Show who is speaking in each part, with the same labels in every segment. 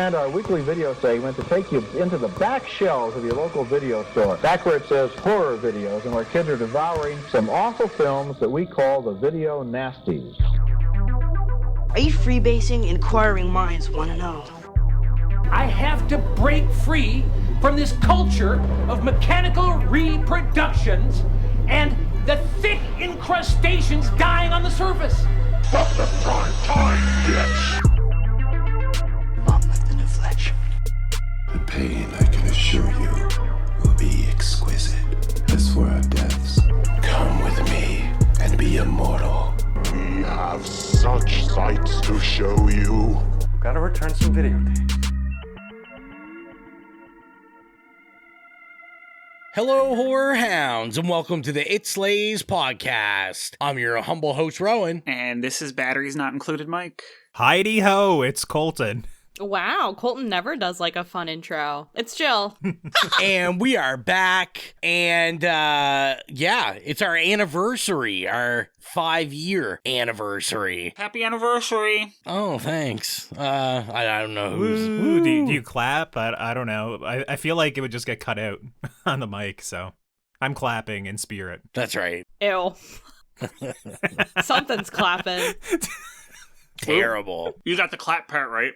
Speaker 1: and our weekly video segment to take you into the back shelves of your local video store, back where it says horror videos, and where kids are devouring some awful films that we call the video nasties.
Speaker 2: Are you freebasing? Inquiring minds want to know.
Speaker 3: I have to break free from this culture of mechanical reproductions and the thick incrustations dying on the surface.
Speaker 4: Fuck the prime time, bitch!
Speaker 2: Mom with the new flesh.
Speaker 5: The pain, I can assure you, will be exquisite. As for our deaths, come with me and be immortal.
Speaker 4: We have such sights to show you.
Speaker 6: Gotta return some videotapes.
Speaker 7: Hello, Horror Hounds, and welcome to the It Slays podcast. I'm your humble host, Rowan.
Speaker 8: And this is Batteries Not Included, Mike.
Speaker 9: Heidi ho, it's Colton.
Speaker 10: Wow, Colton never does like a fun intro. It's Jill.
Speaker 7: And we are back, and it's our anniversary, our 5-year anniversary.
Speaker 8: Happy anniversary.
Speaker 7: Oh, thanks. I don't know who's...
Speaker 9: Ooh, do you clap? I don't know. I feel like it would just get cut out on the mic, so I'm clapping in spirit.
Speaker 7: That's right.
Speaker 10: Ew. Something's clapping.
Speaker 7: Terrible.
Speaker 8: You got the clap part right.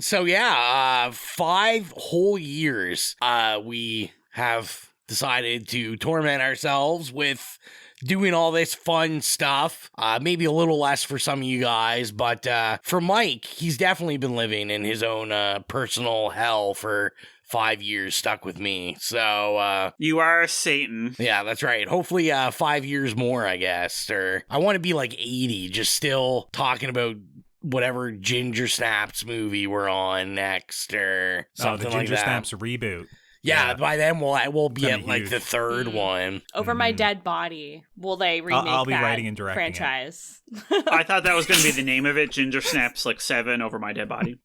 Speaker 7: So 5 whole years we have decided to torment ourselves with doing all this fun stuff. Maybe a little less for some of you guys, but for Mike, he's definitely been living in his own personal hell for 5 years, stuck with me. So
Speaker 8: you are Satan.
Speaker 7: Yeah, that's right. Hopefully 5 years more, I guess. Or I want to be like 80, just still talking about whatever Ginger Snaps movie we're on next, or something like that.
Speaker 9: The Ginger Snaps reboot.
Speaker 7: Yeah, by then we'll be at
Speaker 9: huge.
Speaker 7: like the third one.
Speaker 10: Over My Dead Body. Will they remake
Speaker 9: I'll be
Speaker 10: that
Speaker 9: writing and directing
Speaker 10: franchise?
Speaker 8: I thought that was going to be the name of it. Ginger Snaps 7 Over My Dead Body.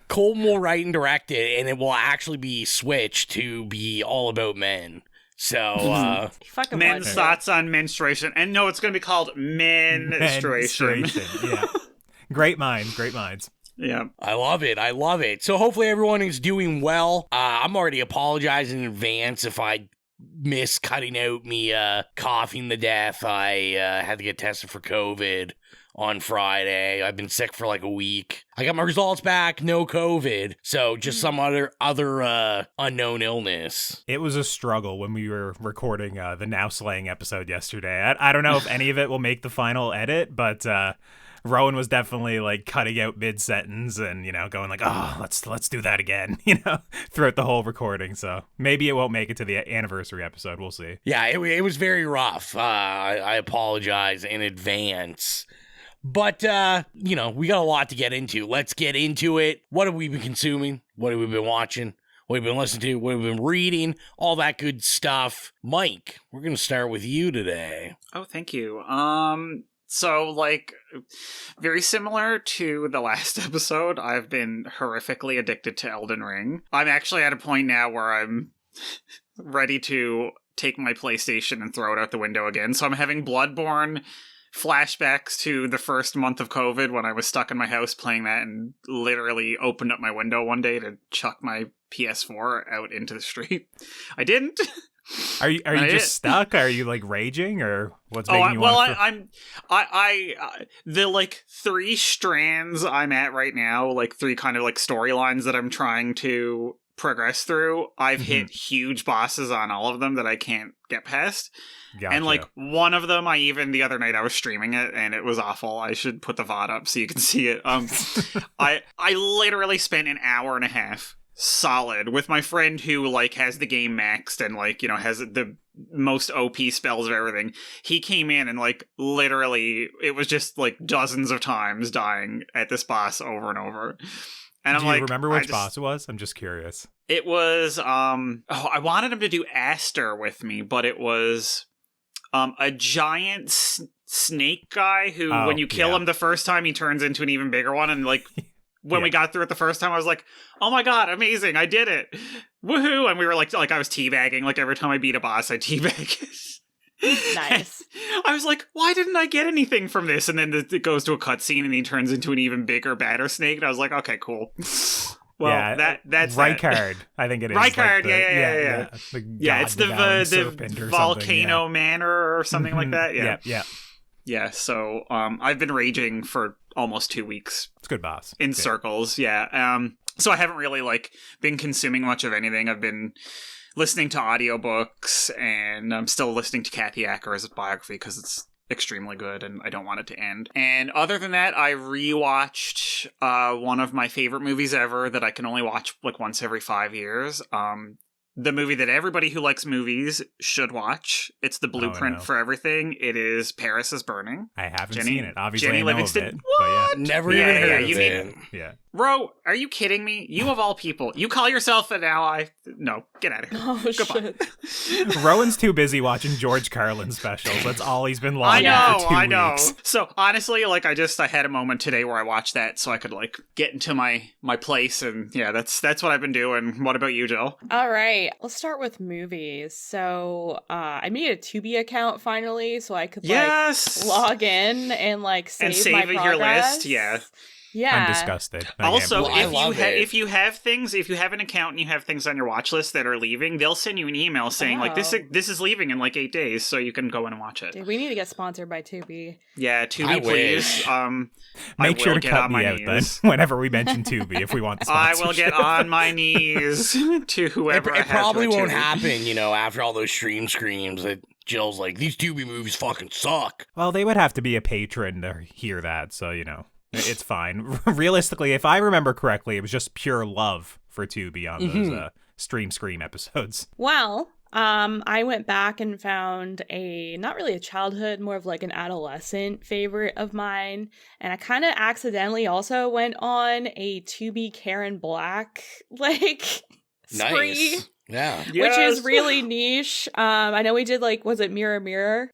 Speaker 7: Colton will write and direct it, and it will actually be switched to be all about men. So,
Speaker 8: men's thoughts on menstruation. And no, it's going to be called menstruation.
Speaker 9: Yeah. Great minds, great minds.
Speaker 8: Yeah.
Speaker 7: I love it. So hopefully everyone is doing well. I'm already apologizing in advance if I miss cutting out me coughing to death. I had to get tested for COVID on Friday. I've been sick for like a week. I got my results back, no COVID. So just some other unknown illness.
Speaker 9: It was a struggle when we were recording the Now Slaying episode yesterday. I don't know if any of it will make the final edit, but Rowan was definitely like cutting out mid-sentence and, going like, oh, let's do that again, throughout the whole recording. So maybe it won't make it to the anniversary episode. We'll see.
Speaker 7: Yeah, it was very rough. I apologize in advance. But, we got a lot to get into. Let's get into it. What have we been consuming? What have we been watching? What have we been listening to? What have we been reading? All that good stuff. Mike, we're going to start with you today.
Speaker 8: Oh, thank you. So, very similar to the last episode, I've been horrifically addicted to Elden Ring. I'm actually at a point now where I'm ready to take my PlayStation and throw it out the window again. So I'm having Bloodborne flashbacks to the first month of COVID when I was stuck in my house playing that and literally opened up my window one day to chuck my PS4 out into the street. I didn't.
Speaker 9: Are you just stuck? Are you raging, or what's making you want to...
Speaker 8: The 3 strands I'm at right now, 3 kind of storylines that I'm trying to progress through. I've hit huge bosses on all of them that I can't get past.
Speaker 9: Gotcha.
Speaker 8: And one of them, the other night I was streaming it and it was awful. I should put the VOD up so you can see it. I literally spent an hour and a half solid with my friend who has the game maxed and has the most OP spells of everything. He came in and literally it was just dozens of times dying at this boss over and over. And
Speaker 9: Do you remember which boss it was? I'm just curious.
Speaker 8: It was I wanted him to do Aster with me, but it was a giant snake guy who when you kill him the first time he turns into an even bigger one, and when we got through it the first time, I was like, oh my god, amazing, I did it. Woohoo! And we were I was teabagging, every time I beat a boss, I teabag.
Speaker 10: Nice.
Speaker 8: I was like, why didn't I get anything from this? And then it goes to a cutscene and he turns into an even bigger, badder snake. And I was like, okay, cool. Well,
Speaker 9: yeah,
Speaker 8: that's
Speaker 9: Rykard, I think it is.
Speaker 8: Rykard,
Speaker 9: like
Speaker 8: yeah. It's the Volcano Manor or something like that. Yeah. So I've been raging for almost 2 weeks.
Speaker 9: It's good, boss.
Speaker 8: In circles, yeah. So I haven't really been consuming much of anything. I've been listening to audiobooks, and I'm still listening to Kathy Acker's biography because it's extremely good and I don't want it to end. And other than that, I rewatched one of my favorite movies ever that I can only watch once every 5 years. The movie that everybody who likes movies should watch. It's the blueprint for everything. It is Paris is Burning.
Speaker 9: I haven't seen it. Obviously,
Speaker 8: Jenny
Speaker 9: I know
Speaker 8: Livingston.
Speaker 9: of it.
Speaker 8: What?
Speaker 9: But
Speaker 7: Never even heard of it.
Speaker 9: Yeah.
Speaker 8: Ro, are you kidding me? You of all people. You call yourself an ally? No, get out of here.
Speaker 10: Oh, shit.
Speaker 9: Rowan's too busy watching George Carlin specials. That's all he's been logging for 2 weeks.
Speaker 8: So honestly, I had a moment today where I watched that so I could get into my place, and yeah, that's what I've been doing. What about you, Jill?
Speaker 10: All right, let's start with movies. So I made a Tubi account finally, so I could log in and save my progress.
Speaker 8: Your list.
Speaker 10: Yeah.
Speaker 9: I'm disgusted.
Speaker 8: Also, if you have an account and you have things on your watch list that are leaving, they'll send you an email saying this is leaving in 8 days, so you can go in and watch it.
Speaker 10: Dude, we need to get sponsored by Tubi.
Speaker 8: Yeah, Tubi, please.
Speaker 9: Make sure to cut me out then whenever we mention Tubi if we want the sponsorship.
Speaker 8: I will get on my knees to whoever.
Speaker 7: It probably won't happen, after all those stream screams that Jill's like, these Tubi movies fucking suck.
Speaker 9: Well, they would have to be a patron to hear that, so it's fine. Realistically, if I remember correctly, it was just pure love for Tubi on those Stream Scream episodes.
Speaker 10: Well, I went back and found not really a childhood, more of an adolescent favorite of mine. And I kind of accidentally also went on a Tubi Karen Black, spree.
Speaker 7: Nice. Yeah.
Speaker 10: Which is really niche. I know we did was it Mirror Mirror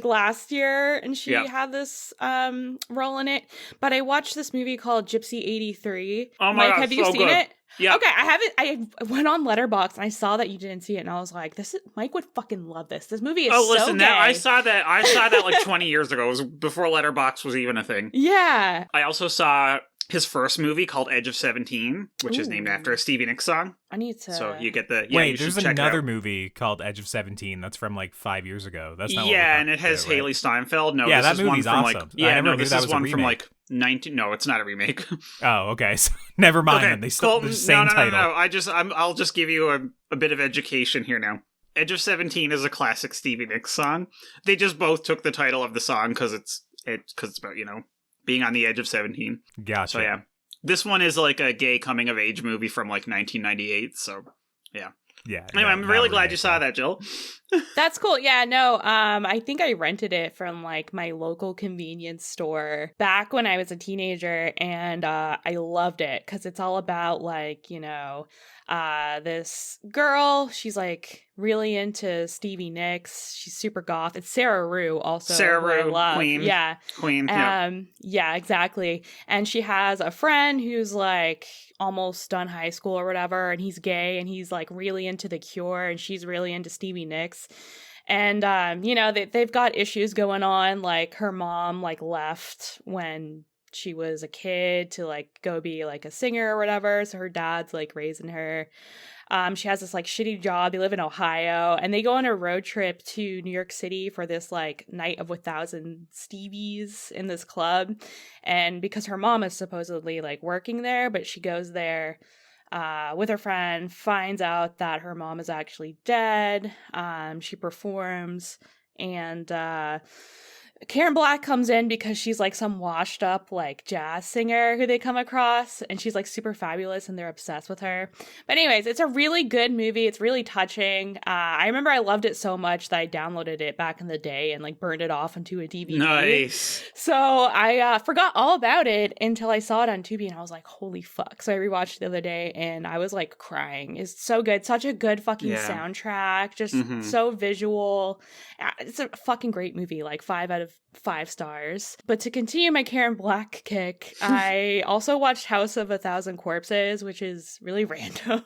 Speaker 10: last year, and she had this role in it. But I watched this movie called Gypsy 83.
Speaker 8: Oh my God,
Speaker 10: have you seen it?
Speaker 8: Yeah.
Speaker 10: Okay, I haven't. I went on Letterboxd and I saw that you didn't see it, and I was like, Mike would fucking love this. This movie is so gay.
Speaker 8: I saw that 20 years ago. It was before Letterboxd was even a thing.
Speaker 10: Yeah.
Speaker 8: I also saw his first movie called Edge of 17, which is named after a Stevie Nicks song.
Speaker 10: I need to.
Speaker 8: So you get the.
Speaker 9: Wait, there's another movie called Edge of 17 that's from 5 years ago. That's not.
Speaker 8: Yeah, and it has Haley Steinfeld. No,
Speaker 9: yeah,
Speaker 8: this
Speaker 9: that
Speaker 8: is
Speaker 9: movie's
Speaker 8: one from
Speaker 9: awesome.
Speaker 8: this is one from 19. No, it's not a remake.
Speaker 9: Oh, okay. So, never mind.
Speaker 8: Okay,
Speaker 9: then. They still the same title.
Speaker 8: No. I'll just give you a bit of education here now. Edge of 17 is a classic Stevie Nicks song. They just both took the title of the song because it's about being on the edge of 17.
Speaker 9: Gotcha.
Speaker 8: So yeah. This one is a gay coming of age movie from 1998. So, yeah.
Speaker 9: Yeah.
Speaker 8: Anyway, I'm really glad you saw that, Jill.
Speaker 10: That's cool. Yeah, no. I think I rented it from my local convenience store back when I was a teenager, and I loved it because it's all about this girl. She's really into Stevie Nicks. She's super goth. It's Sarah Rue also.
Speaker 8: Sarah Rue,
Speaker 10: Queen. Yeah.
Speaker 8: Queen.
Speaker 10: Yeah, exactly. And she has a friend who's almost done high school or whatever, and he's gay, and he's really into The Cure, and she's really into Stevie Nicks. And they've got issues going on. Her mom left when she was a kid to go be a singer or whatever, so her dad's raising her. She has this shitty job. They live in Ohio, and they go on a road trip to New York City for this night of 1,000 Stevies in this club. And because her mom is supposedly working there, but she goes there with her friend, finds out that her mom is actually dead. She performs, and Karen Black comes in because she's some washed up jazz singer who they come across, and she's super fabulous, and they're obsessed with her. But anyways, it's a really good movie. It's really touching. I remember I loved it so much that I downloaded it back in the day and burned it off onto a DVD.
Speaker 8: Nice.
Speaker 10: So I forgot all about it until I saw it on Tubi, and I was like, holy fuck. So I rewatched it the other day, and I was crying. It's so good. Such a good fucking soundtrack. Just so visual. It's a fucking great movie. 5 out of 5 stars. But to continue my Karen Black kick, I also watched House of 1,000 Corpses, which is really random.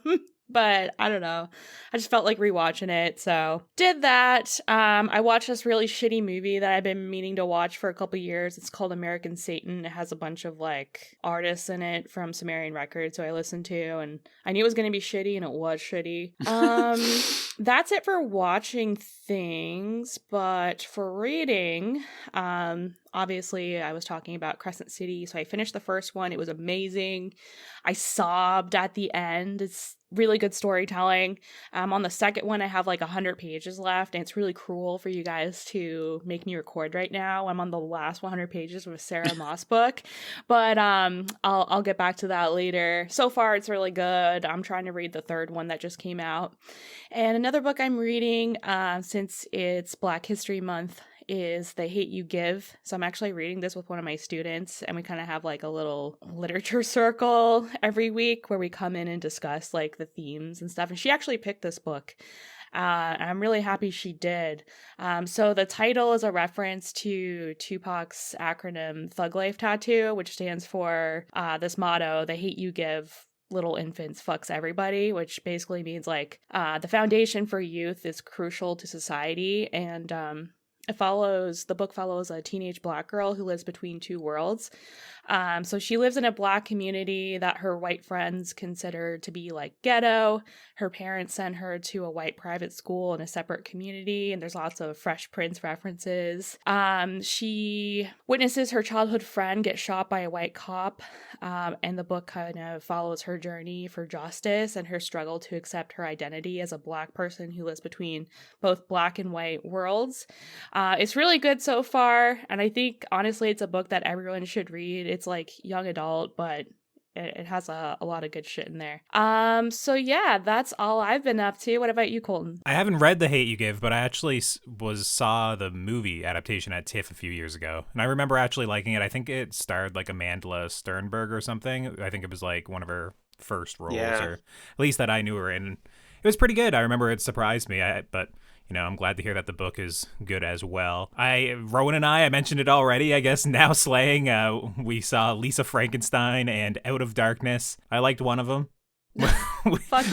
Speaker 10: But I don't know. I just felt like rewatching it, so did that. I watched this really shitty movie that I've been meaning to watch for a couple years. It's called American Satan. It has a bunch of like artists in it from Sumerian Records, so I listened to, and I knew it was going to be shitty, and it was shitty. That's it for watching things, but for reading, obviously I was talking about Crescent City, so I finished the first one. It was amazing. I sobbed at the end. It's really good storytelling. On the second one, I have like 100 pages left, and it's really cruel for you guys to make me record right now. I'm on the last 100 pages of a Sarah Moss book, but I'll get back to that later. So far, it's really good. I'm trying to read the third one that just came out. And another book I'm reading, since it's Black History Month, is They Hate You Give. So I'm actually reading this with one of my students, and we kind of have like a little literature circle every week where we come in and discuss like the themes and stuff. And she actually picked this book. And I'm really happy she did. So the title is a reference to Tupac's acronym Thug Life Tattoo, which stands for this motto, "They hate you give, little infants fucks everybody," which basically means like the foundation for youth is crucial to society. And the book follows a teenage Black girl who lives between two worlds. So she lives in a Black community that her white friends consider to be like ghetto. Her parents send her to a white private school in a separate community, and there's lots of Fresh Prince references. She witnesses her childhood friend get shot by a white cop, and the book kind of follows her journey for justice and her struggle to accept her identity as a Black person who lives between both Black and white worlds. It's really good so far, and I think honestly it's a book that everyone should read. It's like young adult, but it has a lot of good shit in there. So yeah, that's all I've been up to. What about you, Colton?
Speaker 9: I haven't read The Hate You Give, but I actually saw the movie adaptation at TIFF a few years ago, and I remember actually liking it. I think it starred like Amandla Sternberg or something. I think it was like one of her first roles, or at least that I knew her in. It was pretty good. I remember it surprised me, but you know, I'm glad to hear that the book is good as well. Rowan and I mentioned it already, I guess, Now Slaying. We saw Lisa Frankenstein and Out of Darkness. I liked one of them.
Speaker 10: Fuck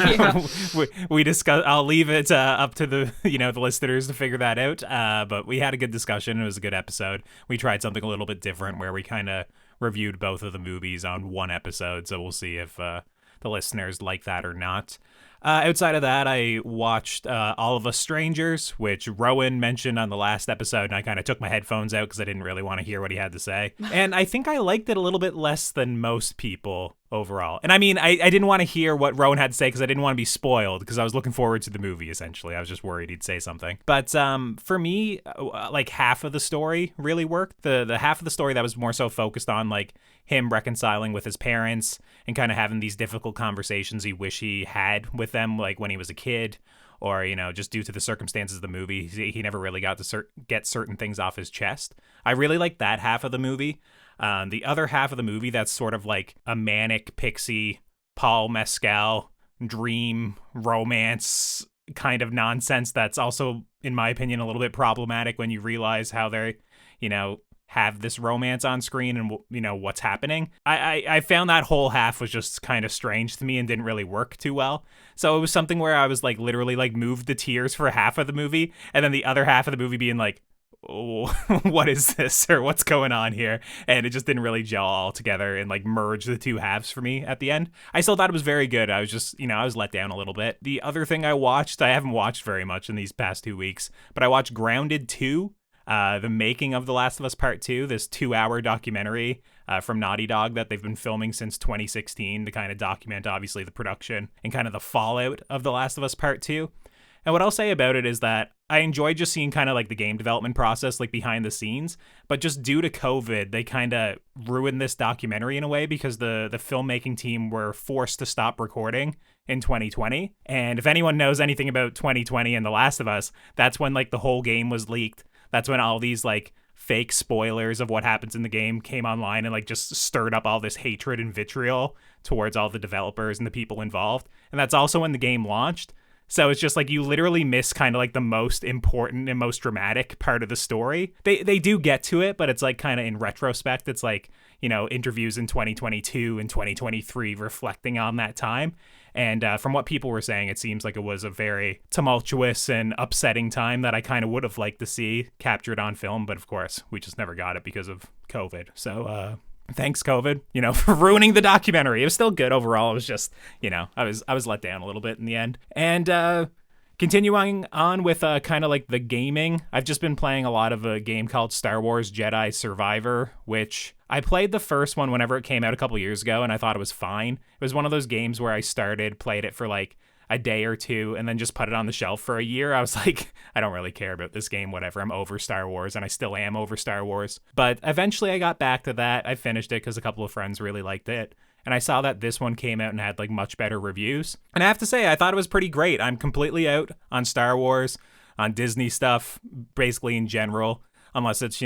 Speaker 10: you.
Speaker 9: We discuss. I'll leave it up to the the listeners to figure that out. But we had a good discussion. It was a good episode. We tried something a little bit different where we kind of reviewed both of the movies on one episode. So we'll see if the listeners like that or not. Outside of that, I watched All of Us Strangers, which Rowan mentioned on the last episode, and I kind of took my headphones out because I didn't really want to hear what he had to say. And I think I liked it a little bit less than most people overall. And I mean, I didn't want to hear what Rowan had to say because I didn't want to be spoiled because I was looking forward to the movie, essentially. I was just worried he'd say something. But for me, like half of the story really worked. The half of the story that was more so focused on like him reconciling with his parents and kind of having these difficult conversations he wish he had with them, like when he was a kid, or just due to the circumstances of the movie, he never really got to get certain things off his chest. I really like that half of the movie. The other half of the movie, that's sort of like a manic pixie Paul Mescal dream romance kind of nonsense that's also, in my opinion, a little bit problematic when you realize how they have this romance on screen and what's happening. I found that whole half was just kind of strange to me and didn't really work too well. So it was something where I was like literally like moved to tears for half of the movie, and then the other half of the movie being like, oh, what is this, or what's going on here? And it just didn't really gel all together and like merge the two halves for me at the end. I still thought it was very good. I was just, I was let down a little bit. The other thing I watched, I haven't watched very much in these past 2 weeks, but I watched Grounded 2. The making of The Last of Us Part 2, this 2-hour documentary from Naughty Dog that they've been filming since 2016 to kind of document, obviously, the production and kind of the fallout of The Last of Us Part 2. And what I'll say about it is that I enjoyed just seeing kind of like the game development process, like behind the scenes, but just due to COVID, they kind of ruined this documentary in a way because the filmmaking team were forced to stop recording in 2020. And if anyone knows anything about 2020 and The Last of Us, that's when like the whole game was leaked. That's when all these like fake spoilers of what happens in the game came online and like just stirred up all this hatred and vitriol towards all the developers and the people involved. And that's also when the game launched. So it's just like you literally miss kind of like the most important and most dramatic part of the story. They do get to it, but it's like kind of in retrospect. It's like, interviews in 2022 and 2023 reflecting on that time. And from what people were saying, it seems like it was a very tumultuous and upsetting time that I kind of would have liked to see captured on film. But of course, we just never got it because of COVID. So thanks, COVID, for ruining the documentary. It was still good overall. It was just, I was let down a little bit in the end. And continuing on with kind of like the gaming, I've just been playing a lot of a game called Star Wars Jedi Survivor, which I played the first one whenever it came out a couple years ago, and I thought it was fine. It was one of those games where I played it for like a day or two, and then just put it on the shelf for a year. I was like, I don't really care about this game, whatever. I'm over Star Wars, and I still am over Star Wars. But eventually I got back to that. I finished it because a couple of friends really liked it. And I saw that this one came out and had like much better reviews. And I have to say, I thought it was pretty great. I'm completely out on Star Wars, on Disney stuff, basically in general, unless it's,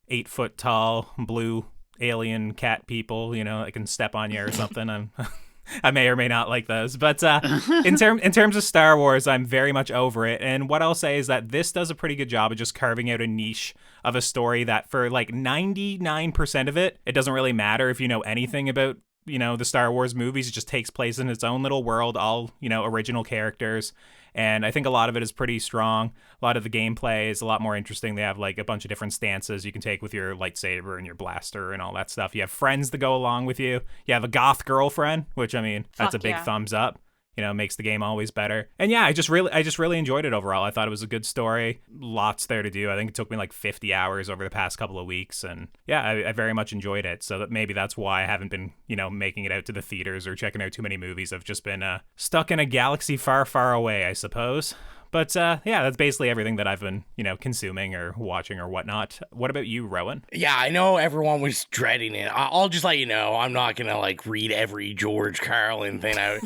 Speaker 9: 8 foot tall, blue alien cat people, that can step on you or something. I may or may not like those. But in terms of Star Wars, I'm very much over it. And what I'll say is that this does a pretty good job of just carving out a niche of a story that for like 99% of it, it doesn't really matter if you know anything about the Star Wars movies. It just takes place in its own little world, all, original characters. And I think a lot of it is pretty strong. A lot of the gameplay is a lot more interesting. They have like a bunch of different stances you can take with your lightsaber and your blaster and all that stuff. You have friends that go along with you. You have a goth girlfriend, which that's a big thumbs up. Makes the game always better. And yeah, I just really enjoyed it overall. I thought it was a good story. Lots there to do. I think it took me like 50 hours over the past couple of weeks. And yeah, I very much enjoyed it. So that maybe that's why I haven't been, making it out to the theaters or checking out too many movies. I've just been stuck in a galaxy far, far away, I suppose. But yeah, that's basically everything that I've been, consuming or watching or whatnot. What about you, Rowan?
Speaker 7: Yeah, I know everyone was dreading it. I'll just let you know, I'm not going to like read every George Carlin thing out.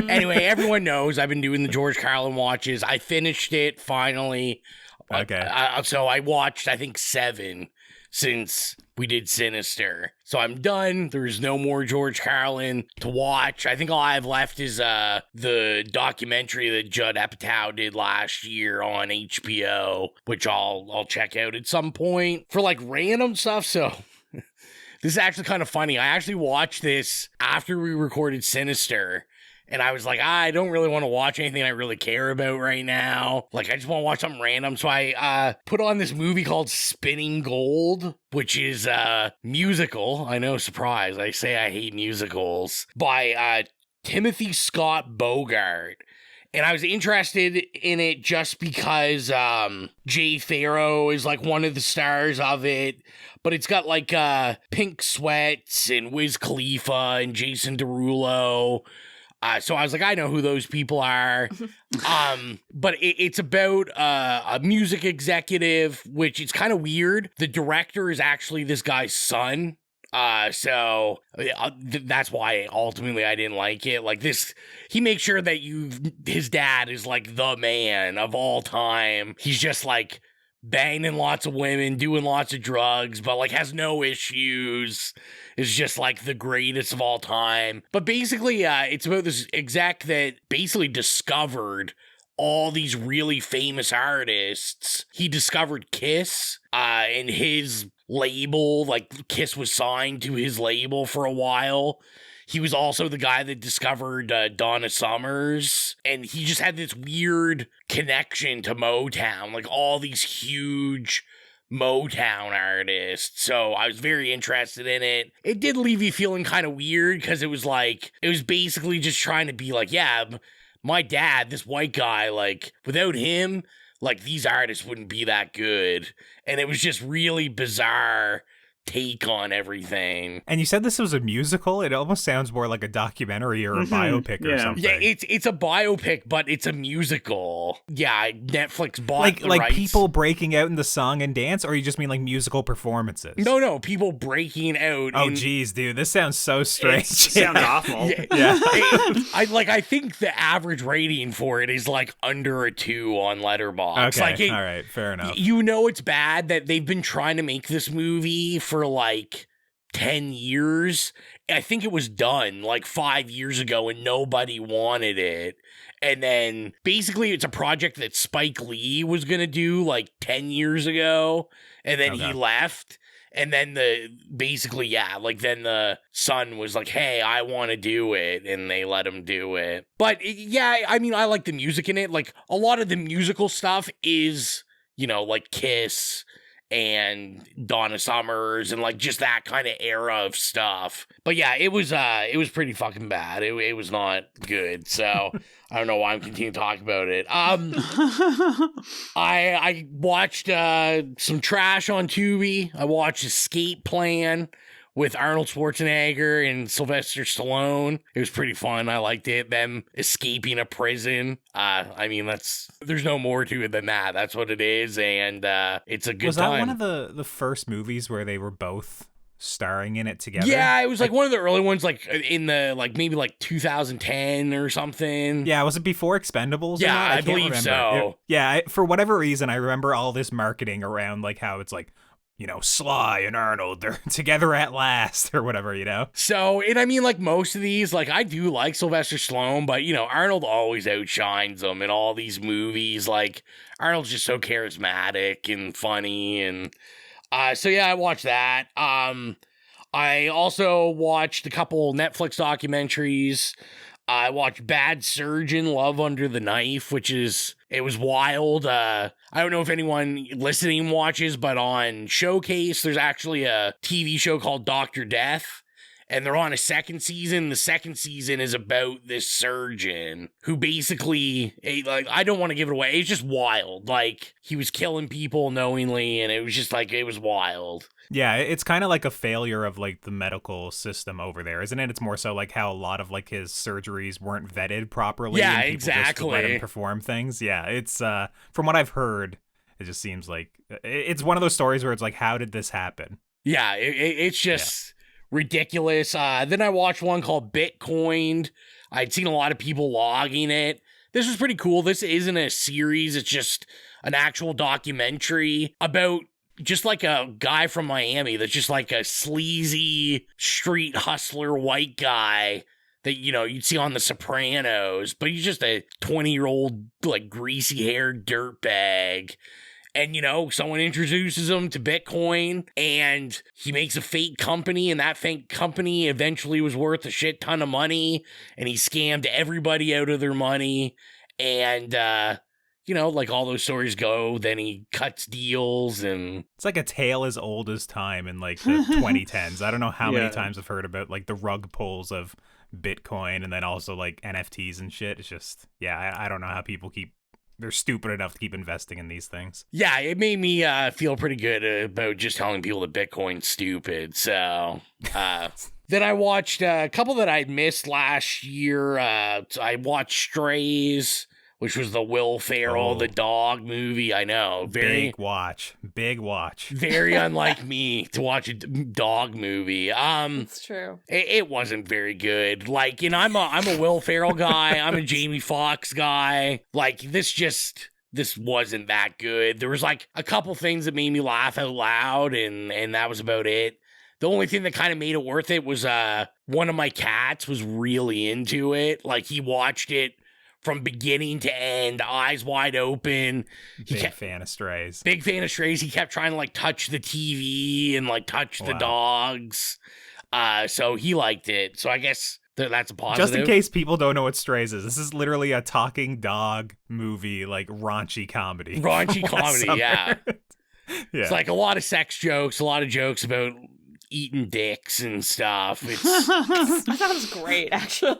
Speaker 7: Anyway, everyone knows I've been doing the George Carlin watches. I finished it finally.
Speaker 9: Okay.
Speaker 7: So I watched, I think, 7 since we did Sinister. So I'm done. There's no more George Carlin to watch. I think all I have left is the documentary that Judd Apatow did last year on HBO, which I'll check out at some point for like random stuff. So this is actually kind of funny. I actually watched this after we recorded Sinister. And I was like, I don't really want to watch anything I really care about right now. Like, I just want to watch something random. So I put on this movie called Spinning Gold, which is a musical. I know, surprise. I say I hate musicals. By Timothy Scott Bogart. And I was interested in it just because Jay Farrow is like one of the stars of it. But it's got like Pink Sweats and Wiz Khalifa and Jason Derulo. So I was like, I know who those people are. But it's about a music executive, which is kind of weird. The director is actually this guy's son. So that's why ultimately I didn't like it. Like this, he makes sure that his dad is like the man of all time. He's just like banging lots of women, doing lots of drugs, but like has no issues. Is just like the greatest of all time. But basically, it's about this exec that basically discovered all these really famous artists. He discovered Kiss, and his label, like Kiss was signed to his label for a while. He was also the guy that discovered Donna Summers, and he just had this weird connection to Motown, like all these huge Motown artists. So I was very interested in it. It did leave you feeling kind of weird because it was basically just trying to be like, yeah, my dad, this white guy, like without him, like these artists wouldn't be that good. And it was just really bizarre take on everything.
Speaker 9: And you said this was a musical? It almost sounds more like a documentary or a biopic or something.
Speaker 7: Yeah, it's a biopic, but it's a musical. Yeah, Netflix bought the
Speaker 9: rights.
Speaker 7: Like
Speaker 9: people breaking out in the song and dance, or you just mean like musical performances?
Speaker 7: No, people breaking out.
Speaker 9: Oh, geez, dude, this sounds so strange.
Speaker 8: It sounds awful.
Speaker 9: Yeah.
Speaker 7: I think the average rating for it is like under a 2 on Letterboxd.
Speaker 9: Okay, all right, fair enough.
Speaker 7: It's bad that they've been trying to make this movie for like 10 years. I think it was done like 5 years ago and nobody wanted it. And then basically it's a project that Spike Lee was going to do like 10 years ago. And then he left. And then then the son was like, hey, I want to do it. And they let him do it. But yeah, I mean, I like the music in it. Like a lot of the musical stuff is, like Kiss and Donna Summers and like just that kind of era of stuff. But yeah, it was pretty fucking bad. It was not good. So I don't know why I'm continuing to talk about it. I watched some trash on Tubi. I watched Escape Plan with Arnold Schwarzenegger and Sylvester Stallone. It was pretty fun. I liked it. Them escaping a prison. I mean, there's no more to it than that. That's what it is, and it's a good time.
Speaker 9: Was that one of the first movies where they were both starring in it together?
Speaker 7: Yeah, it was like one of the early ones, like in the maybe 2010 or something.
Speaker 9: Yeah, was it before Expendables?
Speaker 7: Yeah, I
Speaker 9: can't
Speaker 7: believe
Speaker 9: remember.
Speaker 7: so.
Speaker 9: For whatever reason, I remember all this marketing around like how it's like, Sly and Arnold, they're together at last, or whatever,
Speaker 7: So, and I mean, like, most of these, like, I do like Sylvester Stallone, but, Arnold always outshines him in all these movies. Like, Arnold's just so charismatic and funny, and, so yeah, I watched that. I also watched a couple Netflix documentaries. I watched Bad Surgeon, Love Under the Knife, it was wild. I don't know if anyone listening watches, but on Showcase, there's actually a TV show called Dr. Death, and they're on a second season. The second season is about this surgeon who basically, I don't want to give it away. It's just wild. Like, he was killing people knowingly, and it was just it was wild.
Speaker 9: Yeah, it's kind of like a failure of like the medical system over there, isn't it? It's more so like how a lot of like his surgeries weren't vetted properly.
Speaker 7: Yeah,
Speaker 9: and people
Speaker 7: exactly.
Speaker 9: Just let him perform things. Yeah, it's from what I've heard, it just seems like it's one of those stories where it's like, how did this happen?
Speaker 7: Yeah, it's just ridiculous. Then I watched one called Bitcoined. I'd seen a lot of people logging it. This was pretty cool. This isn't a series. It's just an actual documentary about just like a guy from Miami that's just like a sleazy street hustler white guy that, you'd see on The Sopranos, but he's just a 20-year-old, like, greasy-haired dirtbag. And, someone introduces him to Bitcoin, and he makes a fake company, and that fake company eventually was worth a shit ton of money, and he scammed everybody out of their money, and, like all those stories go, then he cuts deals, and
Speaker 9: it's like a tale as old as time in like the 2010s. I don't know how many times I've heard about like the rug pulls of Bitcoin and then also like NFTs and shit. It's just, I don't know how people they're stupid enough to keep investing in these things.
Speaker 7: Yeah, it made me feel pretty good about just telling people that Bitcoin's stupid. So, then I watched a couple that I'd missed last year. I watched Strays, which was the Will Ferrell, the dog movie. I know.
Speaker 9: Big watch.
Speaker 7: Very unlike me to watch a dog movie.
Speaker 10: It's true.
Speaker 7: It wasn't very good. Like, I'm a Will Ferrell guy. I'm a Jamie Foxx guy. Like, this wasn't that good. There was like a couple things that made me laugh out loud, and that was about it. The only thing that kind of made it worth it was one of my cats was really into it. Like, he watched it from beginning to end, eyes wide open.
Speaker 9: Big fan of Strays.
Speaker 7: Big fan of Strays. He kept trying to like touch the TV and like touch the dogs. So he liked it. So I guess that's a positive.
Speaker 9: Just in case people don't know what Strays is, this is literally a talking dog movie, like raunchy comedy.
Speaker 7: Raunchy comedy, yeah.
Speaker 9: Yeah.
Speaker 7: It's like a lot of sex jokes, a lot of jokes about eating dicks and stuff.
Speaker 10: That sounds great, actually.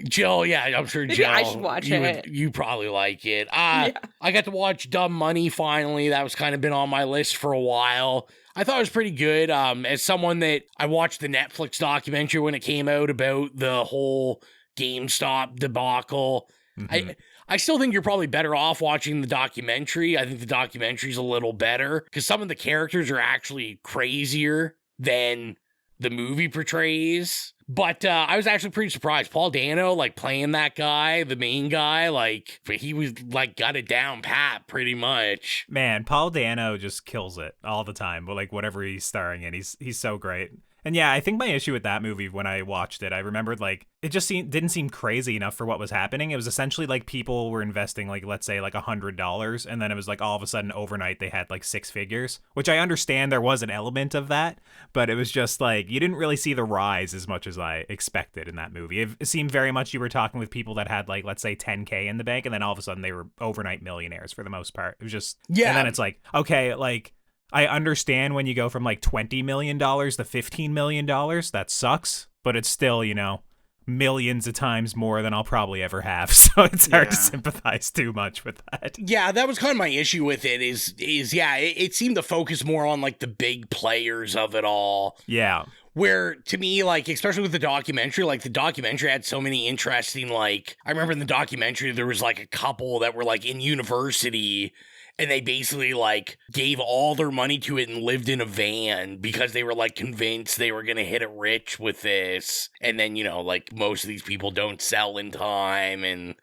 Speaker 7: Jill, yeah, I'm sure
Speaker 10: Maybe
Speaker 7: Jill,
Speaker 10: I should watch it.
Speaker 7: You probably like it. I got to watch Dumb Money finally. That was kind of been on my list for a while. I thought it was pretty good. As someone that I watched the Netflix documentary when it came out about the whole GameStop debacle. Mm-hmm. I still think you're probably better off watching the documentary. I think the documentary's a little better because some of the characters are actually crazier than the movie portrays. But I was actually pretty surprised. Paul Dano, like, playing that guy, the main guy, like, he was, like, got it down pat, pretty much.
Speaker 9: Man, Paul Dano just kills it all the time. But, like, whatever he's starring in, he's so great. And yeah, I think my issue with that movie when I watched it, I remembered like it just didn't seem crazy enough for what was happening. It was essentially like people were investing like, let's say like $100, and then it was like all of a sudden overnight they had like 6 figures, which I understand there was an element of that, but it was just like you didn't really see the rise as much as I expected in that movie. It seemed very much you were talking with people that had like, let's say 10K in the bank, and then all of a sudden they were overnight millionaires for the most part. It was just, and then it's like, okay, like I understand when you go from like $20 million to $15 million, that sucks, but it's still, you know, millions of times more than I'll probably ever have. So it's hard to sympathize too much with that.
Speaker 7: Yeah, that was kind of my issue with it is it seemed to focus more on like the big players of it all.
Speaker 9: Yeah.
Speaker 7: Where, to me, like, especially with the documentary, like, the documentary had so many interesting, like, I remember in the documentary there was, like, a couple that were, like, in university, and they basically, like, gave all their money to it and lived in a van because they were, like, convinced they were gonna hit it rich with this. And then, you know, like, most of these people don't sell in time and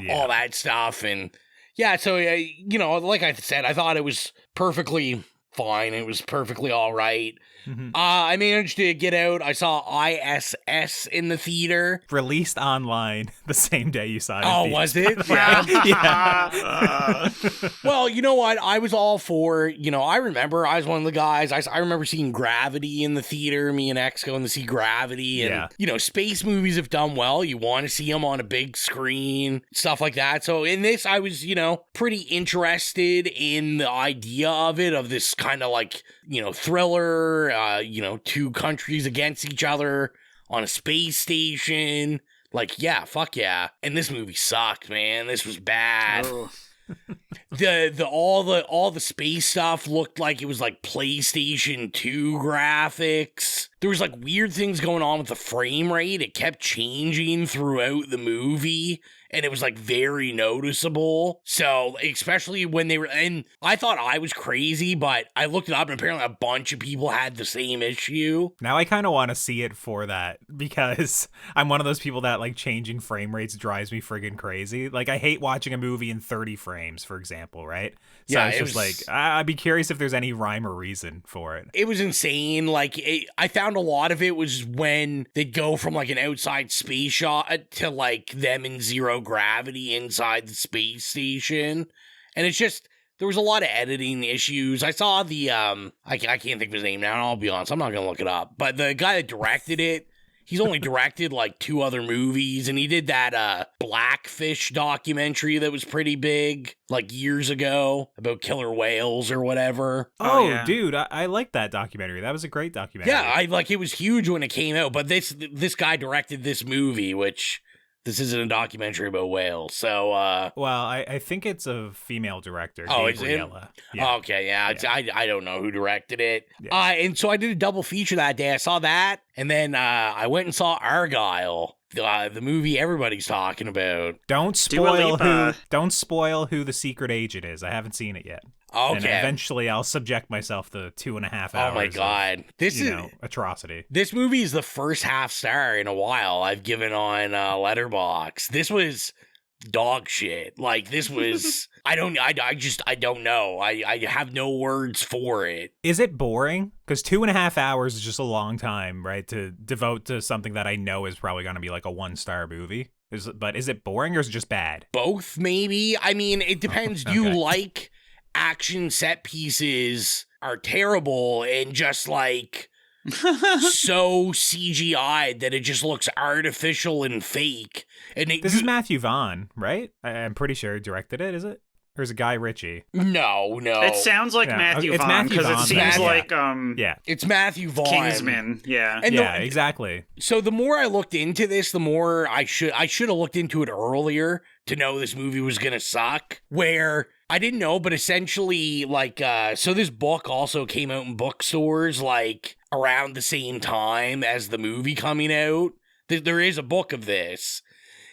Speaker 7: all that stuff. And, yeah, so, you know, like I said, I thought it was perfectly fine. It was perfectly all right.
Speaker 9: Mm-hmm.
Speaker 7: I managed to get out. I saw ISS in the theater.
Speaker 9: Released online the same day you saw it.
Speaker 7: Oh, was it?
Speaker 9: Yeah.
Speaker 7: Well, you know what? I was all for, you know, I remember I was one of the guys. I remember seeing Gravity in the theater. Me and X going to see Gravity. And, you know, space movies have done well. You want to see them on a big screen, stuff like that. So in this, I was, you know, pretty interested in the idea of it, of this kind of like, you know, thriller, you know, 2 countries against each other on a space station. Like, yeah, fuck yeah. And this movie sucked, man. This was bad. All the space stuff looked like it was like PlayStation 2 graphics. There was like weird things going on with the frame rate. It kept changing throughout the movie, and it was like very noticeable. So especially when they were, and I thought I was crazy, but I looked it up and apparently a bunch of people had the same issue.
Speaker 9: Now I kind of want to see it for that, because I'm one of those people that like changing frame rates drives me friggin' crazy. Like I hate watching a movie in 30 frames, for example, right? So
Speaker 7: Yeah,
Speaker 9: it's just like, I'd be curious if there's any rhyme or reason for it.
Speaker 7: It was insane. Like, I found a lot of it was when they'd go from like an outside space shot to like them in zero gravity inside the space station. And it's just, there was a lot of editing issues. I saw the, I can't think of his name now, and I'll be honest, I'm not going to look it up. But the guy that directed it, he's only directed like 2 other movies, and he did that Blackfish documentary that was pretty big like years ago about killer whales or whatever.
Speaker 9: Oh, yeah. Dude, I like that documentary. That was a great documentary.
Speaker 7: Yeah, it was huge when it came out, but this guy directed this movie, which this isn't a documentary about whales. So,
Speaker 9: well, I think it's a female director.
Speaker 7: Oh, it's
Speaker 9: him?
Speaker 7: Yeah. Okay, yeah. I don't know who directed it. Yeah. And so I did a double feature that day. I saw that, and then I went and saw Argyle, the movie everybody's talking about.
Speaker 9: Don't spoil who the secret agent is. I haven't seen it yet.
Speaker 7: Okay.
Speaker 9: And eventually I'll subject myself to 2.5 hours.
Speaker 7: Oh my God.
Speaker 9: This is atrocity.
Speaker 7: This movie is the first half star in a while I've given on Letterboxd. This was dog shit. Like, this was, I don't know. I have no words for it.
Speaker 9: Is it boring? Because 2.5 hours is just a long time, right? To devote to something that I know is probably going to be like a 1-star movie. But is it boring or is it just bad?
Speaker 7: Both, maybe. I mean, it depends.
Speaker 9: Okay.
Speaker 7: You like action set pieces are terrible and just like so CGI'd that it just looks artificial and fake. And
Speaker 9: this is Matthew Vaughn, right? I'm pretty sure he directed it, is it? Or is it Guy Ritchie?
Speaker 7: No.
Speaker 8: It sounds like Matthew Vaughn, because it seems like
Speaker 7: it's Matthew Vaughn.
Speaker 8: Kingsman, yeah.
Speaker 7: And
Speaker 9: exactly.
Speaker 7: So the more I looked into this, the more I should have looked into it earlier to know this movie was gonna suck. Where I didn't know, but essentially, like, so this book also came out in bookstores like around the same time as the movie coming out. There is a book of this.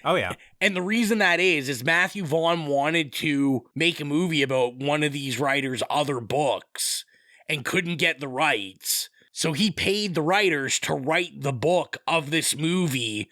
Speaker 9: Oh, yeah.
Speaker 7: And the reason that is Matthew Vaughn wanted to make a movie about one of these writers' other books and couldn't get the rights. So he paid the writers to write the book of this movie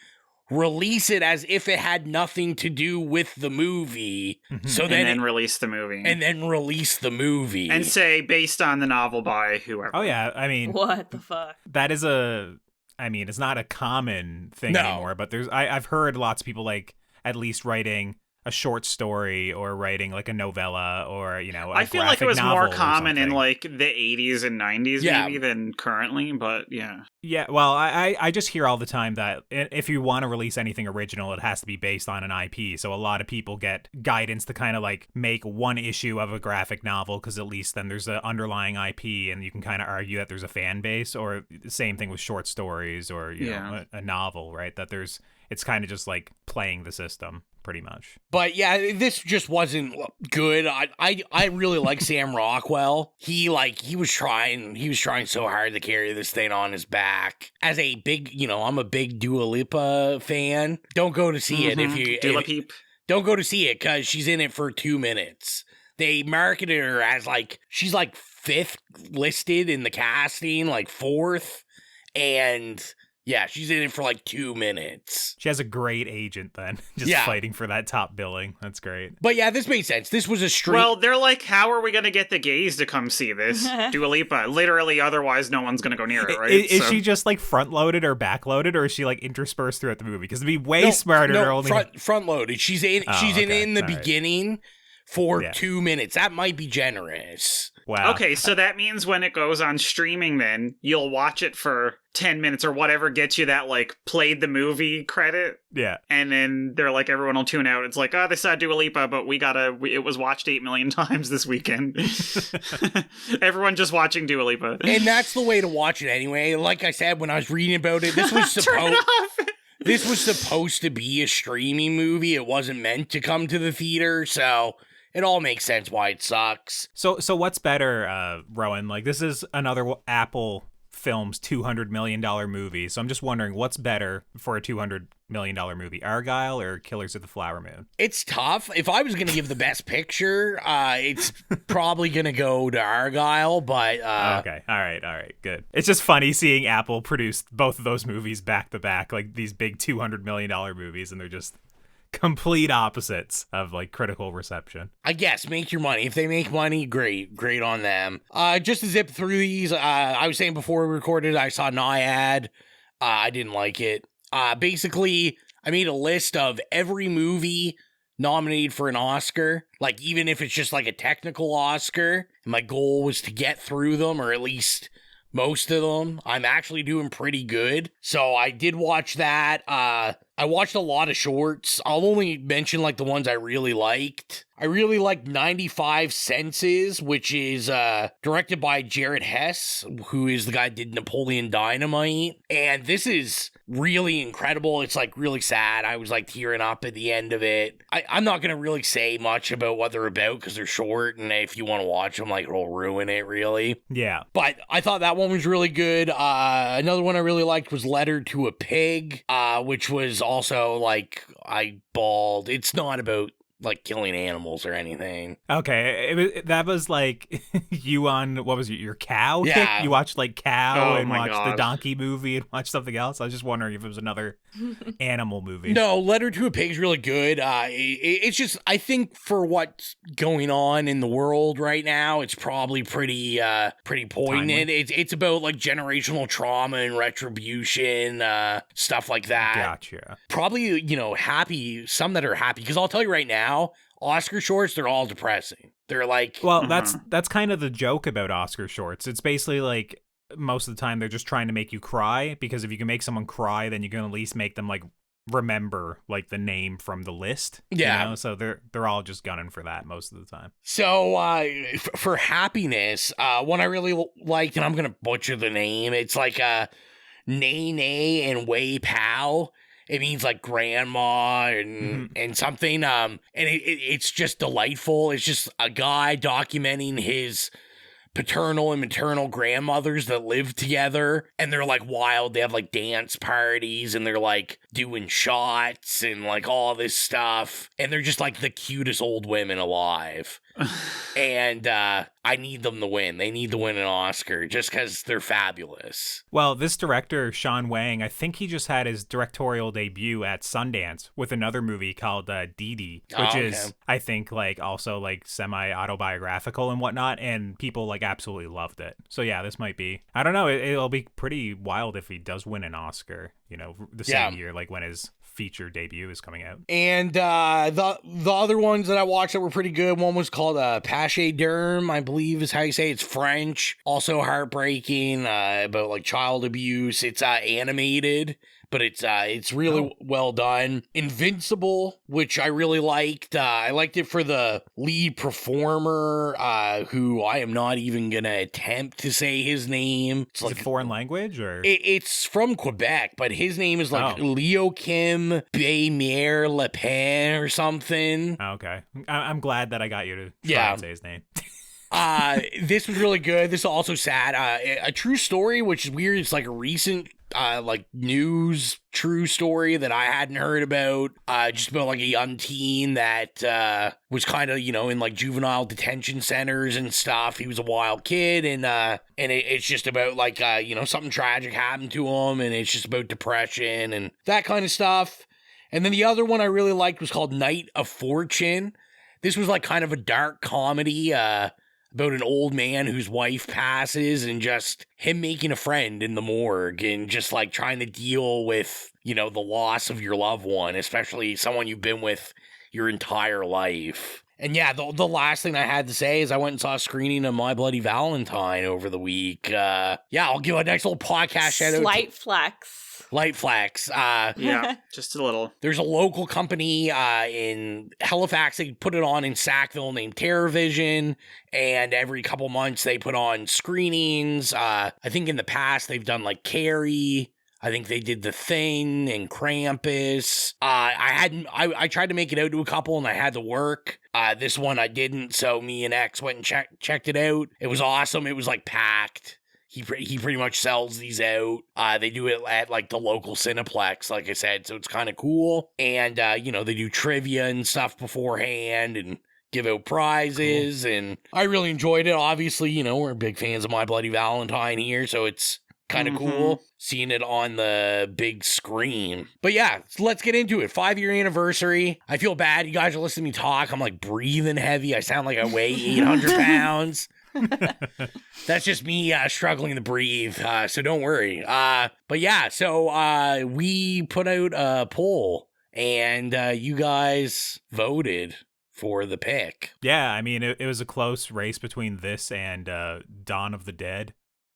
Speaker 7: release it as if it had nothing to do with the movie. So
Speaker 8: then release the movie.
Speaker 7: And then release the movie.
Speaker 8: And say, based on the novel by whoever.
Speaker 9: Oh, yeah. I mean...
Speaker 10: What the fuck?
Speaker 9: That is it's not a common thing anymore, but I've heard lots of people, like, at least writing a short story or writing like a novella or, I
Speaker 8: feel like it was more common in like the 80s and 90s maybe than currently, but yeah.
Speaker 9: Yeah, well, I just hear all the time that if you want to release anything original, it has to be based on an IP. So a lot of people get guidance to kind of like make one issue of a graphic novel because at least then there's an underlying IP and you can kind of argue that there's a fan base, or the same thing with short stories or, you know, a novel, right? That it's kind of just like playing the system pretty much.
Speaker 7: But yeah, this just wasn't good. I really like Sam Rockwell. He was trying so hard to carry this thing on his back. As a big, I'm a big Dua Lipa fan. Don't go to see it if you don't go to see it because she's in it for 2 minutes. They marketed her as like she's like 5th listed in the casting, like 4th, and yeah, she's in it for like 2 minutes.
Speaker 9: She has a great agent then, just fighting for that top billing. That's great.
Speaker 7: But yeah, this made sense. This was a street.
Speaker 8: Well, they're like, how are we going to get the gays to come see this? Dua Lipa. Literally, otherwise no one's going to go near it, right?
Speaker 9: Is she just like front-loaded or back-loaded, or is she like interspersed throughout the movie? Because it'd be way smarter to only...
Speaker 7: front-loaded. She's in the beginning for 2 minutes. That might be generous.
Speaker 9: Wow.
Speaker 8: Okay, so that means when it goes on streaming then, you'll watch it for 10 minutes or whatever gets you that, like, played the movie credit.
Speaker 9: Yeah.
Speaker 8: And then they're like, everyone will tune out. It's like, oh, they saw Dua Lipa, but it was watched 8 million times this weekend. Everyone just watching Dua Lipa.
Speaker 7: And that's the way to watch it anyway. Like I said, when I was reading about it, this was supposed to be a streaming movie. It wasn't meant to come to the theater, so... It all makes sense why it sucks.
Speaker 9: So what's better, Rowan? Like, this is another Apple Films $200 million movie. So I'm just wondering, what's better for a $200 million movie, Argyle or Killers of the Flower Moon?
Speaker 7: It's tough. If I was going to give the best picture, it's probably going to go to Argyle, but...
Speaker 9: Okay, all right, good. It's just funny seeing Apple produce both of those movies back to back, like these big $200 million movies, and they're just... complete opposites of like critical reception.
Speaker 7: I guess make your money. If they make money, great on them. Just to zip through these, I was saying before we recorded, I saw Naiad. I didn't like it. Basically, I made a list of every movie nominated for an Oscar, like even if it's just like a technical Oscar. And my goal was to get through them, or at least most of them. I'm actually doing pretty good. So I did watch that. I watched a lot of shorts. I'll only mention like the ones I really liked. I really liked 95 Senses, which is directed by Jared Hess, who is the guy who did Napoleon Dynamite. And this is really incredible. It's like really sad. I was like tearing up at the end of it. I'm not going to really say much about what they're about because they're short. And if you want to watch them, like it'll ruin it really.
Speaker 9: Yeah.
Speaker 7: But I thought that one was really good. Another one I really liked was Letter to a Pig, which was also like I bawled. It's not about like killing animals or anything.
Speaker 9: Okay, that was like you on what was it, your cow?
Speaker 7: Yeah,
Speaker 9: you watched like Cow and watched the donkey movie and watched something else. I was just wondering if it was another animal movie.
Speaker 7: No, Letter to a Pig is really good. It's just I think for what's going on in the world right now, it's probably pretty poignant. It's about like generational trauma and retribution, stuff like that.
Speaker 9: Gotcha.
Speaker 7: Probably happy. Some that are happy because I'll tell you right now. Oscar shorts, they're all depressing. They're like...
Speaker 9: Well, that's kind of the joke about Oscar shorts. It's basically like most of the time they're just trying to make you cry, because if you can make someone cry, then you can at least make them like remember like the name from the list.
Speaker 7: Yeah.
Speaker 9: So they're all just gunning for that most of the time.
Speaker 7: So for happiness, one I really liked, and I'm going to butcher the name, it's like Nay Nay and Wei Pow. It means like grandma and something. And it's just delightful. It's just a guy documenting his paternal and maternal grandmothers that live together. And they're like wild. They have like dance parties and they're like doing shots and like all this stuff. And they're just like the cutest old women alive. And I need them to win. They need to win an Oscar just because they're fabulous.
Speaker 9: Well, this director, Sean Wang, I think he just had his directorial debut at Sundance with another movie called Dee Dee, which is, I think, like also like semi-autobiographical and whatnot, and people like absolutely loved it. So yeah, this might be, I don't know, it'll be pretty wild if he does win an Oscar, you know, the same year like when his feature debut is coming out.
Speaker 7: And the other ones that I watched that were pretty good, one was called Pachyderm, I believe is how you say it. It's French, also heartbreaking, about like child abuse. It's animated, but it's really well done. Invincible, which I really liked. I liked it for the lead performer, who I am not even gonna attempt to say his name. It's like
Speaker 9: a foreign language, or
Speaker 7: it's from Quebec, but his name is like Leokim Baymier Le Pen or something.
Speaker 9: Okay, I'm glad that I got you to try and say his name.
Speaker 7: This was really good. This is also sad. A true story, which is weird. It's like a recent like news true story that I hadn't heard about, just about like a young teen that was kind of, you know, in like juvenile detention centers and stuff. He was a wild kid, and it's just about like you know, something tragic happened to him, and it's just about depression and that kind of stuff. And then the other one I really liked was called Night of Fortune. This was like kind of a dark comedy about an old man whose wife passes, and just him making a friend in the morgue and just like trying to deal with, you know, the loss of your loved one, especially someone you've been with your entire life. And yeah, the last thing I had to say is I went and saw a screening of My Bloody Valentine over the week. Yeah, I'll give a nice little podcast shout out.
Speaker 10: Light flex.
Speaker 8: Yeah, just a little.
Speaker 7: There's a local company in Halifax. They put it on in Sackville named TerrorVision, and every couple months they put on screenings. I think in the past they've done like Carrie. I think they did The Thing and Krampus. I tried to make it out to a couple and I had to work. This one I didn't, so me and X went and checked it out. It was awesome. It was like packed. He pretty much sells these out. They do it at like the local Cineplex, like I said, so it's kind of cool. And you know, they do trivia and stuff beforehand and give out prizes. Cool. And I really enjoyed it. Obviously, you know, we're big fans of My Bloody Valentine here, so it's kind of cool seeing it on the big screen. But yeah, let's get into it. 5-year anniversary. I feel bad. You guys are listening to me talk. I'm like breathing heavy. I sound like I weigh 800 pounds. That's just me struggling to breathe, so don't worry. But yeah, so we put out a poll, and you guys voted for the pick.
Speaker 9: Yeah, I mean, it was a close race between this and Dawn of the Dead,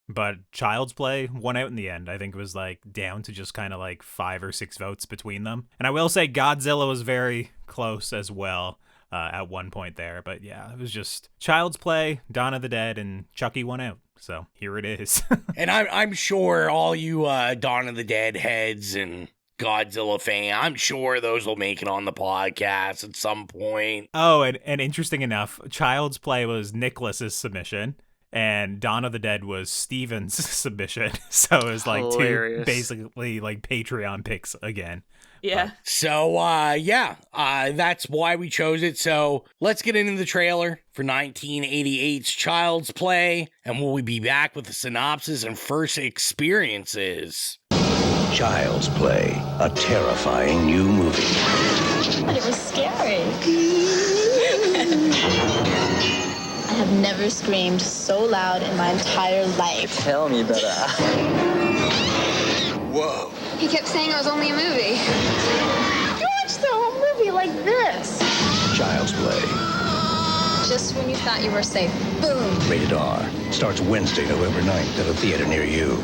Speaker 9: but Child's Play won out in the end. I think it was like down to just kind of like 5 or 6 votes between them. And I will say Godzilla was very close as well. At one point there, but yeah, it was just Child's Play, Dawn of the Dead, and Chucky won out. So here it is.
Speaker 7: And I'm sure all you Dawn of the Dead heads and Godzilla fan, I'm sure those will make it on the podcast at some point.
Speaker 9: Oh, and interesting enough, Child's Play was Nicholas's submission, and Dawn of the Dead was Steven's submission. So it was like
Speaker 8: hilarious.
Speaker 9: 2 basically like Patreon picks again.
Speaker 10: Yeah.
Speaker 7: So, that's why we chose it. So let's get into the trailer for 1988's Child's Play, and we'll be back with the synopsis and first experiences.
Speaker 11: Child's Play, a terrifying new movie.
Speaker 12: But it was scary. I have never screamed so loud in my entire life.
Speaker 13: Tell me better.
Speaker 11: Whoa.
Speaker 14: He kept saying it was only a movie.
Speaker 12: You watched the whole movie like this.
Speaker 11: Child's Play.
Speaker 12: Just when you thought you were safe, boom.
Speaker 11: Rated R. Starts Wednesday, November 9th at a theater near you.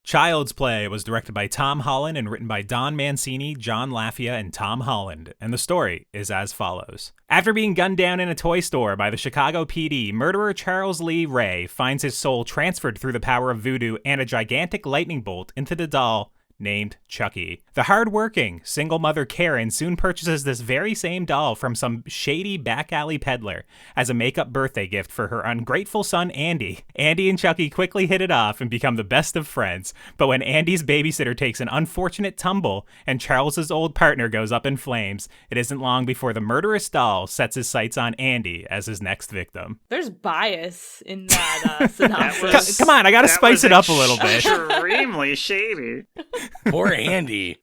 Speaker 9: Child's Play was directed by Tom Holland and written by Don Mancini, John Lafia, and Tom Holland, and the story is as follows. After being gunned down in a toy store by the Chicago PD, murderer Charles Lee Ray finds his soul transferred through the power of voodoo and a gigantic lightning bolt into the doll named Chucky. The hard-working single mother Karen soon purchases this very same doll from some shady back alley peddler as a make-up birthday gift for her ungrateful son Andy. Andy and Chucky quickly hit it off and become the best of friends, but when Andy's babysitter takes an unfortunate tumble and Charles's old partner goes up in flames, it isn't long before the murderous doll sets his sights on Andy as his next victim.
Speaker 10: There's bias in that synopsis.
Speaker 9: Come on, I gotta spice it up a little bit.
Speaker 8: Extremely shady.
Speaker 7: Poor Andy.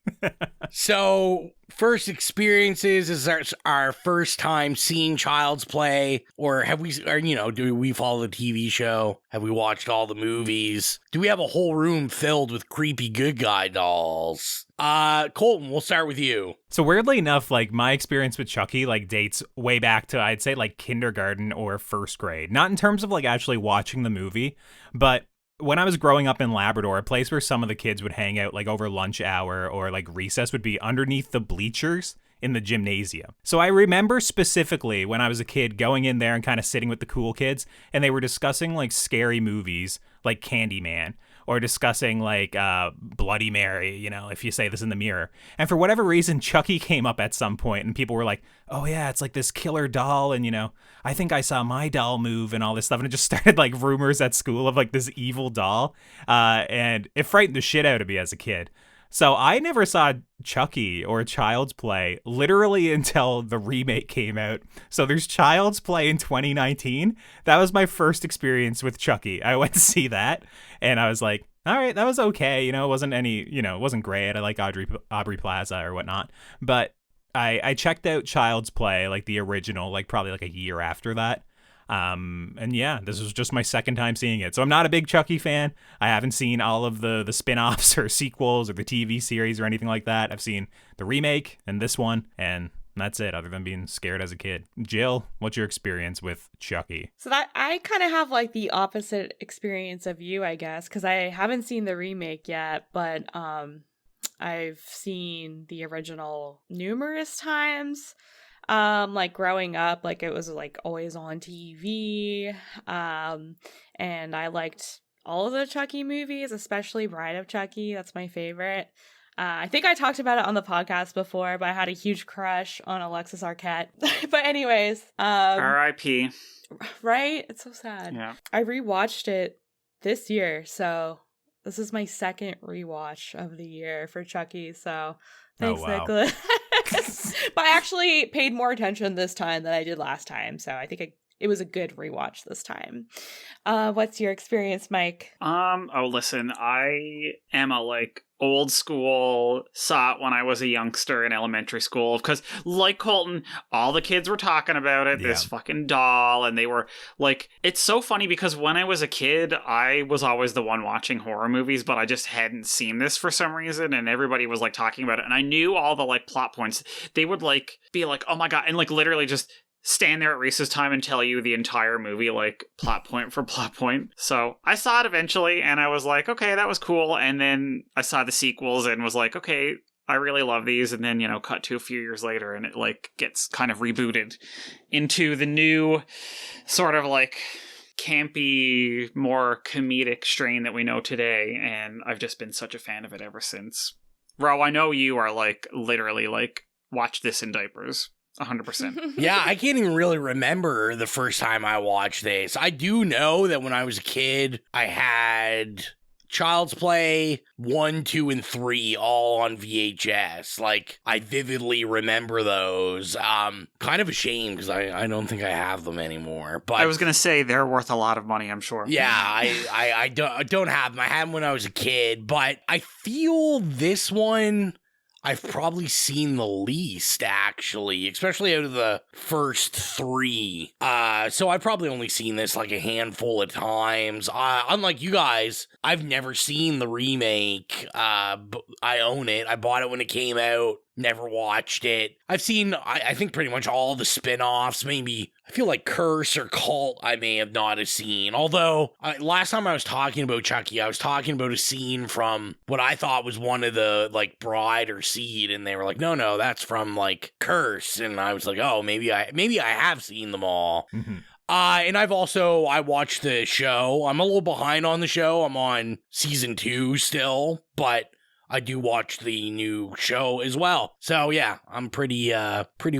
Speaker 7: So, first experiences is our first time seeing Child's Play, or do we follow the TV show? Have we watched all the movies? Do we have a whole room filled with creepy good guy dolls? Colton, we'll start with you.
Speaker 9: So weirdly enough, like my experience with Chucky like dates way back to, I'd say, like kindergarten or first grade. Not in terms of like actually watching the movie, but when I was growing up in Labrador, a place where some of the kids would hang out like over lunch hour or like recess would be underneath the bleachers in the gymnasium. So I remember specifically when I was a kid going in there and kind of sitting with the cool kids, and they were discussing like scary movies like Candyman, or discussing like Bloody Mary, if you say this in the mirror. And for whatever reason, Chucky came up at some point and people were like, oh yeah, it's like this killer doll. And, I think I saw my doll move and all this stuff. And it just started like rumors at school of like this evil doll. And it frightened the shit out of me as a kid. So I never saw Chucky or Child's Play literally until the remake came out. So there's Child's Play in 2019. That was my first experience with Chucky. I went to see that and I was like, all right, that was okay. It wasn't it wasn't great. I like Aubrey Plaza or whatnot. But I checked out Child's Play, like the original, like probably like a year after that. And yeah, this was just my second time seeing it. So I'm not a big Chucky fan. I haven't seen all of the spin-offs or sequels or the TV series or anything like that. I've seen the remake and this one, and that's it, other than being scared as a kid. Jill, what's your experience with Chucky?
Speaker 10: So that I kind of have like the opposite experience of you, I guess, because I haven't seen the remake yet, but I've seen the original numerous times. Like growing up, like it was like always on TV. And I liked all of the Chucky movies, especially Bride of Chucky. That's my favorite. I think I talked about it on the podcast before, but I had a huge crush on Alexis Arquette. But anyways,
Speaker 8: R.I.P.
Speaker 10: Right? It's so sad.
Speaker 8: Yeah.
Speaker 10: I rewatched it this year, so this is my second rewatch of the year for Chucky, so thanks, Nicholas. But I actually paid more attention this time than I did last time, so I think it was a good rewatch this time. What's your experience, Mike?
Speaker 8: Listen, I am a old school, saw it when I was a youngster in elementary school, because like Colton, all the kids were talking about it, this fucking doll, and they were like, it's so funny because when I was a kid, I was always the one watching horror movies, but I just hadn't seen this for some reason, and everybody was talking about it, and I knew all the plot points. They would be like, oh my god, and literally just stand there at recess time and tell you the entire movie, plot point for plot point. So I saw it eventually and I was like, okay, that was cool. And then I saw the sequels and was like, okay, I really love these. And then, cut to a few years later and it gets kind of rebooted into the new sort of campy, more comedic strain that we know today. And I've just been such a fan of it ever since. Ro, I know you are literally watch this in diapers. 100%.
Speaker 7: Yeah, I can't even really remember the first time I watched this. I do know that when I was a kid, I had Child's Play 1, 2, and 3 all on VHS. I vividly remember those. Kind of a shame because I don't think I have them anymore. But
Speaker 8: I was going to say they're worth a lot of money, I'm sure.
Speaker 7: Yeah, I don't have them. I had them when I was a kid, but I feel this one I've probably seen the least, actually, especially out of the first 3. So I've probably only seen this a handful of times. Unlike you guys, I've never seen the remake. I own it. I bought it when it came out. Never watched it. I've seen, I think, pretty much all the spin-offs. Maybe, I feel like Curse or Cult I may have not have seen. Although, last time I was talking about Chucky, I was talking about a scene from what I thought was one of the, Bride or Seed, and they were like, no, that's from, Curse. And I was like, oh, maybe I have seen them all.
Speaker 9: Mm-hmm.
Speaker 7: And I watched the show. I'm a little behind on the show. I'm on season 2 still, but I do watch the new show as well. So yeah, I'm pretty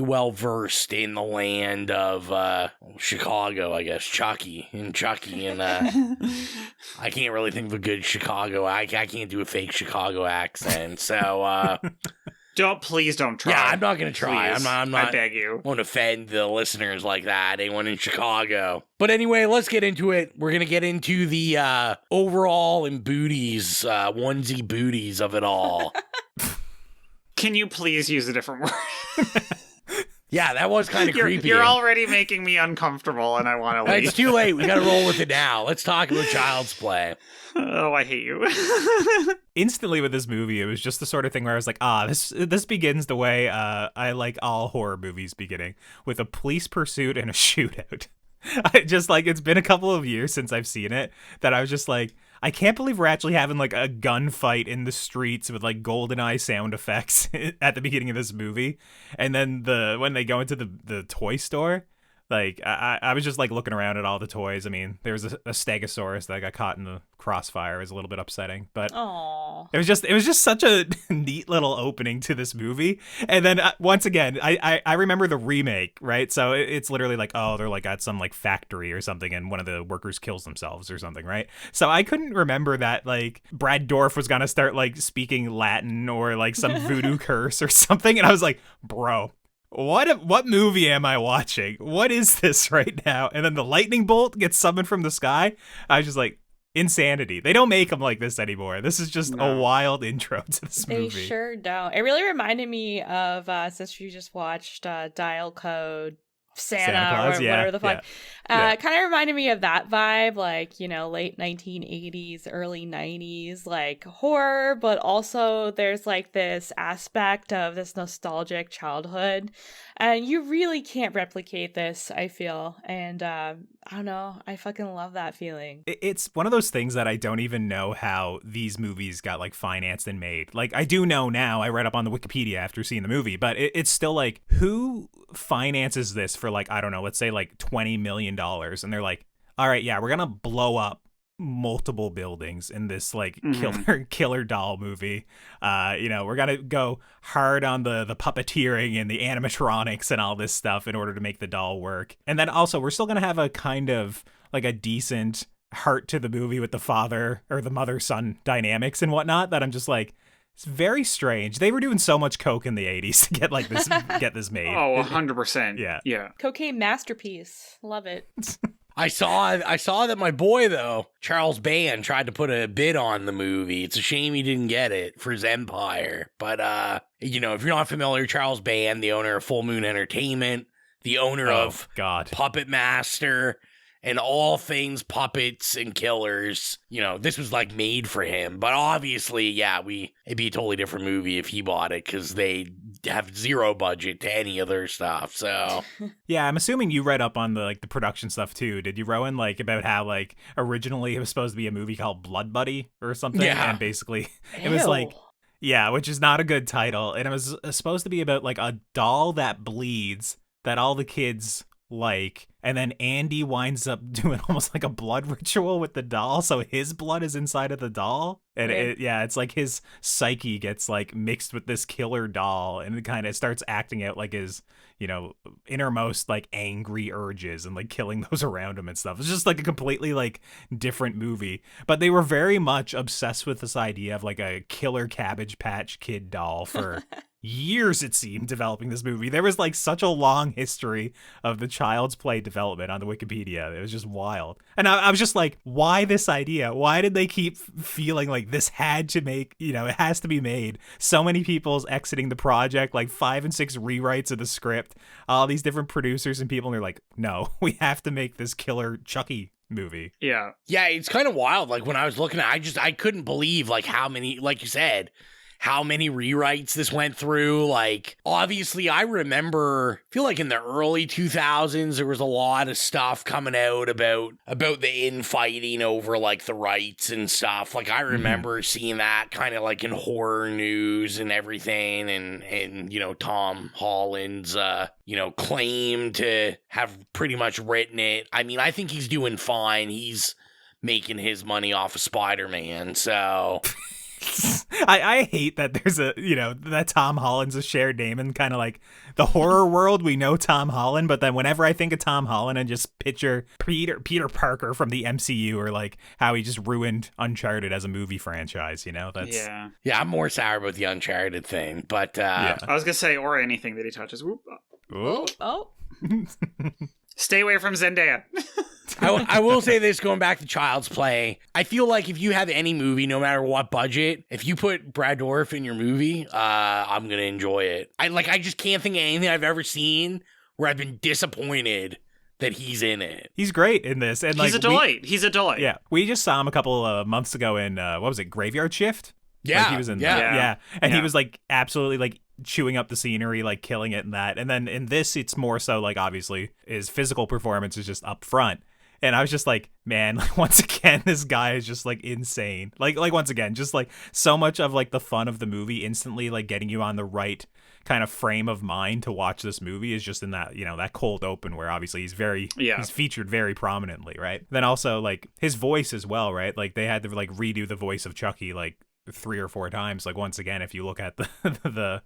Speaker 7: well versed in the land of Chicago, I guess. Chucky, and I can't really think of a good Chicago. I can't do a fake Chicago accent. So
Speaker 8: Please don't try.
Speaker 7: Yeah, I'm not gonna try.
Speaker 8: Please.
Speaker 7: I'm not.
Speaker 8: I beg you.
Speaker 7: Won't offend the listeners like that. Anyone in Chicago. But anyway, let's get into it. We're gonna get into the overall and booties, onesie booties of it all.
Speaker 8: Can you please use a different word?
Speaker 7: Yeah, that was kind of creepy.
Speaker 8: You're already making me uncomfortable, and I want to leave.
Speaker 7: It's too late. We gotta roll with it now. Let's talk about Child's Play.
Speaker 8: Oh, I hate you.
Speaker 9: Instantly with this movie, it was just the sort of thing where I was like, this begins the way I like all horror movies beginning, with a police pursuit and a shootout. I just like, it's been a couple of years since I've seen it, that I was just like, I can't believe we're actually having like a gunfight in the streets with like GoldenEye sound effects at the beginning of this movie. And then when they go into the toy store, like I was just like looking around at all the toys. I mean, there was a Stegosaurus that got caught in the crossfire. It was a little bit upsetting, but it was just such a neat little opening to this movie. And then once again, I remember the remake, right? So it's literally like, oh, they're like at some like factory or something, and one of the workers kills themselves or something, right? So I couldn't remember that like Brad Dourif was gonna start like speaking Latin or like some voodoo curse or something, and I was like, bro, what movie am I watching? What is this right now? And then the lightning bolt gets summoned from the sky. I was just like, insanity. They don't make them like this anymore. This is just a wild intro to this movie.
Speaker 10: They sure don't. It really reminded me of, since you just watched Dial Code Santa
Speaker 9: Claus,
Speaker 10: or whatever the fuck.
Speaker 9: Yeah.
Speaker 10: It kind of reminded me of that vibe, like, you know, late 1980s, early 90s, like horror, but also there's like this aspect of this nostalgic childhood. And you really can't replicate this, I feel. And I don't know, I fucking love that feeling.
Speaker 9: It's one of those things that I don't even know how these movies got like financed and made. Like, I do know now, I read up on the Wikipedia after seeing the movie, but it's still like, who finances this for like, I don't know, let's say like $20 million. And they're like, all right, yeah, we're going to blow up multiple buildings in this like killer doll movie. You know, we're gonna go hard on the puppeteering and the animatronics and all this stuff in order to make the doll work. And then also we're still gonna have a kind of like a decent heart to the movie with the father or the mother-son dynamics and whatnot, that I'm just like, it's very strange. They were doing so much coke in the 80s to get like this get this made.
Speaker 8: Oh, 100%.
Speaker 9: Yeah.
Speaker 10: Cocaine masterpiece. Love it.
Speaker 7: I saw that my boy, though, Charles Band, tried to put a bid on the movie. It's a shame he didn't get it for his Empire. But, you know, if you're not familiar, Charles Band, the owner of Full Moon Entertainment, the owner of Puppet Master, and all things puppets and killers, you know, this was like made for him. But obviously, yeah, it'd be a totally different movie if he bought it, because they have zero budget to any of their stuff. So
Speaker 9: yeah, I'm assuming you read up on the production stuff too. Did you, Rowan? Like about how like originally it was supposed to be a movie called Blood Buddy or something, and basically it was like, yeah, which is not a good title, and it was supposed to be about like a doll that bleeds that all the kids like, and then Andy winds up doing almost like a blood ritual with the doll, so his blood is inside of the doll, and it's like his psyche gets like mixed with this killer doll, and it kind of starts acting out like his, you know, innermost like angry urges and like killing those around him and stuff. It's just like a completely like different movie, but they were very much obsessed with this idea of like a killer Cabbage Patch Kid doll for years, it seemed, developing this movie. There was like such a long history of the Child's Play development on the Wikipedia. It was just wild. And I was just like, why this idea? Why did they keep feeling like this had to make, you know, it has to be made? So many people's exiting the project, like 5 and 6 rewrites of the script, all these different producers and people, and they're like, no, we have to make this killer Chucky movie.
Speaker 8: Yeah,
Speaker 7: it's kind of wild. Like when I was looking at it, I couldn't believe like how many, like you said, how many rewrites this went through. Like, obviously, I feel like in the early 2000s, there was a lot of stuff coming out about the infighting over, like, the rights and stuff. Like, I remember seeing that kind of, like, in horror news and everything, and you know, Tom Holland's, you know, claim to have pretty much written it. I mean, I think he's doing fine. He's making his money off of Spider-Man, so...
Speaker 9: I hate that there's that Tom Holland's a shared name in kind of like the horror world. We know Tom Holland, but then whenever I think of Tom Holland and just picture Peter Parker from the MCU, or like how he just ruined Uncharted as a movie franchise, that's
Speaker 7: yeah. I'm more sour about the Uncharted thing, but
Speaker 8: I was gonna say, or anything that he touches. Whoop.
Speaker 10: Oh.
Speaker 8: Stay away from Zendaya.
Speaker 7: I will say this, going back to Child's Play, I feel like if you have any movie, no matter what budget, if you put Brad Dourif in your movie, I'm going to enjoy it. I just can't think of anything I've ever seen where I've been disappointed that he's in it.
Speaker 9: He's great in this. And
Speaker 8: he's a delight. He's a delight.
Speaker 9: Yeah. We just saw him a couple of months ago in, what was it, Graveyard Shift?
Speaker 7: Yeah.
Speaker 9: He was in that. Yeah. And he was absolutely chewing up the scenery, killing it in that. And then in this, it's more so obviously his physical performance is just up front. And I was just man, once again, this guy is just insane. Once again, just so much of the fun of the movie instantly getting you on the right kind of frame of mind to watch this movie is just in that, that cold open where obviously he's featured very prominently, right? Then also his voice as well, right? They had to redo the voice of Chucky 3 or 4 times. Once again, if you look at the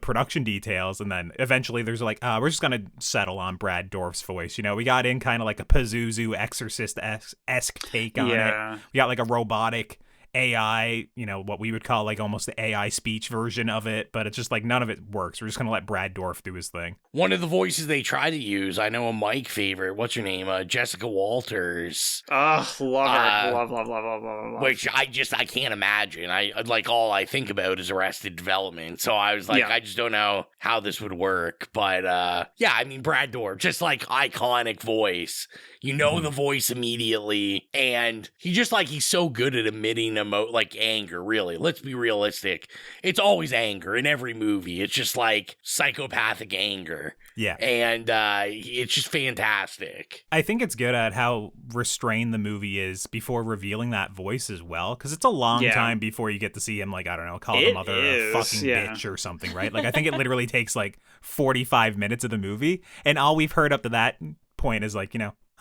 Speaker 9: production details, and then eventually there's we're just gonna settle on Brad Dourif's voice. We got in kind of a Pazuzu Exorcist-esque take on it. We got a robotic AI, what we would call almost the AI speech version of it, but it's just none of it works. We're just gonna let Brad Dourif do his thing.
Speaker 7: One of the voices they try to use, I know a Mike favorite, what's her name? Jessica Walters.
Speaker 8: Oh, love her. Love.
Speaker 7: Which I can't imagine. All I think about is Arrested Development. So I was I just don't know how this would work. But Brad Dourif, just iconic voice. The voice immediately, and he just he's so good at emitting anger, really. Let's be realistic. It's always anger in every movie. It's just psychopathic anger.
Speaker 9: Yeah.
Speaker 7: And it's just fantastic.
Speaker 9: I think it's good at how restrained the movie is before revealing that voice as well, because it's a long time before you get to see him, call the mother a fucking bitch or something, right? I think it literally takes 45 minutes of the movie, and all we've heard up to that point is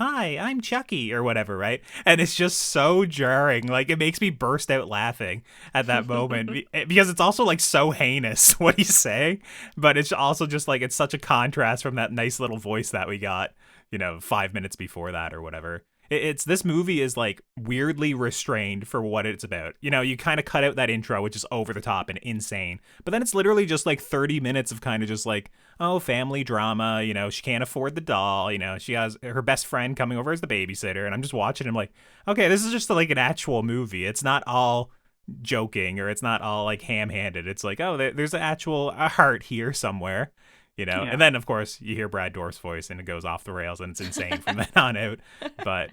Speaker 9: hi, I'm Chucky, or whatever, right? And it's just so jarring. It makes me burst out laughing at that moment because it's also so heinous what he's saying, but it's also just it's such a contrast from that nice little voice that we got, 5 minutes before that or whatever. This movie is weirdly restrained for what it's about. You kind of cut out that intro, which is over the top and insane, but then it's literally just 30 minutes of kind of just family drama. She can't afford the doll. She has her best friend coming over as the babysitter, and I'm just watching him okay, this is just an actual movie. It's not all joking, or it's not all ham-handed. It's there's an actual heart here somewhere. And then of course you hear Brad Dourif's voice and it goes off the rails and it's insane from then on out. But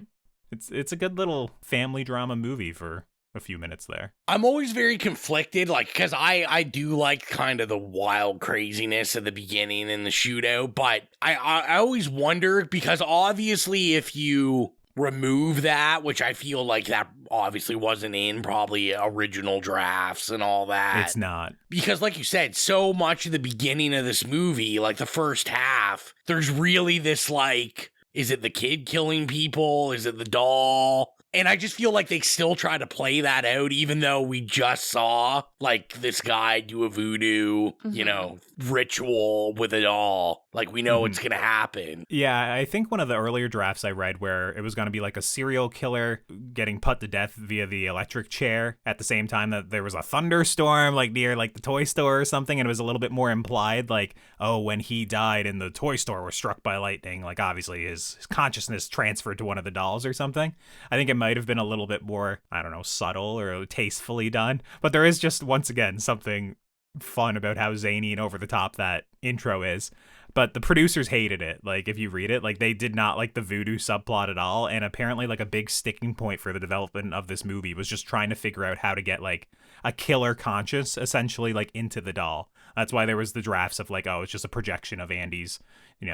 Speaker 9: it's a good little family drama movie for a few minutes there.
Speaker 7: I'm always very conflicted, because I do kind of the wild craziness at the beginning and the shootout, but I always wonder, because obviously if you remove that, which I feel that obviously wasn't in probably original drafts and all that.
Speaker 9: It's not.
Speaker 7: Because like you said, so much of the beginning of this movie, the first half, there's really this is it the kid killing people? Is it the doll? And I just feel they still try to play that out, even though we just saw this guy do a voodoo, ritual with a doll. We know it's going to happen.
Speaker 9: Yeah, I think one of the earlier drafts I read where it was going to be a serial killer getting put to death via the electric chair at the same time that there was a thunderstorm near the toy store or something, and it was a little bit more implied when he died and the toy store was struck by lightning, obviously his consciousness transferred to one of the dolls or something. I think it might have been a little bit more, I don't know, subtle or tastefully done, but there is just, once again, something fun about how zany and over the top that intro is. But the producers hated it. If you read it, they did not like the voodoo subplot at all. And apparently a big sticking point for the development of this movie was just trying to figure out how to get a killer conscience essentially into the doll. That's why there was the drafts of it's just a projection of Andy's,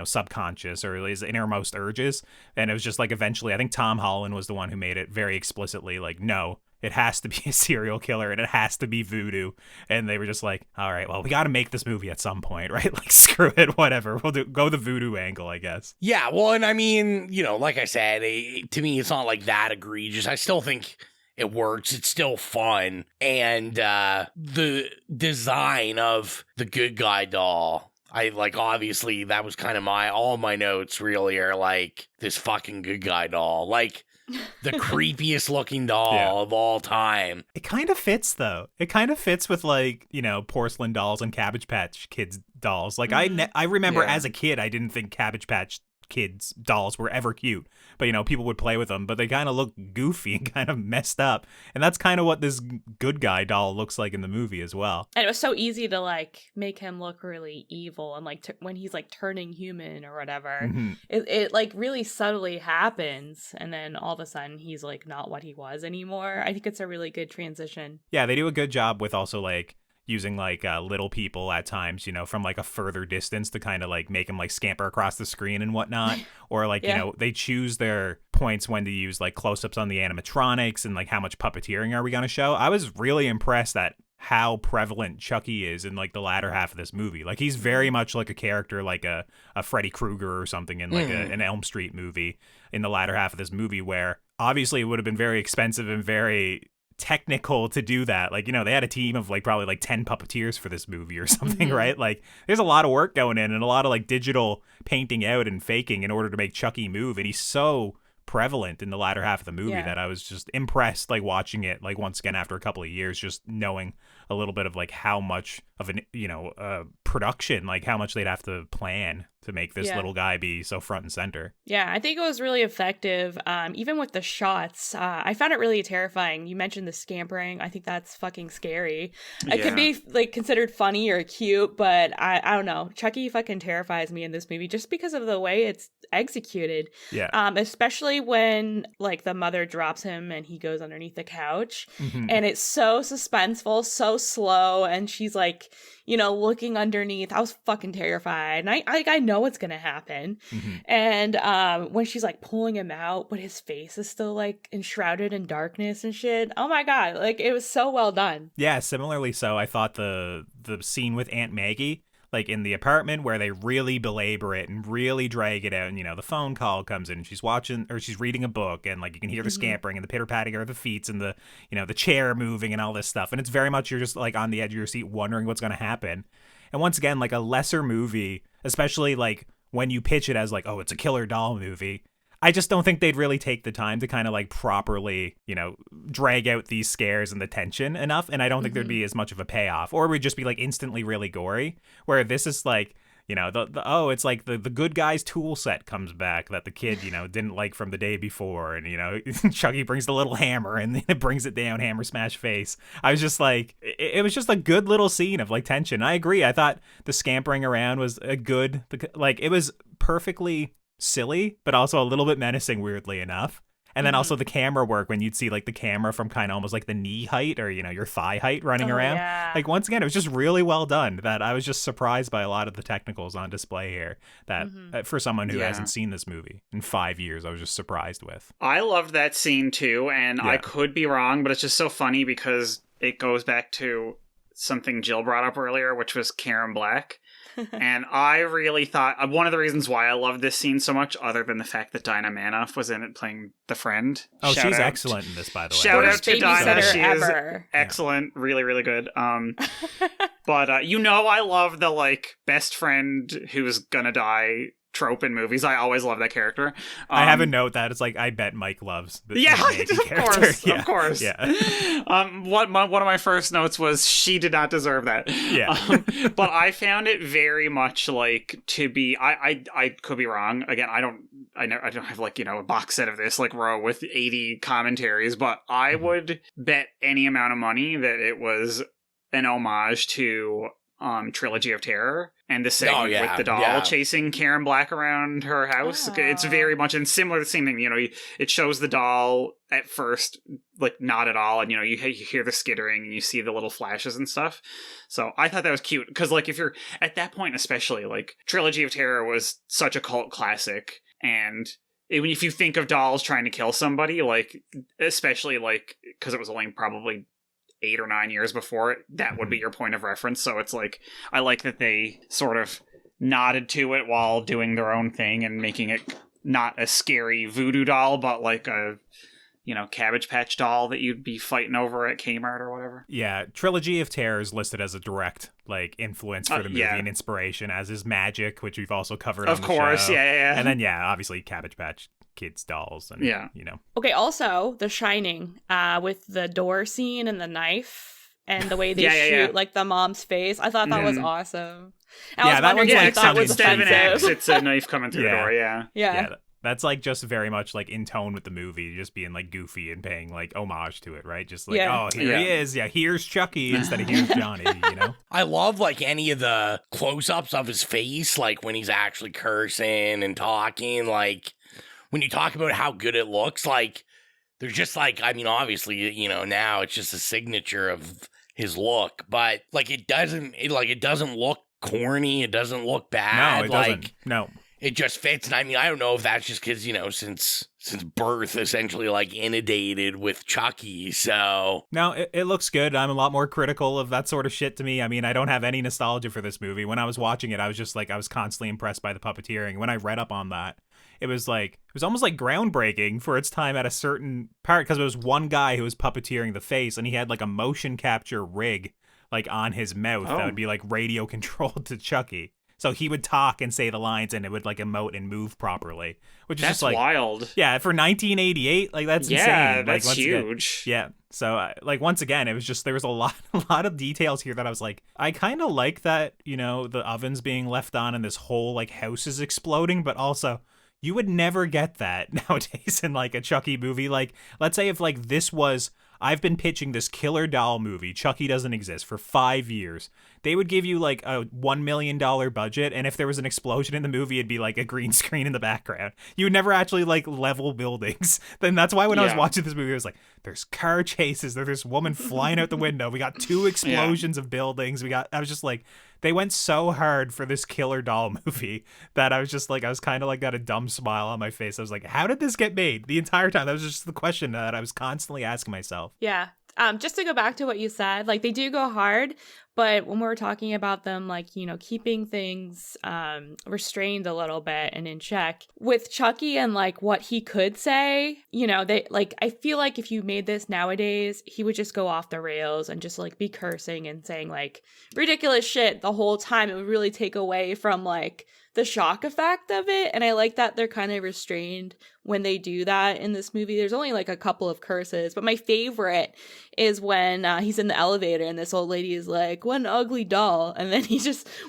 Speaker 9: subconscious or his innermost urges. And it was just eventually, I think Tom Holland was the one who made it very explicitly no, it has to be a serial killer and it has to be voodoo. And they were just all right, well, we got to make this movie at some point, right? Screw it, whatever. We'll go the voodoo angle, I guess.
Speaker 7: Yeah, well, and I mean, like I said, to me, it's not that egregious. I still think it works. It's still fun. And the design of the good guy doll, I like, obviously that was kind of all my notes really are like this fucking good guy doll, like the creepiest looking doll of all time.
Speaker 9: It kind of fits though. It kind of fits with like, porcelain dolls and Cabbage Patch Kids dolls. Like I remember as a kid, I didn't think Cabbage Patch Kids dolls were ever cute, but people would play with them, but they kind of look goofy and kind of messed up, and that's kind of what this good guy doll looks like in the movie as well.
Speaker 10: And it was so easy to like make him look really evil, and like when he's like turning human or whatever, it like really subtly happens, and then all of a sudden he's like not what he was anymore. I think it's a really good transition.
Speaker 9: Yeah, they do a good job with also like using like little people at times, from like a further distance to kind of like make them like scamper across the screen and whatnot. Or like, they choose their points when to use like close-ups on the animatronics and like how much puppeteering are we going to show. I was really impressed at how prevalent Chucky is in like the latter half of this movie. Like he's very much like a character like a Freddy Krueger or something in like an Elm Street movie in the latter half of this movie, where obviously it would have been very expensive and very technical to do that. Like, they had a team of like probably like 10 puppeteers for this movie or something, right? Like there's a lot of work going in and a lot of like digital painting out and faking in order to make Chucky move, and he's so prevalent in the latter half of the movie that I was just impressed like watching it like once again after a couple of years, just knowing a little bit of like how much of an production, like how much they'd have to plan to make this little guy be so front and center.
Speaker 10: Yeah, I think it was really effective. Even with the shots, I found it really terrifying. You mentioned the scampering. I think that's fucking scary. It could be like considered funny or cute, but I don't know. Chucky fucking terrifies me in this movie just because of the way it's executed.
Speaker 9: Yeah.
Speaker 10: Especially when like the mother drops him and he goes underneath the couch, and it's so suspenseful, so slow, and she's like, looking underneath. I was fucking terrified, and I know what's gonna happen. And when she's like pulling him out, but his face is still like enshrouded in darkness and shit. Oh my god, like it was so well done.
Speaker 9: Yeah, similarly so. I thought the scene with Aunt Maggie, like in the apartment, where they really belabor it and really drag it out, and the phone call comes in and she's watching or she's reading a book, and like you can hear the scampering and the pitter-patting of the feet and the the chair moving and all this stuff, and it's very much you're just like on the edge of your seat wondering what's going to happen. And once again, like a lesser movie, especially like when you pitch it as like, oh, it's a killer doll movie, I just don't think they'd really take the time to kind of like properly, drag out these scares and the tension enough. And I don't think there'd be as much of a payoff, or it would just be like instantly really gory, where this is like, it's like the good guy's tool set comes back that the kid, didn't like from the day before. And, Chucky brings the little hammer and then it brings it down, hammer smash face. I was just like, it was just a good little scene of like tension. I agree. I thought the scampering around was like it was perfectly silly, but also a little bit menacing, weirdly enough. And then also the camera work, when you'd see like the camera from kind of almost like the knee height or, your thigh height running around.
Speaker 10: Yeah.
Speaker 9: Like once again, it was just really well done, that I was just surprised by a lot of the technicals on display here that for someone who hasn't seen this movie in 5 years, I was just surprised with.
Speaker 8: I loved that scene too, and I could be wrong, but it's just so funny because it goes back to something Jill brought up earlier, which was Karen Black. And I really thought one of the reasons why I loved this scene so much, other than the fact that Dinah Manoff was in it playing the friend.
Speaker 9: Oh, she's excellent in this, by the way.
Speaker 8: Shout out to Dinah. She is excellent.
Speaker 9: Yeah.
Speaker 8: Really, really good. But I love the like best friend who's gonna die trope in movies. I always love that character.
Speaker 9: I have a note that it's like, I bet Mike loves the
Speaker 8: of course.
Speaker 9: Yeah.
Speaker 8: One of my first notes was she did not deserve that.
Speaker 9: Yeah.
Speaker 8: But I found it very much like to be. I could be wrong. Again, I don't have like a box set of this like row with 80 commentaries, but I would bet any amount of money that it was an homage to Trilogy of Terror and the segment with the doll chasing Karen Black around her house. It's very much and similar to the same thing. It shows the doll at first like not at all, and you hear the skittering and you see the little flashes and stuff. So I thought that was cute because like if you're at that point, especially like Trilogy of Terror was such a cult classic, and if you think of dolls trying to kill somebody, like especially like because it was only probably 8 or 9 years before it, that would be your point of reference. So it's like, I like that they sort of nodded to it while doing their own thing and making it not a scary voodoo doll, but like a, Cabbage Patch doll that you'd be fighting over at Kmart or whatever.
Speaker 9: Yeah, Trilogy of Terror is listed as a direct influence for the movie and inspiration, as is Magic, which we've also covered on the show. Of course,
Speaker 8: yeah.
Speaker 9: And then, obviously Cabbage Patch Kids dolls. And,
Speaker 10: Okay, also, The Shining, with the door scene and the knife and the way they shoot, like, the mom's face. I thought that was awesome.
Speaker 9: That one's like
Speaker 8: that with Steven X, it's a knife coming through the door,
Speaker 10: Yeah.
Speaker 9: That's like just very much like in tone with the movie, just being like goofy and paying like homage to it, right? Just like, here he is. Yeah, here's Chucky instead of here's Johnny,
Speaker 7: I love like any of the close-ups of his face, like when he's actually cursing and talking, like when you talk about how good it looks, like there's just like, I mean, obviously, now it's just a signature of his look, but like it doesn't look corny, it doesn't look bad.
Speaker 9: No, it doesn't. No.
Speaker 7: It just fits, and I mean, I don't know if that's just because, since birth, essentially, like, inundated with Chucky, so...
Speaker 9: No, it looks good. I'm a lot more critical of that sort of shit to me. I mean, I don't have any nostalgia for this movie. When I was watching it, I was just, like, I was constantly impressed by the puppeteering. When I read up on that, it was almost, like, groundbreaking for its time at a certain part, because it was one guy who was puppeteering the face, and he had, like, a motion capture rig, like, on his mouth that would be, like, radio controlled to Chucky. So he would talk and say the lines, and it would like emote and move properly, which is just like
Speaker 8: wild.
Speaker 9: Yeah, for 1988, like that's insane.
Speaker 8: Yeah, that's huge.
Speaker 9: So like once again, it was just there was a lot of details here that I was like, I kind of like that, the oven's being left on and this whole like house is exploding, but also you would never get that nowadays in like a Chucky movie. Like, let's say if like this was, I've been pitching this killer doll movie, Chucky doesn't exist, for 5 years. They would give you like a $1 million budget, and if there was an explosion in the movie, it'd be like a green screen in the background. You would never actually like level buildings. Then that's why when I was watching this movie, I was like, there's car chases, there's this woman flying out the window, we got 2 explosions of buildings, I was just like, they went so hard for this killer doll movie that I was just like, I was kind of like got a dumb smile on my face. I was like, how did this get made? The entire time, that was just the question that I was constantly asking myself.
Speaker 10: Yeah. Just to go back to what you said, like they do go hard, but when we're talking about them, like, keeping things restrained a little bit and in check with Chucky and like what he could say, they like, I feel like if you made this nowadays, he would just go off the rails and just like be cursing and saying like ridiculous shit the whole time. It would really take away from like the shock effect of it. And I like that they're kind of restrained when they do that in this movie. There's only like a couple of curses, but my favorite is when he's in the elevator and this old lady is like, what an ugly doll. And then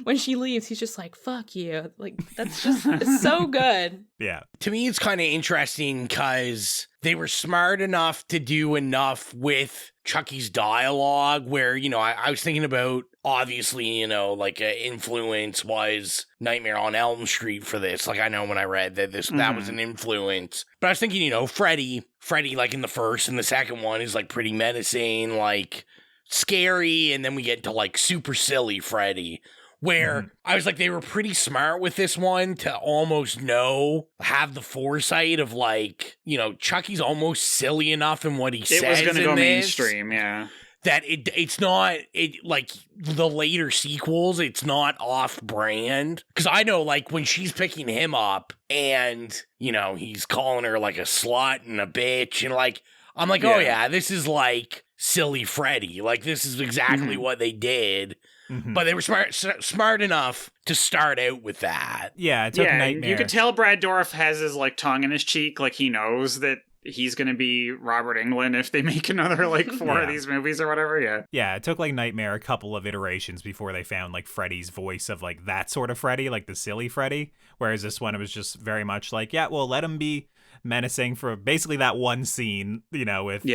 Speaker 10: when she leaves, he's just like, fuck you. Like, that's just it's so good.
Speaker 9: Yeah.
Speaker 7: To me, it's kind of interesting because they were smart enough to do enough with Chucky's dialogue where, I was thinking about, obviously, like influence was Nightmare on Elm Street for this. Like, I know when I read that that was an influence. But I was thinking, Freddy, like in the first and the second one is like pretty menacing, like scary. And then we get to like super silly Freddy, where I was like, they were pretty smart with this one to almost have the foresight of like, Chucky's almost silly enough in what he says.
Speaker 8: It was going to go
Speaker 7: this,
Speaker 8: mainstream, yeah.
Speaker 7: That it's not like the later sequels, it's not off brand. Because I know like when she's picking him up and, he's calling her like a slut and a bitch and like, I'm like, oh yeah, this is like silly Freddy. Like this is exactly what they did. But they were smart enough to start out with that.
Speaker 9: Yeah, it took Nightmare.
Speaker 8: You could tell Brad Dourif has his like tongue in his cheek, like he knows that he's going to be Robert Englund if they make another like 4 of these movies or whatever.
Speaker 9: Yeah, it took like Nightmare a couple of iterations before they found like Freddy's voice of like that sort of Freddy, like the silly Freddy. Whereas this one, it was just very much like, well, let him be menacing for basically that one scene, with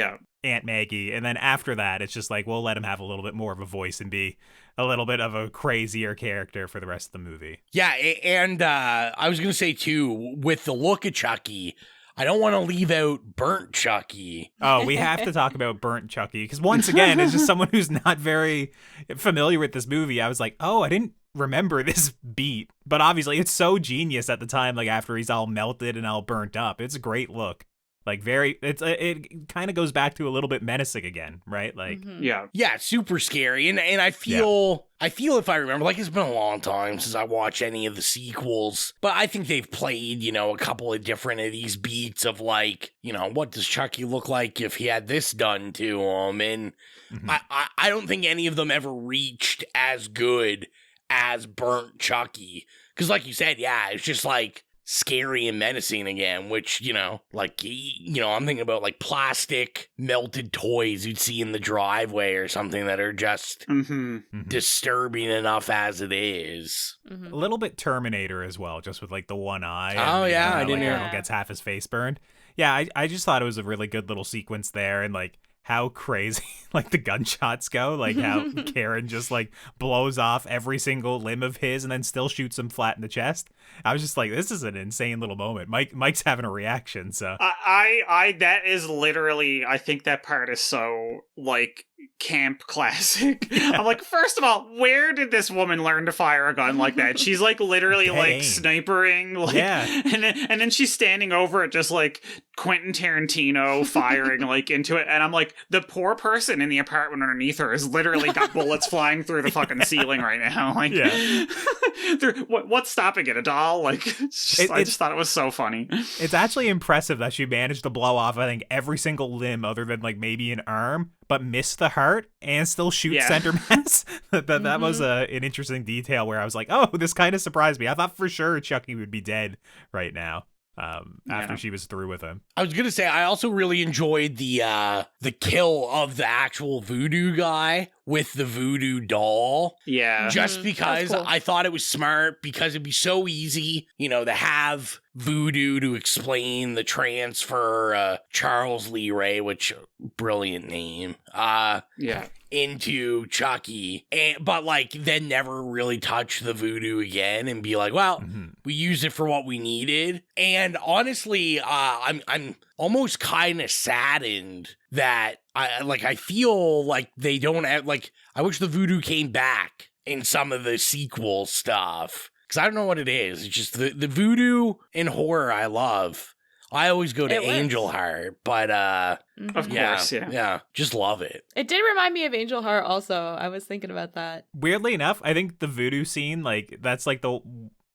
Speaker 9: Aunt Maggie. And then after that, it's just like, we'll let him have a little bit more of a voice and be a little bit of a crazier character for the rest of the movie.
Speaker 7: Yeah, and I was going to say, too, with the look of Chucky, I don't want to leave out Burnt Chucky.
Speaker 9: Oh, we have to talk about Burnt Chucky, because once again, as just someone who's not very familiar with this movie, I was like, oh, I didn't remember this beat. But obviously, it's so genius at the time, like after he's all melted and all burnt up. It's a great look. Like it kind of goes back to a little bit menacing again, right? Like
Speaker 7: yeah, super scary. And I feel if I remember, like it's been a long time since I watched any of the sequels, but I think they've played, a couple of different of these beats of like, what does Chucky look like if he had this done to him? And I don't think any of them ever reached as good as Burnt Chucky. Because like you said, it's just like scary and menacing again, which, I'm thinking about like plastic melted toys you'd see in the driveway or something that are just disturbing enough as it is.
Speaker 9: A little bit Terminator as well, just with like the one eye.
Speaker 7: Oh, yeah, I didn't know.
Speaker 9: Arnold gets half his face burned. Yeah, I just thought it was a really good little sequence there, and like how crazy like the gunshots go, like how Karen just like blows off every single limb of his and then still shoots him flat in the chest. I was just like, this is an insane little moment. Mike's having a reaction, so
Speaker 8: I that is literally, I think that part is so like camp classic. I'm like, first of all, where did this woman learn to fire a gun like that? She's like literally like snipering, like, and then she's standing over it just like Quentin Tarantino firing like into it, and I'm like, the poor person in the apartment underneath her has literally got bullets flying through the fucking ceiling right now. Like, what's stopping it? A doll? Like, I just thought it was so funny.
Speaker 9: It's actually impressive that she managed to blow off, I think, every single limb other than like maybe an arm, but miss the heart and still shoot center mass. That was an interesting detail where I was like, oh, this kind of surprised me. I thought for sure Chucky would be dead right now. After she was through with him.
Speaker 7: I was gonna say, I also really enjoyed the kill of the actual voodoo guy with the voodoo doll.
Speaker 8: Yeah.
Speaker 7: Just because cool. I thought it was smart, because it'd be so easy, to have voodoo to explain the transfer, Charles Lee Ray, which brilliant name. Into Chucky, but like then never really touch the voodoo again and be like, well, we used it for what we needed. And honestly, I'm almost kind of saddened that I feel like they don't have, like, I wish the voodoo came back in some of the sequel stuff, because I don't know what it is. It's just the voodoo in horror I love. I always go to Angel Heart, but
Speaker 8: of course,
Speaker 7: yeah, just love it.
Speaker 10: It did remind me of Angel Heart also. I was thinking about that.
Speaker 9: Weirdly enough, I think the voodoo scene, like, that's like the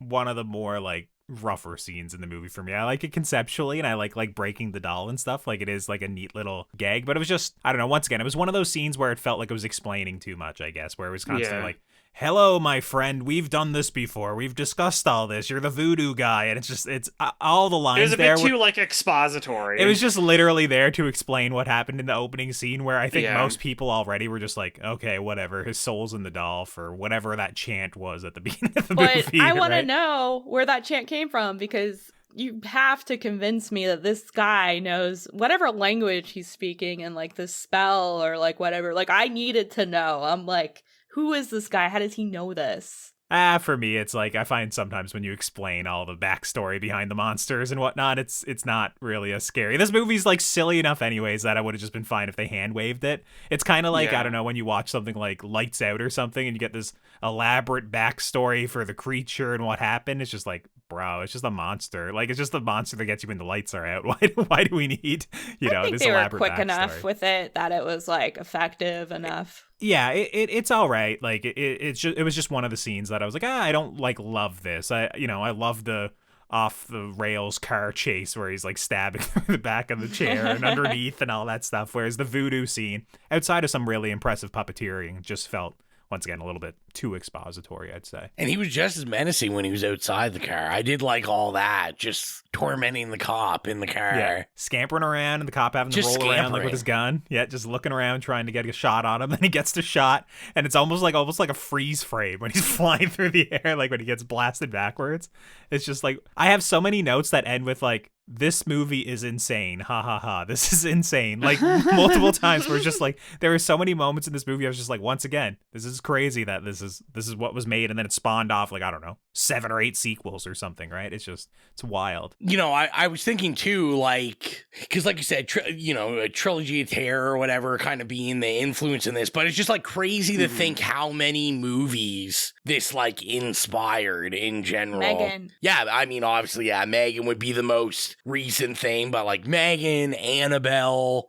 Speaker 9: one of the more like rougher scenes in the movie for me. I like it conceptually, and I like breaking the doll and stuff. Like, it is like a neat little gag, but it was just, I don't know, once again, it was one of those scenes where it felt like it was explaining too much, I guess, where it was constantly like, hello, my friend, we've done this before. We've discussed all this. You're the voodoo guy. And it's all the lines there.
Speaker 8: It was a bit too, like, expository.
Speaker 9: It was just literally there to explain what happened in the opening scene, where I think most people already were just like, okay, whatever. His soul's in the doll for whatever that chant was at the beginning of the movie.
Speaker 10: But I want to know where that chant came from, because you have to convince me that this guy knows whatever language he's speaking and, like, the spell or, like, whatever. Like, I needed to know. I'm like, who is this guy? How does he know this?
Speaker 9: For me, it's like, I find sometimes when you explain all the backstory behind the monsters and whatnot, it's not really as scary. This movie's like silly enough anyways that I would have just been fine if they hand waved it. It's kind of like, I don't know, when you watch something like Lights Out or something and you get this elaborate backstory for the creature and what happened. It's just like, bro, it's just a monster. Like, it's just the monster that gets you when the lights are out. Why do we need,
Speaker 10: I think
Speaker 9: this
Speaker 10: they
Speaker 9: elaborate
Speaker 10: were quick
Speaker 9: backstory?
Speaker 10: Enough with it that it was like effective enough.
Speaker 9: Yeah, it's all right. Like, it was just one of the scenes that I was like, I don't like love this. I love the off the rails car chase where he's like stabbing through the back of the chair and underneath and all that stuff. Whereas the voodoo scene, outside of some really impressive puppeteering, just felt, once again, a little bit too expository, I'd say.
Speaker 7: And he was just as menacing when he was outside the car. I did like all that, just tormenting the cop in the car.
Speaker 9: Yeah, scampering around and the cop having to roll around like with his gun. Yeah, just looking around trying to get a shot on him. Then he gets the shot, and it's almost like a freeze frame when he's flying through the air, like when he gets blasted backwards. It's just like, I have so many notes that end with like, this movie is insane. Ha ha ha. This is insane. Like, multiple times where it's just like, there are so many moments in this movie I was just like, once again, this is crazy that this is what was made, and then it spawned off like, I don't know, 7 or 8 sequels or something, right? It's wild.
Speaker 7: I was thinking too, like, because like you said, a trilogy of terror or whatever kind of being the influence in this, but it's just like crazy to think how many movies this like inspired in general.
Speaker 10: Megan.
Speaker 7: Yeah, I mean, obviously, yeah, Megan would be the most recent thing, but like Megan, Annabelle,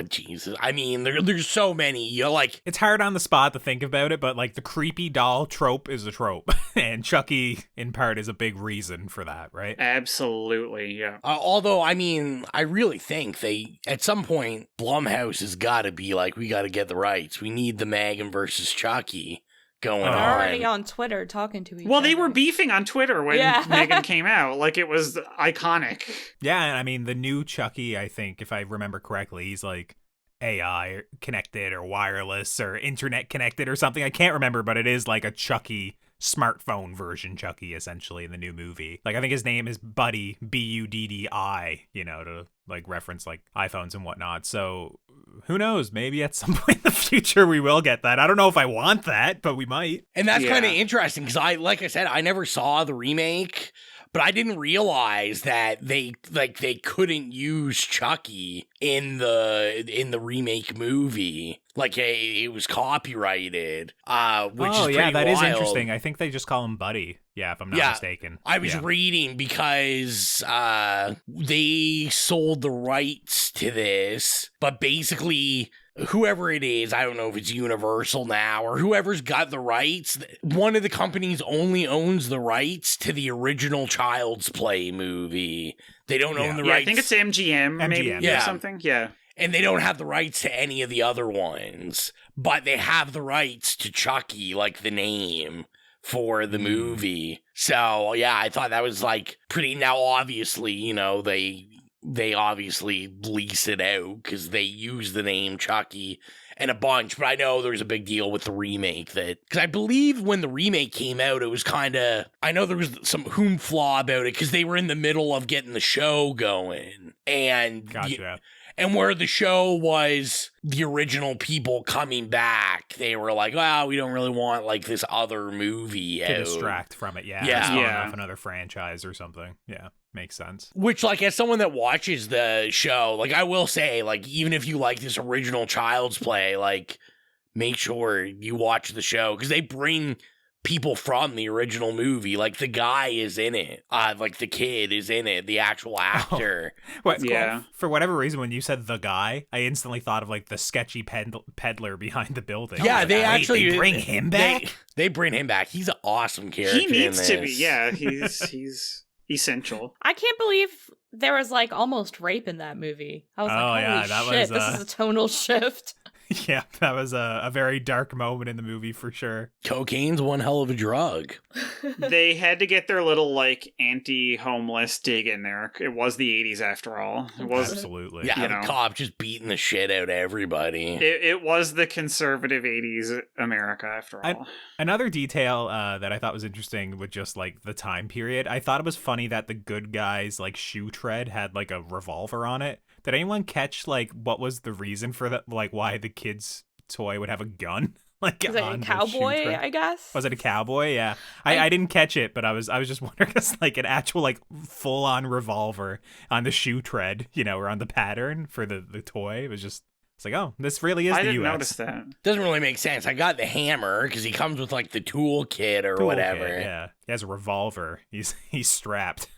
Speaker 7: Jesus. I mean, there's so many. Like,
Speaker 9: it's hard on the spot to think about it, but like the creepy doll trope is a trope, and Chucky in part is a big reason for that, right?
Speaker 8: Absolutely, yeah.
Speaker 7: Although, I mean, I really think at some point, Blumhouse has got to be like, we got to get the rights. We need the Megan versus Chucky going on.
Speaker 10: They're already on Twitter talking to each other.
Speaker 8: Well, they were beefing on Twitter when Megan came out. Like, it was iconic.
Speaker 9: Yeah, and I mean, the new Chucky, I think, if I remember correctly, he's like AI connected or wireless or internet connected or something. I can't remember, but it is like a Chucky smartphone version Chucky, essentially, in the new movie. Like, I think his name is Buddy, Buddi, to like reference like iPhones and whatnot. So who knows? Maybe at some point in the future we will get that. I don't know if I want that, but we might.
Speaker 7: And that's kind of interesting because like I said, I never saw the remake, but I didn't realize that they couldn't use Chucky in the remake movie. Like, it was copyrighted, which is pretty
Speaker 9: that
Speaker 7: wild.
Speaker 9: is interesting. I think they just call him Buddy. Yeah, if I'm not mistaken.
Speaker 7: I was reading because they sold the rights to this, but basically whoever it is, I don't know if it's Universal now or whoever's got the rights, one of the companies only owns the rights to the original Child's Play movie. They don't own the rights.
Speaker 8: I think it's MGM maybe or something. Yeah.
Speaker 7: And they don't have the rights to any of the other ones, but they have the rights to Chucky, like the name, for the movie. So, yeah, I thought that was like pretty. Now, obviously, they obviously lease it out because they use the name Chucky and a bunch. But I know there was a big deal with the remake because I believe when the remake came out, it was I know there was some hoopla about it because they were in the middle of getting the show going. And
Speaker 9: gotcha.
Speaker 7: And where the show was the original people coming back, they were like, well, we don't really want like this other movie
Speaker 9: to distract from it. Yeah. Off another franchise or something. Yeah. Makes sense.
Speaker 7: Which, like, as someone that watches the show, like, I will say, like, even if you like this original Child's Play, like, make sure you watch the show because they bring people from the original movie. Like, the guy is in it. Like, the kid is in it, the actual actor.
Speaker 9: For whatever reason, when you said the guy, I instantly thought of, like, the sketchy peddler behind the building.
Speaker 7: Yeah, they
Speaker 9: bring him back?
Speaker 7: They bring him back. He's an awesome character.
Speaker 8: He needs to be. Yeah, he's essential.
Speaker 10: I can't believe there was like almost rape in that movie. I was holy shit, this is a tonal shift.
Speaker 9: Yeah, that was a very dark moment in the movie for sure.
Speaker 7: Cocaine's one hell of a drug.
Speaker 8: They had to get their little, like, anti-homeless dig in there. It was the 80s after all. It was
Speaker 9: absolutely.
Speaker 7: Yeah, the cop just beating the shit out of everybody.
Speaker 8: It was the conservative 80s America after all.
Speaker 9: Another detail that I thought was interesting with just, like, the time period, I thought it was funny that the good guy's, like, shoe tread had, like, a revolver on it. Did anyone catch, like, what was the reason for that? Like, why the kid's toy would have a gun? Like,
Speaker 10: was it a cowboy, I guess?
Speaker 9: Was it a cowboy? Yeah. I didn't catch it, but I was just wondering, it's like an actual, like, full-on revolver on the shoe tread, or on the pattern for the toy. It was just, it's like, oh, this really is the U.S.
Speaker 8: I didn't notice that.
Speaker 7: Doesn't really make sense. I got the hammer, because he comes with, like, the tool kit or whatever.
Speaker 9: Yeah. He has a revolver. He's strapped.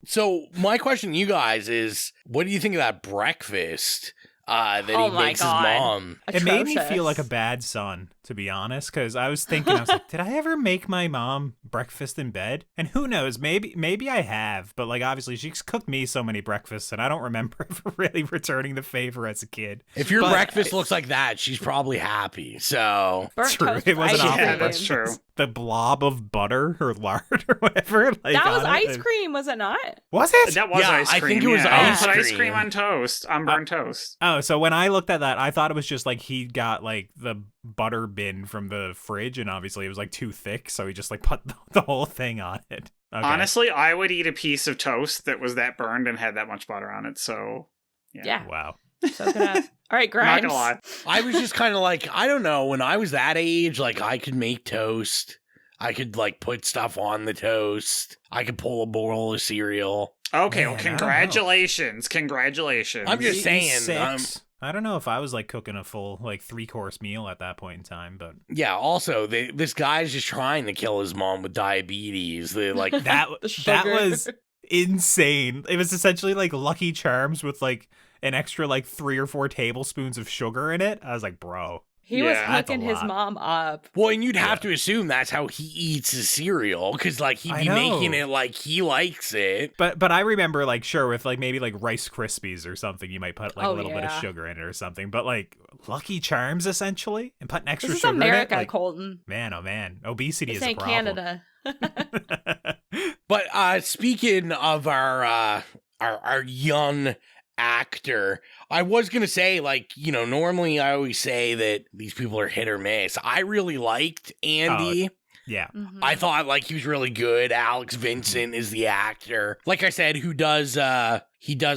Speaker 7: So my question to you guys is, what do you think of that breakfast that he makes his mom?
Speaker 10: Atrocious.
Speaker 9: It made me feel like a bad son, to be honest, because I was thinking, I was like, did I ever make my mom breakfast in bed? And who knows, maybe I have, but like obviously she's cooked me so many breakfasts and I don't remember really returning the favor as a kid.
Speaker 7: If your breakfast looks like that, she's probably happy. So
Speaker 9: true, it wasn't awful.
Speaker 8: Yeah, that's true.
Speaker 9: The blob of butter or lard or whatever. Like,
Speaker 10: that was ice cream, was it not?
Speaker 9: Was it?
Speaker 8: That was ice cream.
Speaker 7: I think it was ice cream.
Speaker 8: Put ice cream on toast, on burnt toast.
Speaker 9: Oh, so when I looked at that, I thought it was just like he got like the butter bin from the fridge, and obviously it was like too thick, so he just like put the whole thing on it. Okay.
Speaker 8: Honestly, I would eat a piece of toast that was that burned and had that much butter on it. So
Speaker 10: yeah.
Speaker 9: Wow.
Speaker 10: So could I. All right, Grimes.
Speaker 8: Not gonna lie.
Speaker 7: I was just kind of like, I don't know. When I was that age, like I could make toast. I could like put stuff on the toast. I could pull a bowl of cereal.
Speaker 8: Okay, well, congratulations. Congratulations.
Speaker 7: I'm just saying.
Speaker 9: I don't know if I was like cooking a full like 3-course meal at that point in time, but
Speaker 7: yeah. Also, this guy's just trying to kill his mom with diabetes. Like
Speaker 9: that was insane. It was essentially like Lucky Charms with like an extra like 3 or 4 tablespoons of sugar in it. I was like, bro.
Speaker 10: He was hooking his mom up.
Speaker 7: Well, and you'd have to assume that's how he eats his cereal, because like he'd be making it like he likes it.
Speaker 9: But I remember like, sure, with like maybe like Rice Krispies or something, you might put like a little bit of sugar in it or something. But like Lucky Charms essentially, and putting extra
Speaker 10: this is
Speaker 9: sugar
Speaker 10: America,
Speaker 9: in it. Like,
Speaker 10: Colton.
Speaker 9: Man, oh man, obesity
Speaker 10: this
Speaker 9: is
Speaker 10: ain't
Speaker 9: a problem.
Speaker 10: Canada.
Speaker 7: But speaking of our young actor, I was gonna say, like, you know, normally I always say that these people are hit or miss. I really liked Andy.
Speaker 9: Yeah.
Speaker 10: Mm-hmm.
Speaker 7: I thought like he was really good. Alex Vincent is the actor. Like I said, he does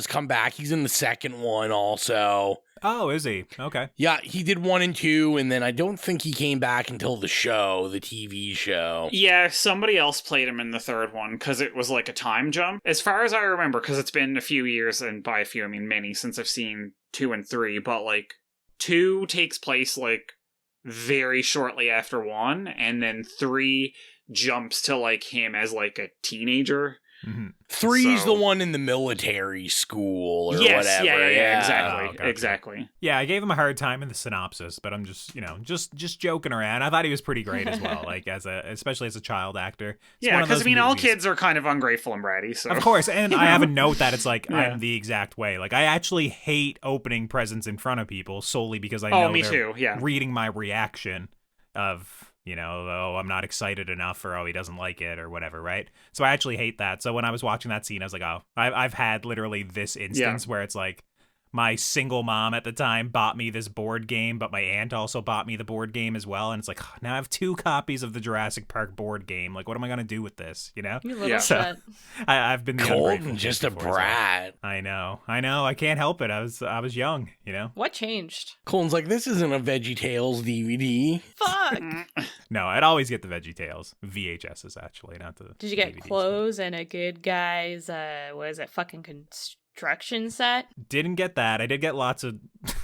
Speaker 7: come back. He's in the second one also.
Speaker 9: Oh, is he? Okay.
Speaker 7: Yeah, he did 1 and 2, and then I don't think he came back until the TV show.
Speaker 8: Yeah, somebody else played him in the third one, because it was like a time jump. As far as I remember, because it's been a few years, and by a few I mean many, since I've seen 2 and 3, but like 2 takes place like very shortly after 1, and then 3 jumps to like him as like a teenager.
Speaker 9: Mm-hmm.
Speaker 7: 3's the one in the military school or whatever.
Speaker 8: Yeah, exactly.
Speaker 9: Oh, gotcha.
Speaker 8: Exactly.
Speaker 9: Yeah, I gave him a hard time in the synopsis, but I'm just, you know, just joking around. I thought he was pretty great as well, like especially as a child actor. It's
Speaker 8: because I mean, all kids are kind of ungrateful and bratty, so.
Speaker 9: Of course, and I have a note that it's like, I'm the exact way. Like, I actually hate opening presents in front of people solely because I know they're reading my reaction of, you know, oh, I'm not excited enough, or oh, he doesn't like it, or whatever, right? So I actually hate that. So when I was watching that scene, I was like, oh, I've had literally this instance where it's like, my single mom at the time bought me this board game, but my aunt also bought me the board game as well. And it's like, oh, now I have 2 copies of the Jurassic Park board game. Like, what am I going to do with this? You know?
Speaker 10: You little shit.
Speaker 9: I've been
Speaker 7: Colton, just a brat.
Speaker 9: I know. I can't help it. I was young, you know?
Speaker 10: What changed?
Speaker 7: Colton's like, this isn't a VeggieTales DVD.
Speaker 10: Fuck.
Speaker 9: No, I'd always get the VeggieTales. VHSs, actually, not the
Speaker 10: Did you get
Speaker 9: DVDs.
Speaker 10: clothes and a good guy's, what is it, fucking construction set?
Speaker 9: Didn't get that. I did get lots of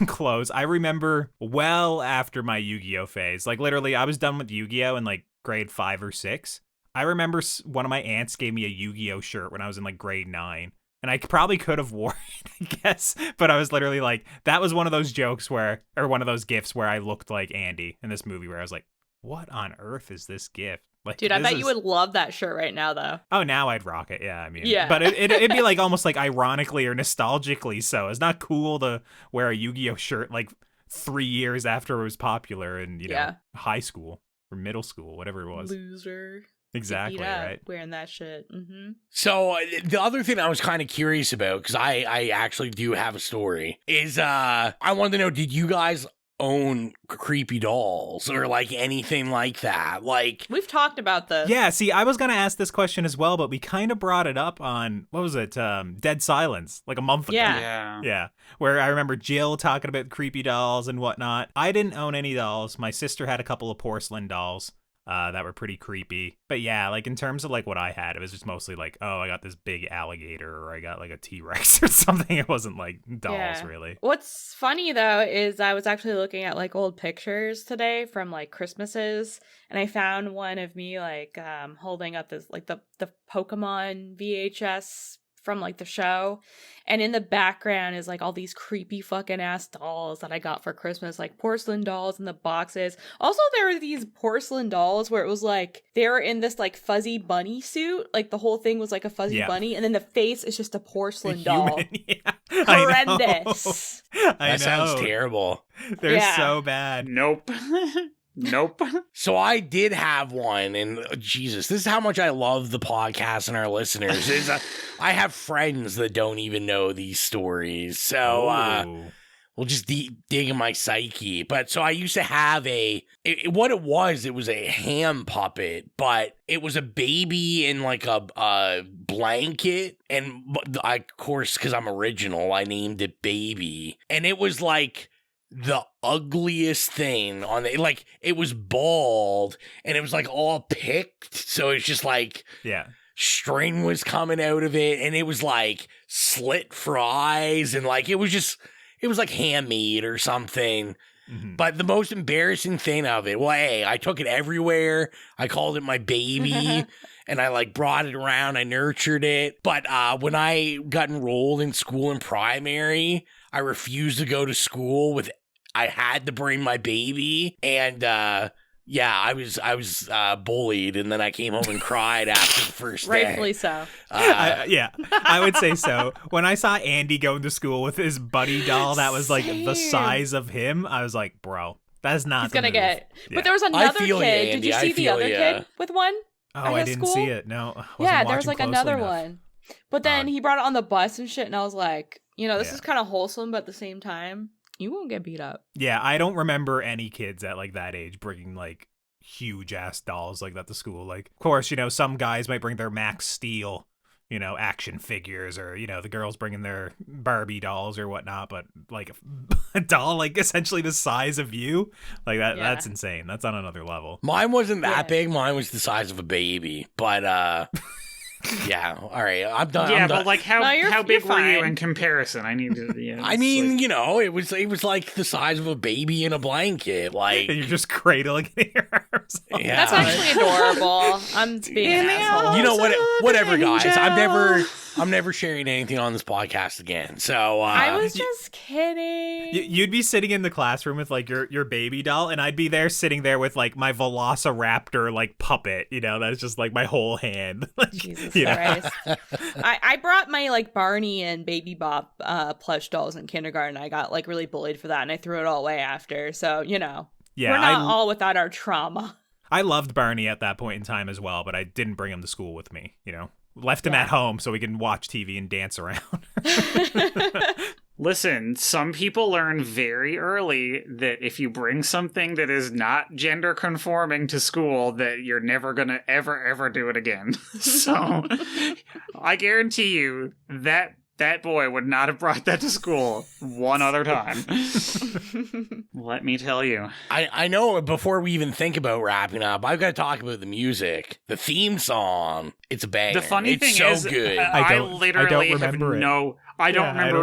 Speaker 9: clothes. I remember well after my Yu-Gi-Oh phase, like literally I was done with Yu-Gi-Oh in like grade 5 or 6. I remember one of my aunts gave me a Yu-Gi-Oh shirt when I was in like grade 9. And I probably could have worn it, I guess. But I was literally like, that was one of those jokes or one of those gifts where I looked like Andy in this movie where I was like, what on earth is this gift? Like,
Speaker 10: dude, I bet you would love that shirt right now, though.
Speaker 9: Oh, now I'd rock it. Yeah, I mean,
Speaker 10: yeah.
Speaker 9: But it'd be like almost like ironically or nostalgically so. It's not cool to wear a Yu-Gi-Oh shirt like 3 years after it was popular in, you know, high school or middle school, whatever it was.
Speaker 10: Loser.
Speaker 9: Exactly, right?
Speaker 10: Wearing that shit. Mm-hmm.
Speaker 7: So the other thing I was kind of curious about, because I actually do have a story, is I wanted to know, did you guys own creepy dolls or like anything like that? Like,
Speaker 10: we've talked about this.
Speaker 9: Yeah, see, I was gonna ask this question as well, but we kind of brought it up on, what was it, Dead Silence, like a month ago. Yeah, where I remember Jill talking about creepy dolls and whatnot. I didn't own any dolls. My sister had a couple of porcelain dolls that were pretty creepy. But yeah, like in terms of like what I had, it was just mostly like, oh, I got this big alligator, or I got like a T-Rex or something. It wasn't like dolls, really.
Speaker 10: What's funny though is I was actually looking at like old pictures today from like Christmases, and I found one of me like holding up this like the Pokemon VHS from like the show, and in the background is like all these creepy fucking ass dolls that I got for Christmas, like porcelain dolls in the boxes. Also, there were these porcelain dolls where it was like they were in this like fuzzy bunny suit, like the whole thing was like a fuzzy bunny, and then the face is just a porcelain doll. Horrendous.
Speaker 7: That sounds terrible.
Speaker 9: They're so bad.
Speaker 8: Nope. Nope.
Speaker 7: So I did have one, and Jesus, this is how much I love the podcast and our listeners. I have friends that don't even know these stories, so we'll just dig in my psyche. But so I used to have what it was a ham puppet, but it was a baby in like a blanket, and I, of course, because I'm original, I named it Baby, and it was like the ugliest thing on it. Like, it was bald and it was like all picked, so it's just like string was coming out of it, and it was like slit fries, and like it was like handmade or something. But the most embarrassing thing of it, well, hey, I took it everywhere. I called it my baby. and I like brought it around. I nurtured it. But when I got enrolled in school in primary, I refused to go to school I had to bring my baby. And yeah, I was bullied, and then I came home and cried after the first day.
Speaker 10: Rightfully so.
Speaker 9: Yeah, I would say so. When I saw Andy going to school with his buddy doll that was like the size of him, I was like, bro, that's not
Speaker 10: He's gonna get.
Speaker 9: Yeah.
Speaker 10: But there was another kid.
Speaker 7: Andy.
Speaker 10: Did you see the other kid with one?
Speaker 9: Oh, I didn't see it. No.
Speaker 10: Yeah, there was like another one. But then he brought it on the bus and shit, and I was like, this is kind of wholesome, but at the same time, you won't get beat up.
Speaker 9: Yeah, I don't remember any kids at like that age bringing like huge ass dolls like that to school. Like, of course, some guys might bring their Max Steel, action figures, or the girls bringing their Barbie dolls or whatnot. But like a doll like essentially the size of you, like that's insane. That's on another level.
Speaker 7: Mine wasn't that big. Mine was the size of a baby. But yeah, all right, I'm done.
Speaker 8: Yeah,
Speaker 7: I'm done.
Speaker 8: but like how big were you in comparison? I need to.
Speaker 7: I mean, it was like the size of a baby in a blanket. Like
Speaker 9: and you're just cradling in your arms.
Speaker 7: Yeah.
Speaker 10: That's actually adorable. I'm being an asshole.
Speaker 7: You know what? Whatever, guys. I'm never sharing anything on this podcast again. So
Speaker 10: I was just kidding.
Speaker 9: You'd be sitting in the classroom with like your baby doll, and I'd be there sitting there with like my Velociraptor like puppet. That's just like my whole hand.
Speaker 10: Jesus Christ. I brought my like Barney and Baby Bop plush dolls in kindergarten. I got like really bullied for that, and I threw it all away after. So we're not all without our trauma.
Speaker 9: I loved Barney at that point in time as well, but I didn't bring him to school with me. Left him at home so we can watch TV and dance around.
Speaker 8: Listen, some people learn very early that if you bring something that is not gender conforming to school, that you're never going to ever do it again. So I guarantee you that boy would not have brought that to school one other time. Let me tell you.
Speaker 7: I know before we even think about wrapping up, I've got to talk about the music. The theme song. It's a banger.
Speaker 8: The funny thing
Speaker 7: is,
Speaker 8: good.
Speaker 9: I don't
Speaker 8: remember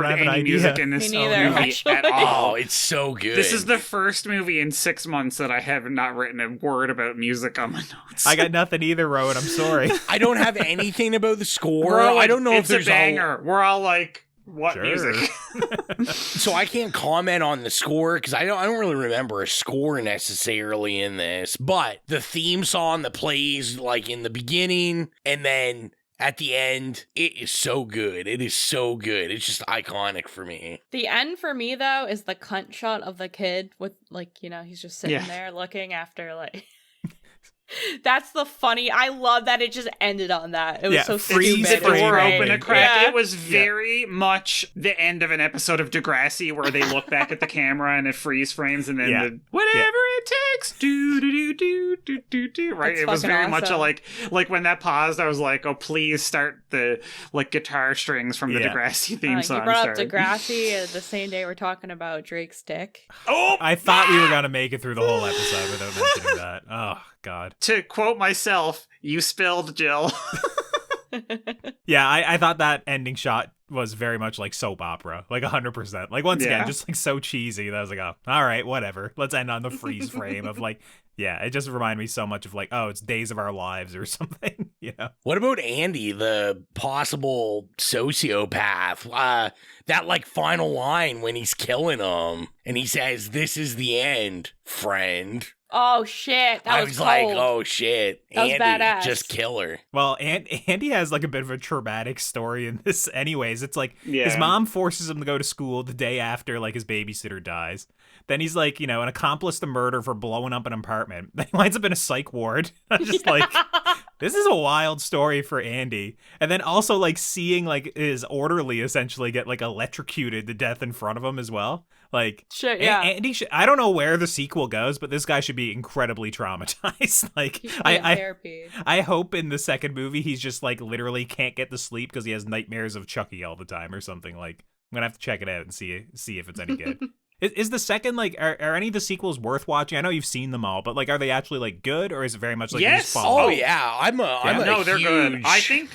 Speaker 8: any music in this movie at all.
Speaker 7: Oh, it's so good.
Speaker 8: This is the first movie in 6 months that I have not written a word about music on my notes.
Speaker 9: I got nothing either, Rowan. I'm sorry.
Speaker 7: I don't have anything about the score.
Speaker 8: Rowan,
Speaker 7: I don't know if there's
Speaker 8: a banger. We're all like, what music?
Speaker 7: So I can't comment on the score because I don't really remember a score necessarily in this, but the theme song that plays like in the beginning and then at the end, it is so good. It is so good. It's just iconic for me.
Speaker 10: The end for me though is the cunt shot of the kid with like, he's just sitting there looking after like That's the funny. I love that it just ended on that. It was so
Speaker 8: freeze
Speaker 10: stupid.
Speaker 8: the door open a crack. Yeah. It was very much the end of an episode of Degrassi where they look back at the camera and it freeze frames and then the whatever it takes. Do do do do do do. Right. It was very much a like when that paused. I was like, oh, please start the like guitar strings from the Degrassi theme song.
Speaker 10: You brought up Degrassi the same day we're talking about Drake's dick.
Speaker 8: Oh,
Speaker 9: I thought we were gonna make it through the whole episode without mentioning that. Oh God.
Speaker 8: To quote myself, you spilled, Jill.
Speaker 9: Yeah, I thought that ending shot was very much like soap opera, like 100%. Like once again, just like so cheesy that I was like, oh, all right, whatever. Let's end on the freeze frame of like, yeah, it just reminded me so much of like, oh, it's Days of Our Lives or something, you know?
Speaker 7: What about Andy, the possible sociopath? That like final line when he's killing him and he says, "This is the end, friend."
Speaker 10: Oh shit!
Speaker 7: I was like, "Oh shit,
Speaker 10: that was
Speaker 7: Andy,
Speaker 10: badass.
Speaker 7: just kill her."
Speaker 9: Well, Andy has like a bit of a traumatic story in this, anyways. It's like his mom forces him to go to school the day after like his babysitter dies. Then he's like, you know, an accomplice to murder for blowing up an apartment. Then he winds up in a psych ward. I'm just like, this is a wild story for Andy. And then also like seeing like his orderly essentially get like electrocuted to death in front of him as well. Like,
Speaker 10: shit, yeah.
Speaker 9: Andy I don't know where the sequel goes, but this guy should be incredibly traumatized. Like, I hope in the second movie he's just like literally can't get to sleep because he has nightmares of Chucky all the time or something. Like, I'm gonna have to check it out and see if it's any good. Is the second, like, are any of the sequels worth watching? I know you've seen them all, but, like, are they actually, like, good, or is it very much, like, you just follow?
Speaker 7: Oh, yeah. I'm a
Speaker 8: no, they're good. I think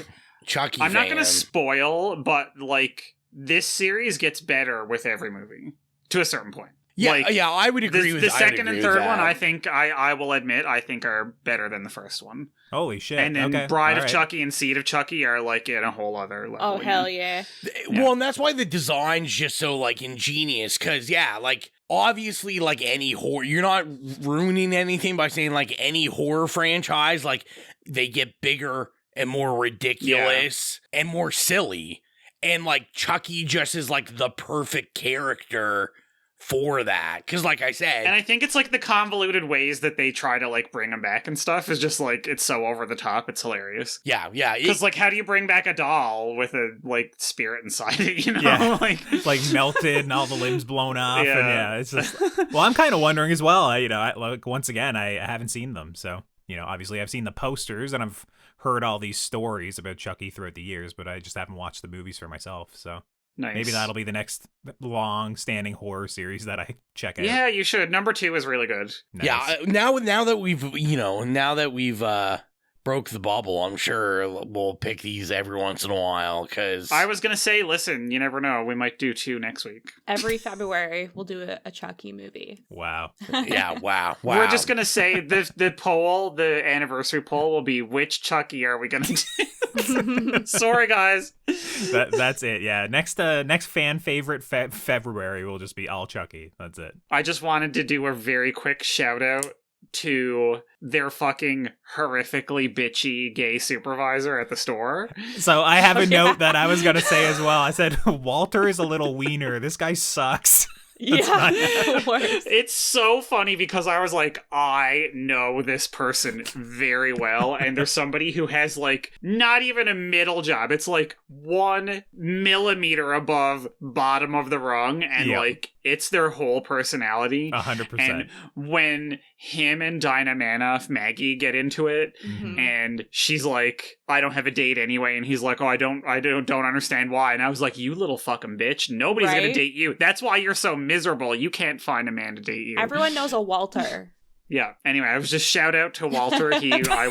Speaker 7: Chucky
Speaker 8: I'm
Speaker 7: fan.
Speaker 8: not going to spoil, but, like, this series gets better with every movie, to a certain point.
Speaker 7: Yeah,
Speaker 8: Like,
Speaker 7: yeah, I would agree with
Speaker 8: the
Speaker 7: I would
Speaker 8: second and
Speaker 7: agree
Speaker 8: third
Speaker 7: with
Speaker 8: one.
Speaker 7: that.
Speaker 8: I think I will admit I think are better than the first one.
Speaker 9: Holy shit!
Speaker 8: And then
Speaker 9: okay.
Speaker 8: Bride
Speaker 9: All
Speaker 8: of
Speaker 9: right.
Speaker 8: Chucky and Seed of Chucky are like in a whole other level.
Speaker 10: Oh,
Speaker 8: you
Speaker 10: hell
Speaker 8: know?
Speaker 10: yeah.
Speaker 7: Well, and that's why the design's just so, like, ingenious, because, yeah, like, obviously, like, any horror, you're not ruining anything by saying, like, any horror franchise, like, they get bigger and more ridiculous and more silly, and, like, Chucky just is, like, the perfect character for that, because like I said,
Speaker 8: And I think it's like the convoluted ways that they try to like bring him back and stuff is just like it's so over the top, it's hilarious.
Speaker 7: Yeah,
Speaker 8: because like how do you bring back a doll with a like spirit inside it, you know?
Speaker 9: Yeah.
Speaker 8: like
Speaker 9: It's like melted and all the limbs blown off.
Speaker 8: Yeah.
Speaker 9: And yeah, it's just. Well, I'm kind of wondering as well. Like once again, I haven't seen them, so obviously I've seen the posters and I've heard all these stories about Chucky throughout the years, but I just haven't watched the movies for myself. So
Speaker 8: nice.
Speaker 9: Maybe that'll be the next long-standing horror series that I check out.
Speaker 8: Yeah, you should. Number 2 is really good.
Speaker 9: Nice.
Speaker 7: Yeah, now that we've broke the bubble, I'm sure we'll pick these every once in a while, because
Speaker 8: I was gonna say, listen, you never know, we might do 2 next week.
Speaker 10: Every February, we'll do a Chucky movie.
Speaker 9: Wow.
Speaker 7: Yeah, wow.
Speaker 8: We're just gonna say the poll, the anniversary poll, will be which Chucky are we gonna do? Sorry, guys.
Speaker 9: That's it. Yeah, next fan favorite February will just be all Chucky. That's it.
Speaker 8: I just wanted to do a very quick shout out to their fucking horrifically bitchy gay supervisor at the store.
Speaker 9: So I have a note that I was going to say as well. I said, Walter is a little wiener. This guy sucks.
Speaker 10: Yeah,
Speaker 8: it's so funny because I was like, I know this person very well, and there's somebody who has like not even a middle job. It's like 1 millimeter above bottom of the rung, and like it's their whole personality.
Speaker 9: 100%.
Speaker 8: And when him and Dinah Manoff, Maggie, get into it, and she's like, I don't have a date anyway, and he's like, oh, I don't understand why. And I was like, you little fucking bitch, nobody's gonna date you. That's why you're so miserable. You can't find a man to date you.
Speaker 10: Everyone knows a Walter.
Speaker 8: Yeah. Anyway, I was just shout out to Walter. I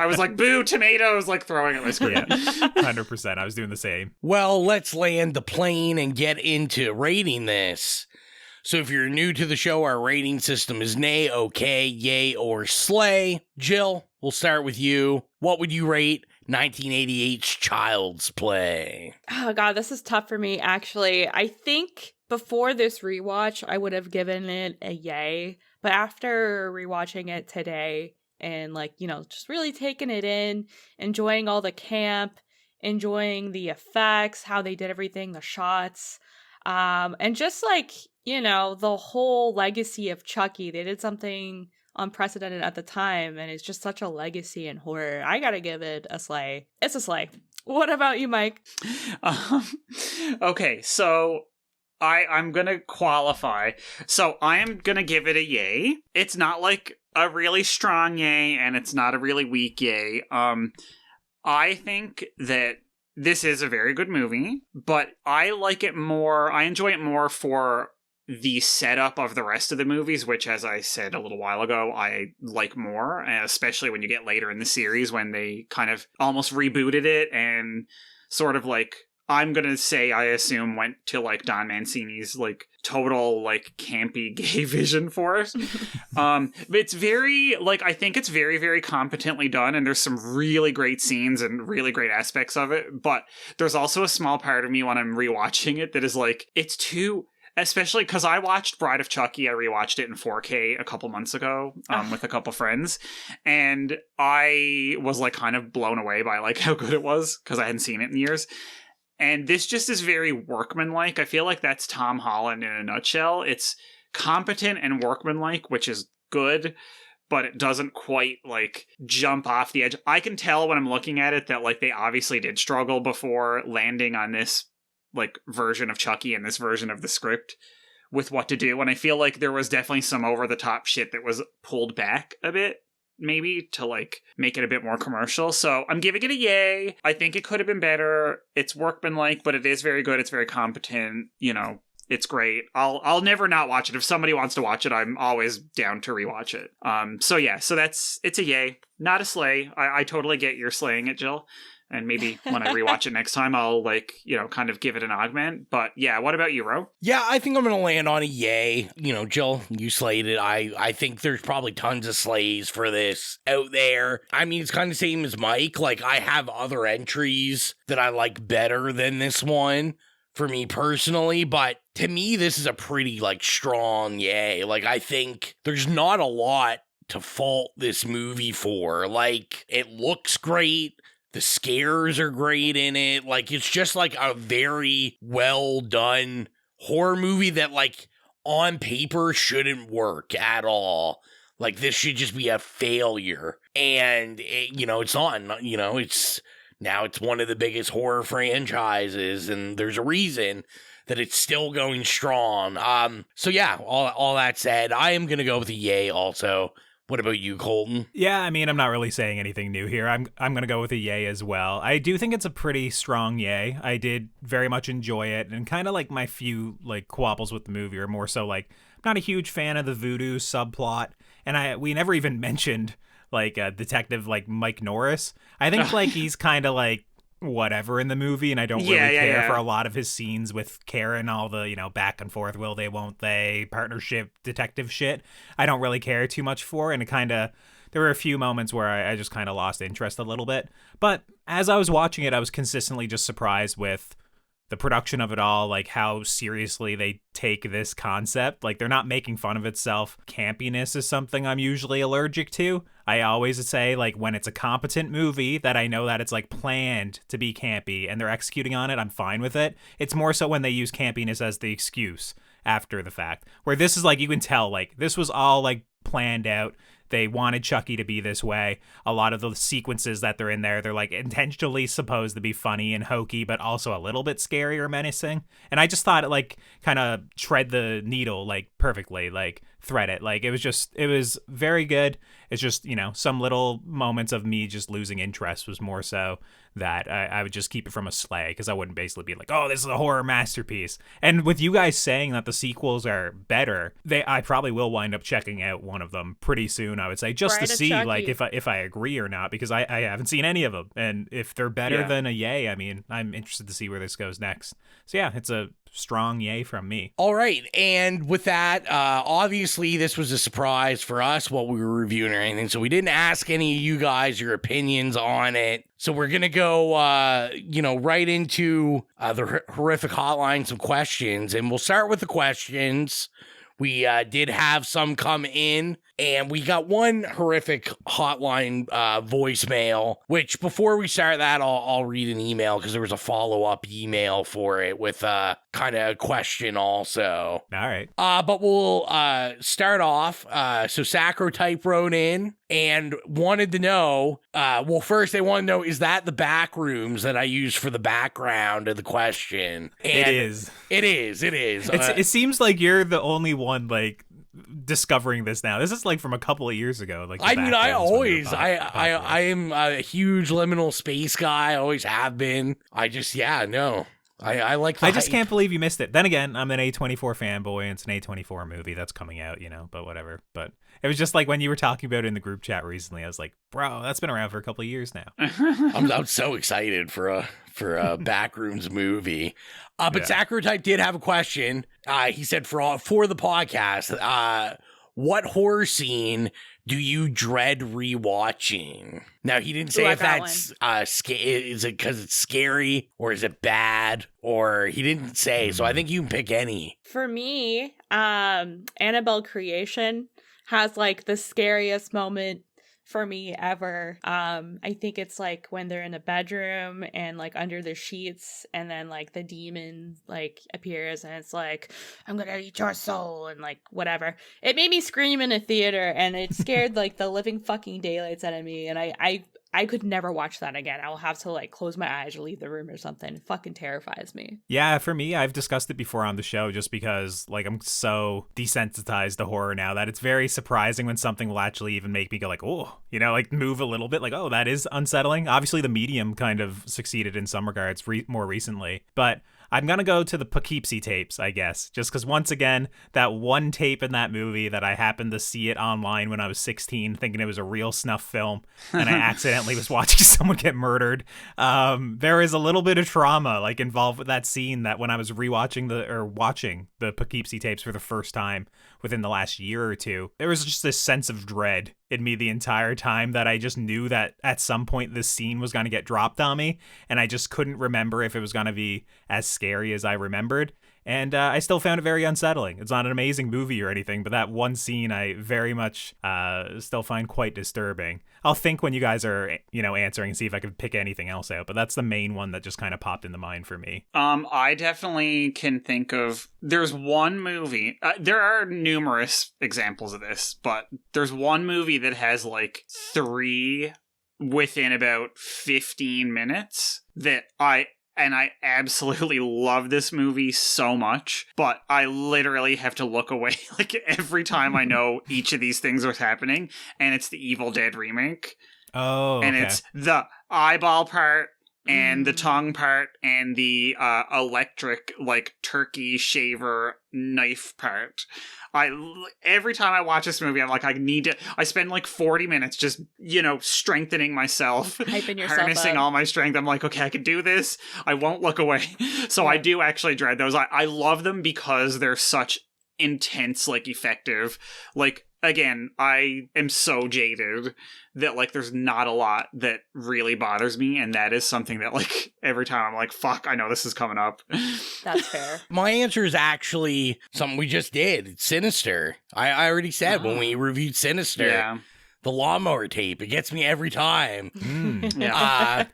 Speaker 8: was like, boo, tomatoes, like throwing at my screen.
Speaker 9: Yeah, 100%. I was doing the same.
Speaker 7: Well, let's land the plane and get into rating this. So if you're new to the show, our rating system is nay, okay, yay, or slay. Jill, we'll start with you. What would you rate 1988's Child's Play?
Speaker 10: Oh god, this is tough for me, actually. I think before this rewatch, I would have given it a yay. But after rewatching it today and just really taking it in, enjoying all the camp, enjoying the effects, how they did everything, the shots, and just the whole legacy of Chucky. They did something unprecedented at the time, and it's just such a legacy in horror. I gotta give it a slay. It's a slay. What about you, Mike?
Speaker 8: Okay, so I'm gonna qualify. So I am gonna give it a yay. It's not like a really strong yay, and it's not a really weak yay. I think that this is a very good movie, but I like it more. I enjoy it more for the setup of the rest of the movies, which, as I said a little while ago, I like more, especially when you get later in the series when they kind of almost rebooted it and sort of like, I'm gonna say, I assume, went to like Don Mancini's like total like campy gay vision for it. It's very I think it's very, very competently done, and there's some really great scenes and really great aspects of it. But there's also a small part of me when I'm rewatching it that is like, it's too. Especially because I watched Bride of Chucky. I rewatched it in 4K a couple months ago with a couple friends. And I was like kind of blown away by like how good it was because I hadn't seen it in years. And this just is very workmanlike. I feel like that's Tom Holland in a nutshell. It's competent and workmanlike, which is good, but it doesn't quite like jump off the edge. I can tell when I'm looking at it that like they obviously did struggle before landing on this like version of Chucky and this version of the script with what to do. And I feel like there was definitely some over the top shit that was pulled back a bit, maybe to like make it a bit more commercial. So I'm giving it a yay. I think it could have been better. It's workmanlike, but it is very good. It's very competent. It's great. I'll never not watch it. If somebody wants to watch it, I'm always down to rewatch it. So it's a yay, not a slay. I totally get you're slaying it, Jill. And maybe when I rewatch it next time, I'll like, kind of give it an augment. But yeah, what about you, Ro?
Speaker 7: Yeah, I think I'm going to land on a yay. Jill, you slayed it. I think there's probably tons of slays for this out there. I mean, it's kind of same as Mike. Like, I have other entries that I like better than this one for me personally, but to me, this is a pretty, like, strong yay. Like, I think there's not a lot to fault this movie for. Like, it looks great. The scares are great in it. Like, it's just like a very well done horror movie that, like, on paper shouldn't work at all. Like, this should just be a failure. And, it's not, it's one of the biggest horror franchises, and there's a reason that it's still going strong. So yeah, all that said, I am going to go with a yay also. What about you, Colton?
Speaker 9: Yeah, I mean, I'm not really saying anything new here. I'm going to go with a yay as well. I do think it's a pretty strong yay. I did very much enjoy it, and kind of like my few like quabbles with the movie are more so like I'm not a huge fan of the voodoo subplot, and we never even mentioned like Detective like Mike Norris. I think like he's kind of like whatever in the movie, and I don't really care for a lot of his scenes with Karen, all the back and forth, will they, won't they, partnership detective shit. I don't really care too much for, and it kind of, there were a few moments where I just kind of lost interest a little bit. But as I was watching it, I was consistently just surprised with the production of it all, like how seriously they take this concept. Like, they're not making fun of itself. Campiness is something I'm usually allergic to. I always say, like, when it's a competent movie that I know that it's like planned to be campy and they're executing on it, I'm fine with it. It's more so when they use campiness as the excuse after the fact, where this is like, you can tell like this was all like planned out. They wanted Chucky to be this way. A lot of the sequences that they're in there, they're like intentionally supposed to be funny and hokey, but also a little bit scary or menacing. And I just thought it like kind of tread the needle like perfectly, like thread it. Like it was very good. It's just, some little moments of me just losing interest was more so that I would just keep it from a slay, because I wouldn't basically be like, oh, this is a horror masterpiece. And with you guys saying that the sequels are better, I probably will wind up checking out one of them pretty soon, I would say, just to see Chucky, like if I agree or not, because I haven't seen any of them. And if they're better than a yay, I mean, I'm interested to see where this goes next. So yeah, it's a strong yay from me.
Speaker 7: All right, and with that, obviously this was a surprise for us what we were reviewing or anything, so we didn't ask any of you guys your opinions on it. So we're gonna go, right into the horrific hotline, some questions, and we'll start with the questions. We did have some come in, and we got one horrific hotline voicemail, which before we start that, I'll read an email, because there was a follow-up email for it with kind of a question also.
Speaker 9: All right.
Speaker 7: But we'll start off. So Sacrotype wrote in and wanted to know, first they want to know, is that the back rooms that I use for the background of the question? And
Speaker 9: it is.
Speaker 7: It is.
Speaker 9: It seems like you're the only one, like, discovering this now. This is like from a couple of years ago. Like,
Speaker 7: I mean, I am a huge liminal space guy. I always have been. I just, I like the
Speaker 9: I just
Speaker 7: hype.
Speaker 9: can't believe you missed it. Then again, I'm an A24 fanboy, and it's an A24 movie that's coming out, but whatever. But it was just like when you were talking about it in the group chat recently, I was like, bro, that's been around for a couple of years now.
Speaker 7: I'm so excited for a Backrooms movie. But Sacrotype did have a question. He said for the podcast, what horror scene do you dread rewatching? Now, he didn't say if that's is it because it's scary, or is it bad, or he didn't say. So I think you can pick any.
Speaker 10: For me, Annabelle Creation has like the scariest moment for me ever. I think it's like when they're in a bedroom and like under the sheets, and then like the demon like appears and it's like, I'm gonna eat your soul, and like whatever. It made me scream in a theater, and it scared like the living fucking daylights out of me, and I could never watch that again. I will have to like close my eyes or leave the room or something. It fucking terrifies me.
Speaker 9: Yeah, for me, I've discussed it before on the show, just because like I'm so desensitized to horror now that it's very surprising when something will actually even make me go like, oh, you know, like move a little bit, like, oh, that is unsettling. Obviously, The Medium kind of succeeded in some regards more recently, but I'm going to go to the Poughkeepsie tapes, I guess, just because once again, that one tape in that movie that I happened to see it online when I was 16, thinking it was a real snuff film, and I accidentally was watching someone get murdered. There is a little bit of trauma like involved with that scene that when I was watching the Poughkeepsie tapes for the first time within the last year or two, there was just this sense of dread in me the entire time that I just knew that at some point this scene was going to get dropped on me, and I just couldn't remember if it was going to be as scary as I remembered. And I still found it very unsettling. It's not an amazing movie or anything, but that one scene I very much still find quite disturbing. I'll think when you guys are, you know, answering and see if I could pick anything else out, but that's the main one that just kind of popped into mind for me.
Speaker 8: I definitely can think of, there's one movie, there are numerous examples of this, but there's one movie that has like 3 within about 15 minutes that I absolutely love this movie so much, but I literally have to look away like every time I know each of these things was happening, and it's the Evil Dead remake.
Speaker 9: Oh, okay.
Speaker 8: And it's the eyeball part and the tongue part and the electric like turkey shaver knife part. Every time I watch this movie, I'm like, I spend like 40 minutes just, you know, strengthening myself,
Speaker 10: hyping yourself
Speaker 8: harnessing
Speaker 10: up.
Speaker 8: all my strength. I'm like, okay, I can do this. I won't look away. So I do actually dread those. I love them because they're such intense, like effective, like, again, I am so jaded that like there's not a lot that really bothers me, and that is something that like every time I'm like, fuck, I know this is coming up.
Speaker 10: That's fair.
Speaker 7: My answer is actually something we just did. It's Sinister. I already said when we reviewed Sinister,
Speaker 8: Yeah.
Speaker 7: the lawnmower tape. It gets me every time.
Speaker 8: Yeah.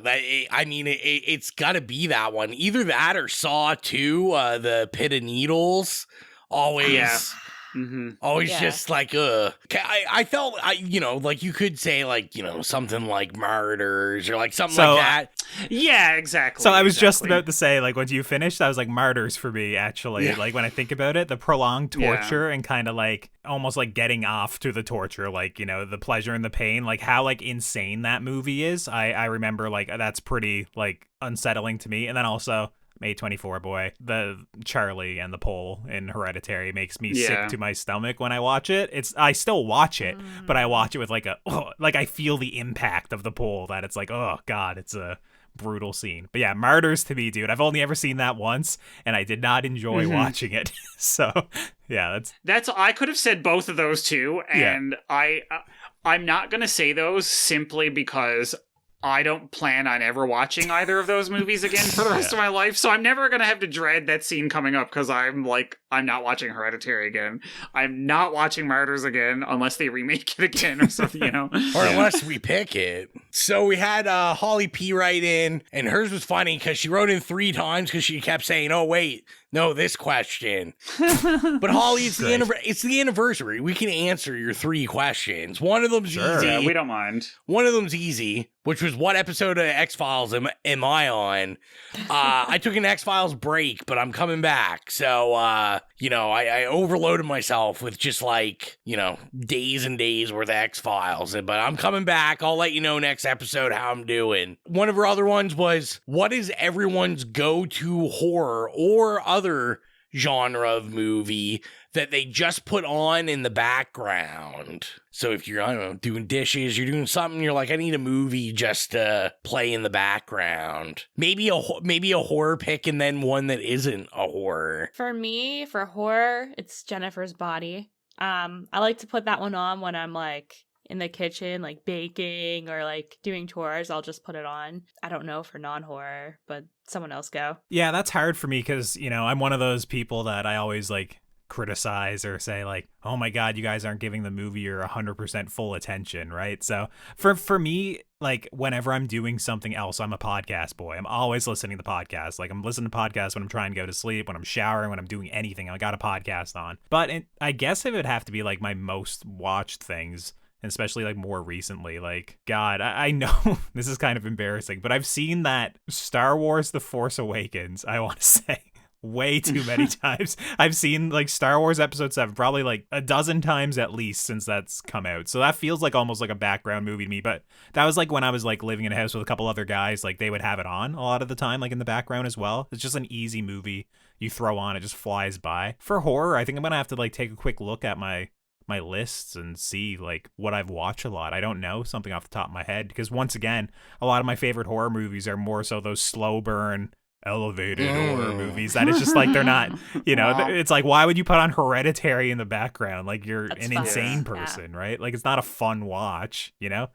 Speaker 7: It's got to be that one. Either that or Saw 2, the Pit of Needles. Always.
Speaker 8: Yeah.
Speaker 7: Just like, I felt, you know, like you could say like, you know, something like Martyrs or like something like that.
Speaker 8: Yeah, exactly.
Speaker 9: So I was just about to say, like, when you finished, I was like, Martyrs for me, actually.
Speaker 7: Yeah.
Speaker 9: Like, when I think about it, the prolonged torture and kind of like almost like getting off to the torture, like, you know, the pleasure and the pain, like how like insane that movie is. I remember like that's pretty like unsettling to me. And then also A24 boy, the Charlie and the pole in Hereditary makes me sick to my stomach when I watch it. I still watch it, but I watch it with like I feel the impact of the pole, that it's like, oh god, it's a brutal scene. But yeah, Martyrs to me, dude, I've only ever seen that once and I did not enjoy watching it. So yeah,
Speaker 8: that's I could have said both of those too, and I'm not gonna say those simply because I don't plan on ever watching either of those movies again for the rest of my life. So I'm never going to have to dread that scene coming up because I'm not watching Hereditary again. I'm not watching Martyrs again unless they remake it again or something, you know?
Speaker 7: Or unless we pick it. So we had Holly P write in, and hers was funny because she wrote in 3 times because she kept saying, oh, wait, no, this question. But Holly, it's the anniversary. We can answer your 3 questions. One of them's easy.
Speaker 8: Yeah, we don't mind.
Speaker 7: One of them's easy, which was what episode of X-Files am I on? I took an X-Files break, but I'm coming back. So, you know, I overloaded myself with just like, you know, days and days worth of X-Files. But I'm coming back. I'll let you know next episode how I'm doing. One of her other ones was, what is everyone's go-to horror or other genre of movie that they just put on in the background? So if you're, I don't know, doing dishes, you're doing something, you're like, I need a movie just to play in the background. Maybe a horror pick and then one that isn't a horror.
Speaker 10: For me, for horror, it's Jennifer's Body. I like to put that one on when I'm like in the kitchen, like baking or like doing chores. I'll just put it on. I don't know for non-horror, but someone else go.
Speaker 9: Yeah, that's hard for me because, you know, I'm one of those people that I always like criticize or say like, oh my god, you guys aren't giving the movie your 100% full attention, right? So for me, like whenever I'm doing something else, I'm a podcast boy. I'm always listening to podcasts. Like I'm listening to podcasts when I'm trying to go to sleep, when I'm showering, when I'm doing anything. I got a podcast on. But I guess it would have to be like my most watched things, especially like more recently. Like, God, I know this is kind of embarrassing, but I've seen that Star Wars The Force Awakens, I want to say, way too many times. I've seen like Star Wars Episode 7 probably like a dozen times at least since that's come out. So that feels like almost like a background movie to me. But that was like when I was like living in a house with a couple other guys, like they would have it on a lot of the time, like in the background as well. It's just an easy movie you throw on, it just flies by. For horror, I think I'm gonna have to like take a quick look at my lists and see like what I've watched a lot. I don't know something off the top of my head because once again, a lot of my favorite horror movies are more so those slow burn elevated horror movies that it's just like they're not, you know, it's like why would you put on Hereditary in the background? Like you're an insane person, right? Like it's not a fun watch, you know?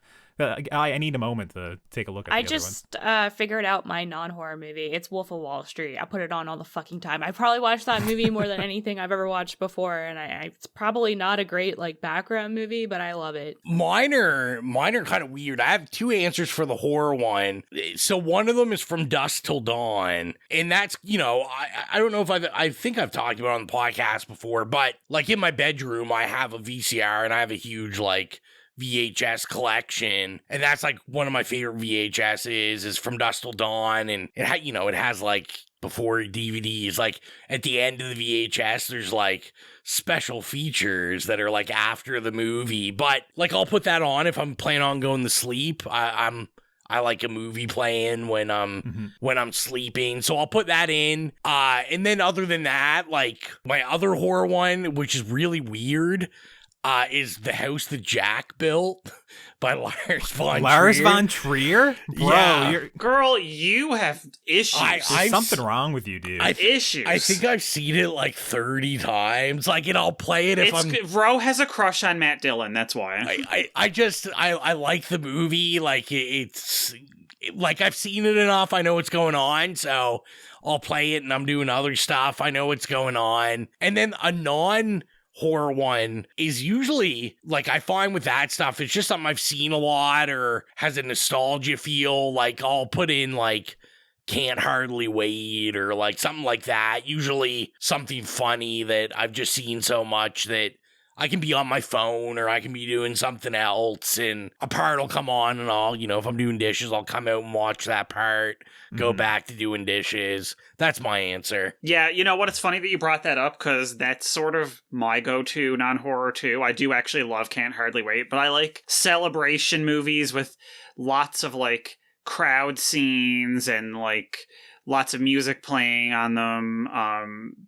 Speaker 9: I need a moment to take a look at the other ones.
Speaker 10: Figured out my non-horror movie. It's Wolf of Wall Street. I put it on all the fucking time. I probably watched that movie more than anything I've ever watched before, and it's probably not a great like background movie, but I love it.
Speaker 7: Mine are kind of weird. I have two answers for the horror one. So one of them is From Dusk Till Dawn, and that's, you know, I don't know if I think I've talked about it on the podcast before, but like in my bedroom I have a VCR and I have a huge like VHS collection, and that's like one of my favorite VHSs is From Dusk Till Dawn, and it has like before DVDs, like at the end of the VHS there's like special features that are like after the movie, but like I'll put that on if I'm planning on going to sleep. I like a movie playing when I'm sleeping, so I'll put that in. And then other than that, like my other horror one, which is really weird, is The House That Jack Built by Lars von
Speaker 9: Trier? Bro,
Speaker 7: yeah.
Speaker 8: Girl, you have issues.
Speaker 9: There's something wrong with you, dude.
Speaker 8: Issues.
Speaker 7: I think I've seen it like 30 times. Like, and I'll play it if I'm...
Speaker 8: Ro has a crush on Matt Dillon, that's why.
Speaker 7: I like the movie. Like, it's... Like, I've seen it enough. I know what's going on, so I'll play it and I'm doing other stuff. I know what's going on. And then a non-horror one is usually, like, I find with that stuff, it's just something I've seen a lot or has a nostalgia feel. Like, I'll put in, like, Can't Hardly Wait or, like, something like that. Usually something funny that I've just seen so much that I can be on my phone or I can be doing something else and a part will come on and I'll, you know, if I'm doing dishes, I'll come out and watch that part, go back to doing dishes. That's my answer.
Speaker 8: Yeah, you know what? It's funny that you brought that up because that's sort of my go-to non-horror too. I do actually love Can't Hardly Wait, but I like celebration movies with lots of like crowd scenes and like lots of music playing on them.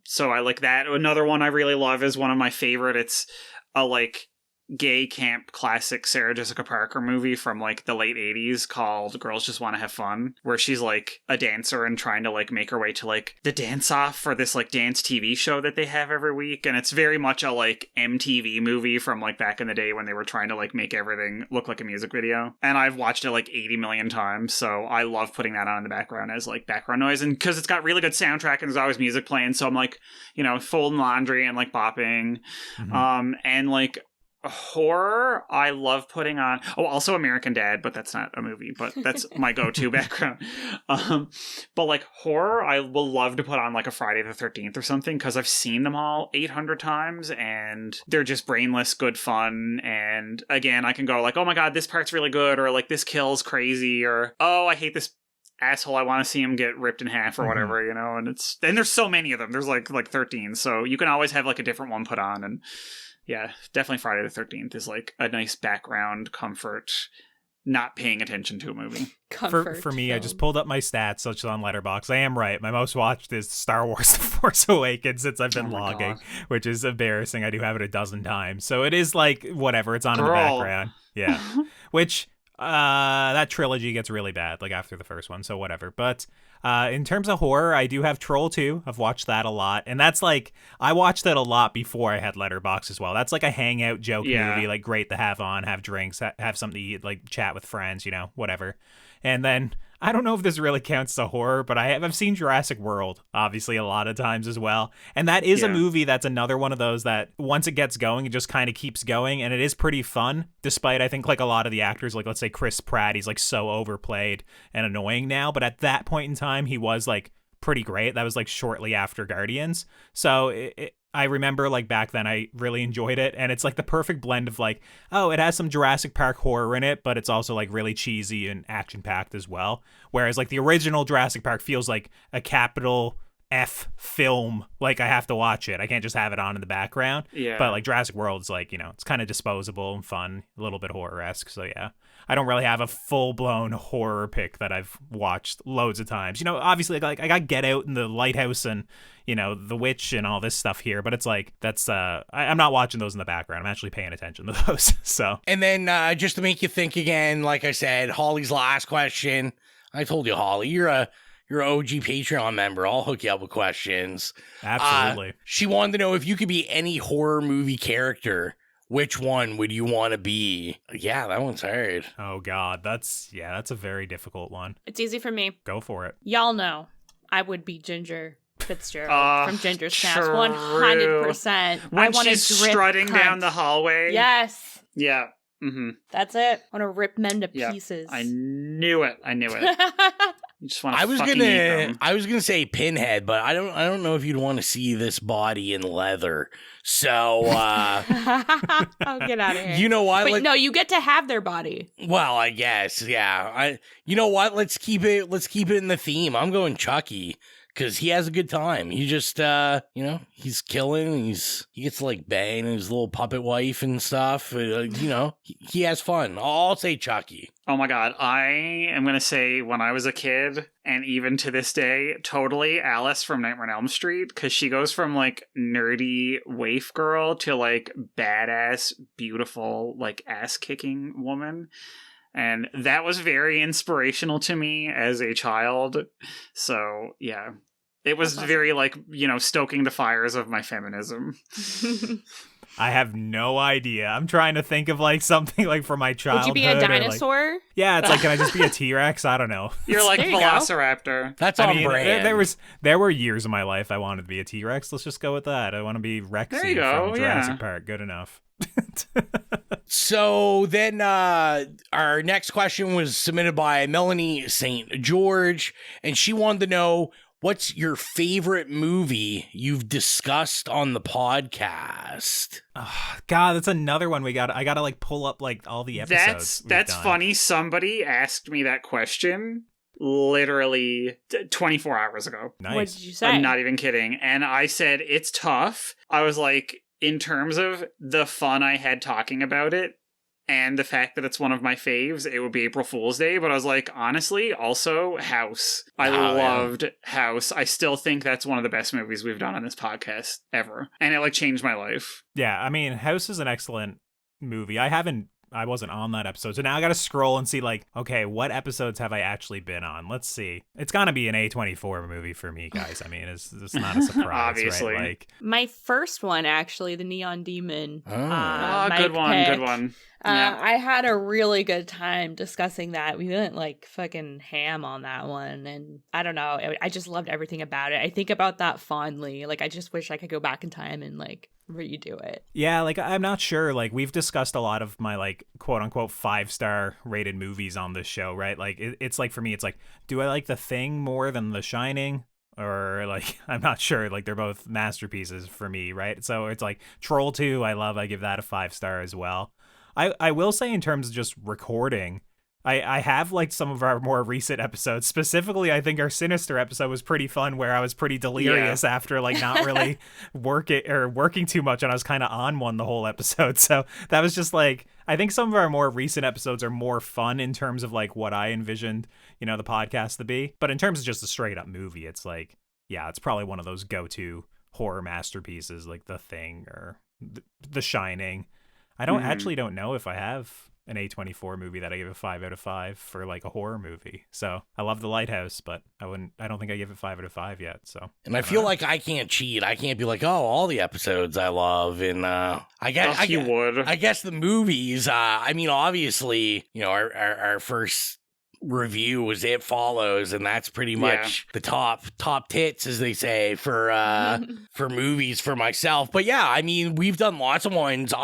Speaker 8: So I like that. Another one I really love is one of my favorite. It's a like gay camp classic Sarah Jessica Parker movie from like the late 80s called Girls Just Want to Have Fun, where she's like a dancer and trying to like make her way to like the dance off for this like dance TV show that they have every week. And it's very much a like MTV movie from like back in the day when they were trying to like make everything look like a music video. And I've watched it like 80 million times. So I love putting that on in the background as like background noise. And because it's got really good soundtrack and there's always music playing. So I'm like, you know, folding laundry and like bopping. And like, horror, I love putting on. Oh, also American Dad, but that's not a movie. But that's my go-to background. But like horror, I will love to put on like a Friday the 13th or something because I've seen them all 800 times and they're just brainless, good fun. And again, I can go like, oh my god, this part's really good, or like this kill's crazy, or oh, I hate this asshole, I want to see him get ripped in half or whatever, you know. And there's so many of them. There's like 13, so you can always have like a different one put on. And yeah, definitely Friday the 13th is like a nice background comfort, not paying attention to a movie.
Speaker 9: For me, I just pulled up my stats, such as on Letterboxd. I am right. My most watched is Star Wars The Force Awakens since I've been logging, which is embarrassing. I do have it a dozen times. So it is like, whatever, it's on in the background. Yeah. Which, that trilogy gets really bad, like after the first one, so whatever. But in terms of horror, I do have Troll 2. I've watched that a lot. And that's like, I watched it a lot before I had Letterboxd as well. That's like a hangout joke movie, like great to have on, have drinks, have something to eat, like chat with friends, you know, whatever. And then, I don't know if this really counts as a horror, but I've seen Jurassic World, obviously, a lot of times as well. And that is a movie that's another one of those that once it gets going, it just kind of keeps going. And it is pretty fun, despite, I think, like a lot of the actors, like let's say Chris Pratt, he's like so overplayed and annoying now. But at that point in time, he was like pretty great. That was like shortly after Guardians. So I remember like back then I really enjoyed it, and it's like the perfect blend of like, oh, it has some Jurassic Park horror in it, but it's also like really cheesy and action packed as well. Whereas like the original Jurassic Park feels like a capital F film, like I have to watch it. I can't just have it on in the background.
Speaker 8: Yeah.
Speaker 9: But like Jurassic World's like, it's kind of disposable and fun, a little bit horror-esque. So yeah, I don't really have a full-blown horror pick that I've watched loads of times. Obviously like I got Get Out and The Lighthouse and The Witch and all this stuff here, but it's like that's I'm not watching those in the background. I'm actually paying attention to those. So
Speaker 7: And then just to make you think again, like I said, Holly's last question. I told you, Holly, you're a OG Patreon member. I'll hook you up with questions.
Speaker 9: Absolutely.
Speaker 7: She wanted to know if you could be any horror movie character, which one would you want to be? Yeah, that one's hard.
Speaker 9: Oh God, that's a very difficult one.
Speaker 10: It's easy for me.
Speaker 9: Go for it.
Speaker 10: Y'all know I would be Ginger Fitzgerald from Ginger Snaps. 100%.
Speaker 8: When she's strutting down the hallway.
Speaker 10: Yes.
Speaker 8: Yeah. Mm-hmm.
Speaker 10: That's it. I want to rip men to pieces.
Speaker 8: I knew it. You just want to
Speaker 7: I was
Speaker 8: fucking eat them.
Speaker 7: gonna say Pinhead, but I don't know if you'd want to see this body in leather. So
Speaker 10: oh, get out of here.
Speaker 7: You know what?
Speaker 10: But no, you get to have their body.
Speaker 7: Well, I guess, yeah. You know what? Let's keep it in the theme. I'm going Chucky. Because he has a good time. He just, he's killing. And he gets like banging his little puppet wife and stuff. He has fun. I'll say Chucky.
Speaker 8: Oh my God. I am going to say when I was a kid, and even to this day, totally Alice from Nightmare on Elm Street. Because she goes from like nerdy waif girl to like badass, beautiful, like ass kicking woman. And that was very inspirational to me as a child. So, yeah. It was very, like, stoking the fires of my feminism.
Speaker 9: I have no idea. I'm trying to think of, like, something, like, for my childhood.
Speaker 10: Would you be a dinosaur?
Speaker 9: Yeah, it's like, can I just be a T-Rex? I don't know.
Speaker 8: You're like Velociraptor.
Speaker 7: That's on brand.
Speaker 9: There were years of my life I wanted to be a T-Rex. Let's just go with that. I want to be Rexy from Jurassic Park. Good enough.
Speaker 7: So then our next question was submitted by Melanie St. George, and she wanted to know, what's your favorite movie you've discussed on the podcast?
Speaker 9: Oh, God, that's another one I gotta like pull up like all the episodes.
Speaker 8: That's funny. Somebody asked me that question literally 24 hours ago.
Speaker 9: Nice.
Speaker 10: What did you say?
Speaker 8: I'm not even kidding. And I said, it's tough. I was like, in terms of the fun I had talking about it and the fact that it's one of my faves, it would be April Fool's Day. But I was like, honestly, also House. I loved House. I still think that's one of the best movies we've done on this podcast ever. And it like changed my life.
Speaker 9: Yeah, I mean, House is an excellent movie. I wasn't on that episode. So now I got to scroll and see like, okay, what episodes have I actually been on? Let's see. It's going to be an A24 movie for me, guys. I mean, it's not a surprise,
Speaker 8: obviously.
Speaker 9: Right? Like
Speaker 10: my first one, actually, the Neon Demon.
Speaker 8: Good one.
Speaker 10: I had a really good time discussing that. We went like fucking ham on that one. And I don't know. I just loved everything about it. I think about that fondly. Like, I just wish I could go back in time and like redo it.
Speaker 9: Yeah, like I'm not sure. Like we've discussed a lot of my like quote unquote 5-star rated movies on this show, right? Like it's like for me, it's like, do I like The Thing more than The Shining? Or like, I'm not sure. Like they're both masterpieces for me, right? So it's like Troll 2, I give that a 5-star as well. I will say in terms of just recording, I have liked some of our more recent episodes. Specifically, I think our Sinister episode was pretty fun, where I was pretty delirious after like not really working too much, and I was kind of on one the whole episode. So that was just like, I think some of our more recent episodes are more fun in terms of like what I envisioned, the podcast to be. But in terms of just a straight up movie, it's like, yeah, it's probably one of those go-to horror masterpieces like The Thing or The Shining. I don't know if I have an A24 movie that I give a 5 out of 5 for like a horror movie. So I love The Lighthouse, but I don't think I give it 5 out of 5 yet. So,
Speaker 7: and I feel like I can't cheat. I can't be like, oh, all the episodes I love. And I guess the movies, I mean, obviously, our first review was It Follows, and that's pretty much the top tits, as they say, for movies for myself. But yeah, I mean, we've done lots of ones.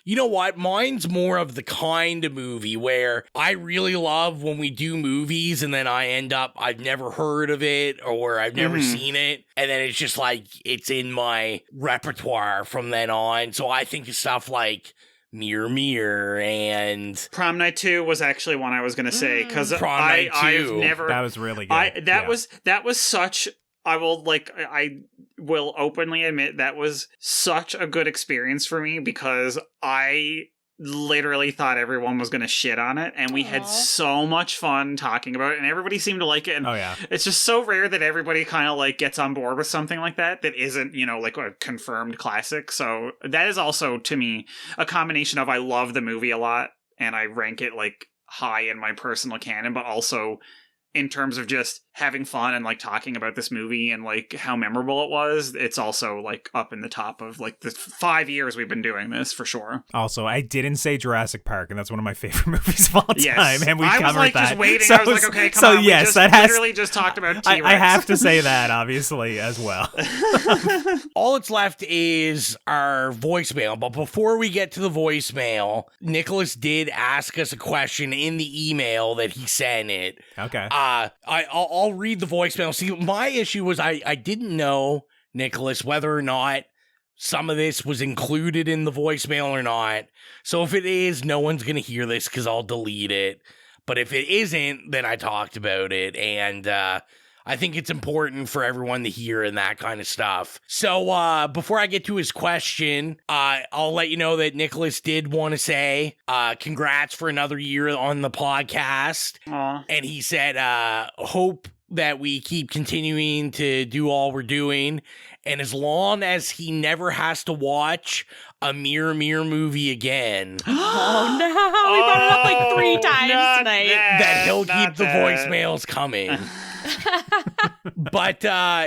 Speaker 7: You know what, mine's more of the kind of movie where I really love when we do movies and then I've never heard of it or I've never seen it, and then it's just like it's in my repertoire from then on. So I think of stuff like Mirror Mirror and
Speaker 8: Prom Night 2 was actually one I was going to say, because
Speaker 7: I've
Speaker 8: never.
Speaker 9: That was really good.
Speaker 8: That was such I will openly admit that was such a good experience for me because I literally thought everyone was going to shit on it, and we had so much fun talking about it, and everybody seemed to like it. And it's just so rare that everybody kind of like gets on board with something like that isn't, like a confirmed classic. So that is also, to me, a combination of I love the movie a lot and I rank it like high in my personal canon, but also in terms of just having fun and like talking about this movie and like how memorable it was, it's also like up in the top of like the 5 years we've been doing this for sure.
Speaker 9: Also, I didn't say Jurassic Park, and that's one of my favorite movies of all time.
Speaker 8: Yes.
Speaker 9: And we
Speaker 8: I
Speaker 9: covered
Speaker 8: was like
Speaker 9: that.
Speaker 8: just waiting.
Speaker 9: So,
Speaker 8: I was like, okay, come on.
Speaker 9: Yes,
Speaker 8: we literally just talked about T-Rex.
Speaker 9: I have to say that obviously as well.
Speaker 7: All that's left is our voicemail. But before we get to the voicemail, Nicholas did ask us a question in the email that he sent it.
Speaker 9: Okay.
Speaker 7: I'll read the voicemail. See, my issue was I didn't know, Nicholas, whether or not some of this was included in the voicemail or not. So if it is, no one's going to hear this because I'll delete it. But if it isn't, then I talked about it. And I think it's important for everyone to hear and that kind of stuff. So before I get to his question, I'll let you know that Nicholas did want to say congrats for another year on the podcast.
Speaker 8: Aww.
Speaker 7: And he said, hope that we keep continuing to do all we're doing. And as long as he never has to watch a Mirror movie again.
Speaker 10: Oh no, we brought it up like 3 times tonight.
Speaker 7: That he'll keep the voicemails coming. But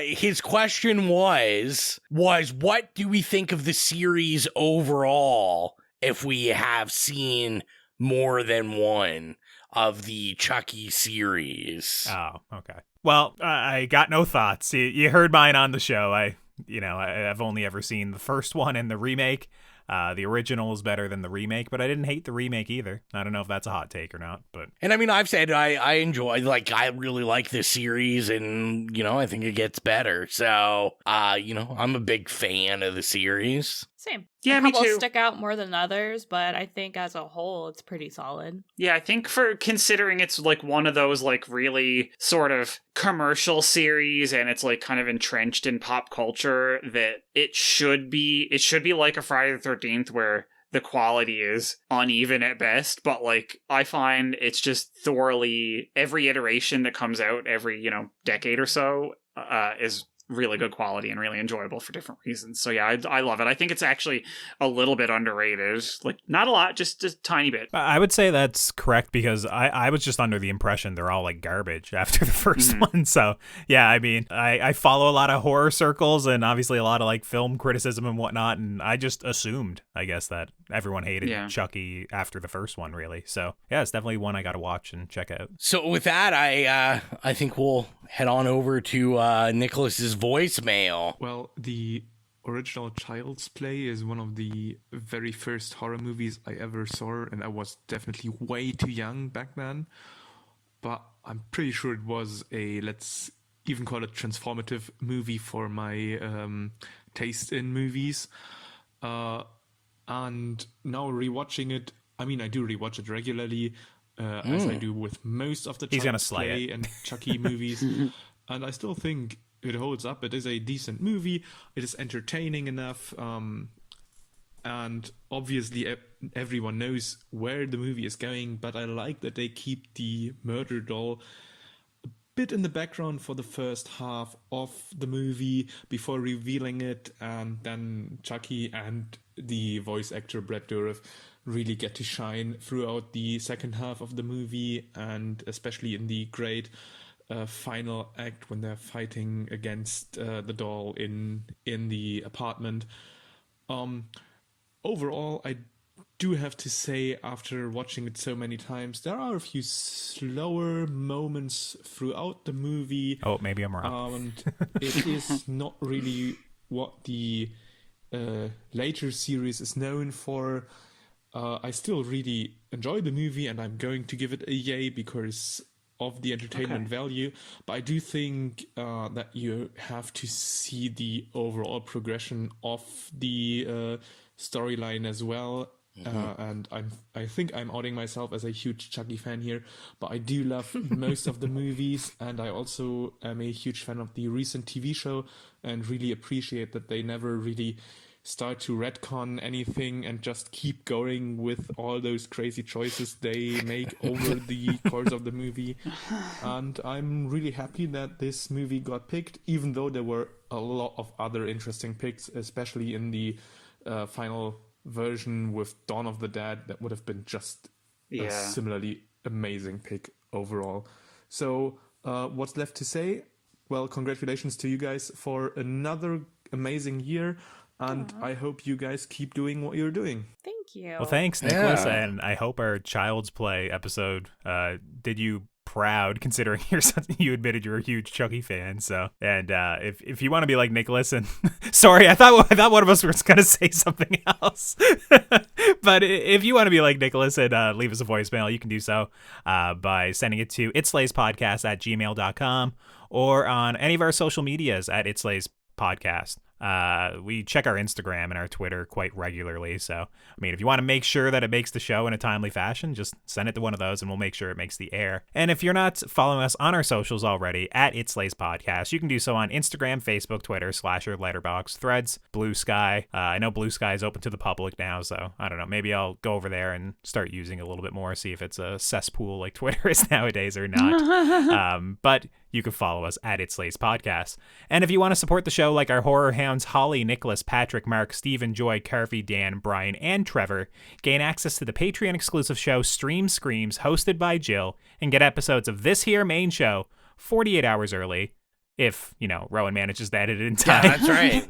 Speaker 7: his question was what do we think of the series overall if we have seen more than one of the Chucky series?
Speaker 9: Oh, okay. Well, I got no thoughts. You heard mine on the show. I've only ever seen the first one and the remake. The original is better than the remake, but I didn't hate the remake either. I don't know if that's a hot take or not, but.
Speaker 7: And I mean, I've said I enjoy, I really like this series, and, I think it gets better. So, I'm a big fan of the series.
Speaker 10: Same.
Speaker 8: Yeah,
Speaker 10: a
Speaker 8: me
Speaker 10: couple
Speaker 8: too.
Speaker 10: stick out more than others, but I think as a whole, it's pretty solid.
Speaker 8: Yeah, I think for considering it's like one of those like really sort of commercial series and it's like kind of entrenched in pop culture, that it should be like a Friday the 13th where the quality is uneven at best, but like I find it's just thoroughly, every iteration that comes out every, decade or so is really good quality and really enjoyable for different reasons. So yeah, I love it. I think it's actually a little bit underrated. Like not a lot, just a tiny bit.
Speaker 9: I would say that's correct because I was just under the impression they're all like garbage after the first one. So yeah, I mean, I follow a lot of horror circles and obviously a lot of like film criticism and whatnot. And I just assumed, I guess, that everyone hated Chucky after the first one, really. So yeah, it's definitely one I got to watch and check out.
Speaker 7: So with that, I think we'll head on over to Nicholas's voicemail.
Speaker 13: Well, the original Child's Play is one of the very first horror movies I ever saw, and I was definitely way too young back then. But I'm pretty sure it was let's even call it transformative movie for my taste in movies. And now rewatching it, I mean, I do rewatch it regularly, as I do with most of the Child's Play and Chucky movies. And I still think it holds up. It is a decent movie. It is entertaining enough. And obviously everyone knows where the movie is going, but I like that they keep the murder doll a bit in the background for the first half of the movie before revealing it, and then Chucky and the voice actor Brett Dourif really get to shine throughout the second half of the movie, and especially in the great final act when they're fighting against the doll in the apartment. Overall, I do have to say, after watching it so many times, there are a few slower moments throughout the movie.
Speaker 9: Oh, maybe I'm wrong.
Speaker 13: And it is not really what the later series is known for. I still really enjoy the movie, and I'm going to give it a yay because of the entertainment value, but I do think that you have to see the overall progression of the storyline as well, And I think I'm outing myself as a huge Chucky fan here, but I do love most of the movies, and I also am a huge fan of the recent TV show, and really appreciate that they never really start to retcon anything and just keep going with all those crazy choices they make over the course of the movie. And I'm really happy that this movie got picked, even though there were a lot of other interesting picks, especially in the final version with Dawn of the Dead. That would have been just a similarly amazing pick overall. So what's left to say? Well, congratulations to you guys for another amazing year. And I hope you guys keep doing what you're doing.
Speaker 10: Thank you.
Speaker 9: Well, thanks, Nicholas. Yeah. And I hope our Child's Play episode did you proud, considering you admitted you're a huge Chucky fan. So, and if you want to be like Nicholas, and sorry, I thought one of us was going to say something else. But if you want to be like Nicholas and leave us a voicemail, you can do so by sending it to itslayespodcast@gmail.com or on any of our social medias at itslayespodcast. We check our Instagram and our Twitter quite regularly. So, I mean, if you want to make sure that it makes the show in a timely fashion, just send it to one of those and we'll make sure it makes the air. And if you're not following us on our socials already at It Slays Podcast, you can do so on Instagram, Facebook, Twitter, Slasher, Letterboxd, Threads, Blue Sky. I know Blue Sky is open to the public now, so I don't know. Maybe I'll go over there and start using it a little bit more, see if it's a cesspool like Twitter is nowadays or not. But you can follow us at It Slays Podcast. And if you want to support the show like our Horror Hounds, Holly, Nicholas, Patrick, Mark, Stephen, Joy, Carvey, Dan, Brian, and Trevor, gain access to the Patreon exclusive show Stream Screams, hosted by Jill, and get episodes of this here main show 48 hours early. If, Rowan manages to edit it in time.
Speaker 7: Yeah, that's right.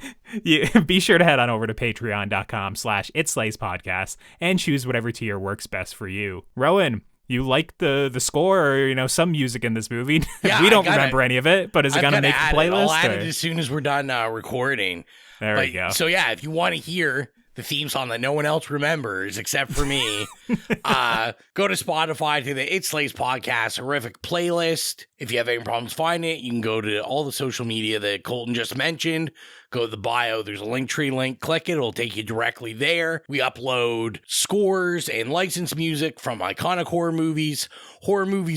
Speaker 9: Be sure to head on over to patreon.com/itslayspodcast and choose whatever tier works best for you. Rowan, you like the score or, some music in this movie?
Speaker 7: Yeah,
Speaker 9: we don't remember any of it, but is it going to make the playlist?
Speaker 7: I'll add it as soon as we're done recording.
Speaker 9: There we go.
Speaker 7: So yeah, if you want to hear the theme song that no one else remembers except for me, go to Spotify to the It Slays Podcast Horrific playlist. If you have any problems finding it, you can go to all the social media that Colton just mentioned. Go to the bio. There's a Linktree link. Click it. It'll take you directly there. We upload scores and licensed music from iconic horror movies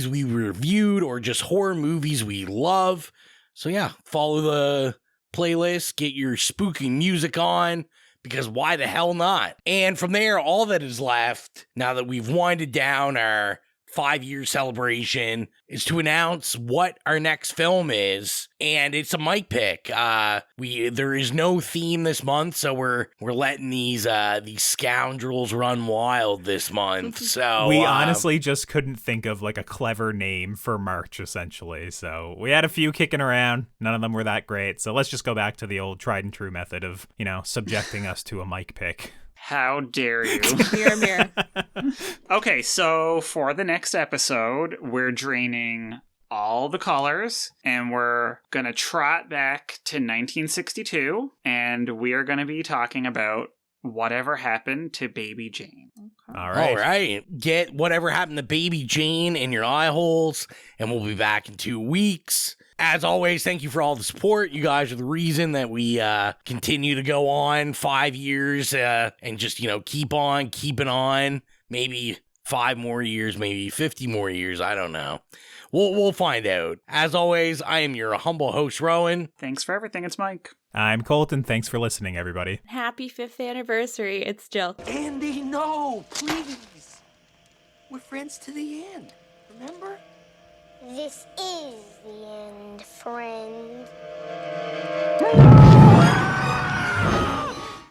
Speaker 7: we reviewed, or just horror movies we love. So yeah, follow the playlist. Get your spooky music on, because why the hell not? And from there, all that is left, now that we've winded down our 5-year celebration, is to announce what our next film is, and it's a Mike pick. There is no theme this month, so we're letting these scoundrels run wild this month. So
Speaker 9: we honestly just couldn't think of like a clever name for March, essentially. So we had a few kicking around. None of them were that great. So let's just go back to the old tried and true method of subjecting us to a Mike pick.
Speaker 8: How dare you?
Speaker 10: Mirror.
Speaker 8: Okay, so for the next episode, we're draining all the colors, and we're going to trot back to 1962, and we are going to be talking about Whatever Happened to Baby Jane.
Speaker 9: Okay. All right.
Speaker 7: Get Whatever Happened to Baby Jane in your eye holes, and we'll be back in 2 weeks. As always, thank you for all the support. You guys are the reason that we continue to go on 5 years and just, keep on keeping on. Maybe 5 more years, maybe 50 more years. I don't know. We'll find out. As always, I am your humble host, Rowan.
Speaker 8: Thanks for everything. It's Mike.
Speaker 9: I'm Colton. Thanks for listening, everybody.
Speaker 10: Happy 5th anniversary. It's Jill.
Speaker 2: Andy, no, please. We're friends to the end. Remember?
Speaker 15: This is the end, friend.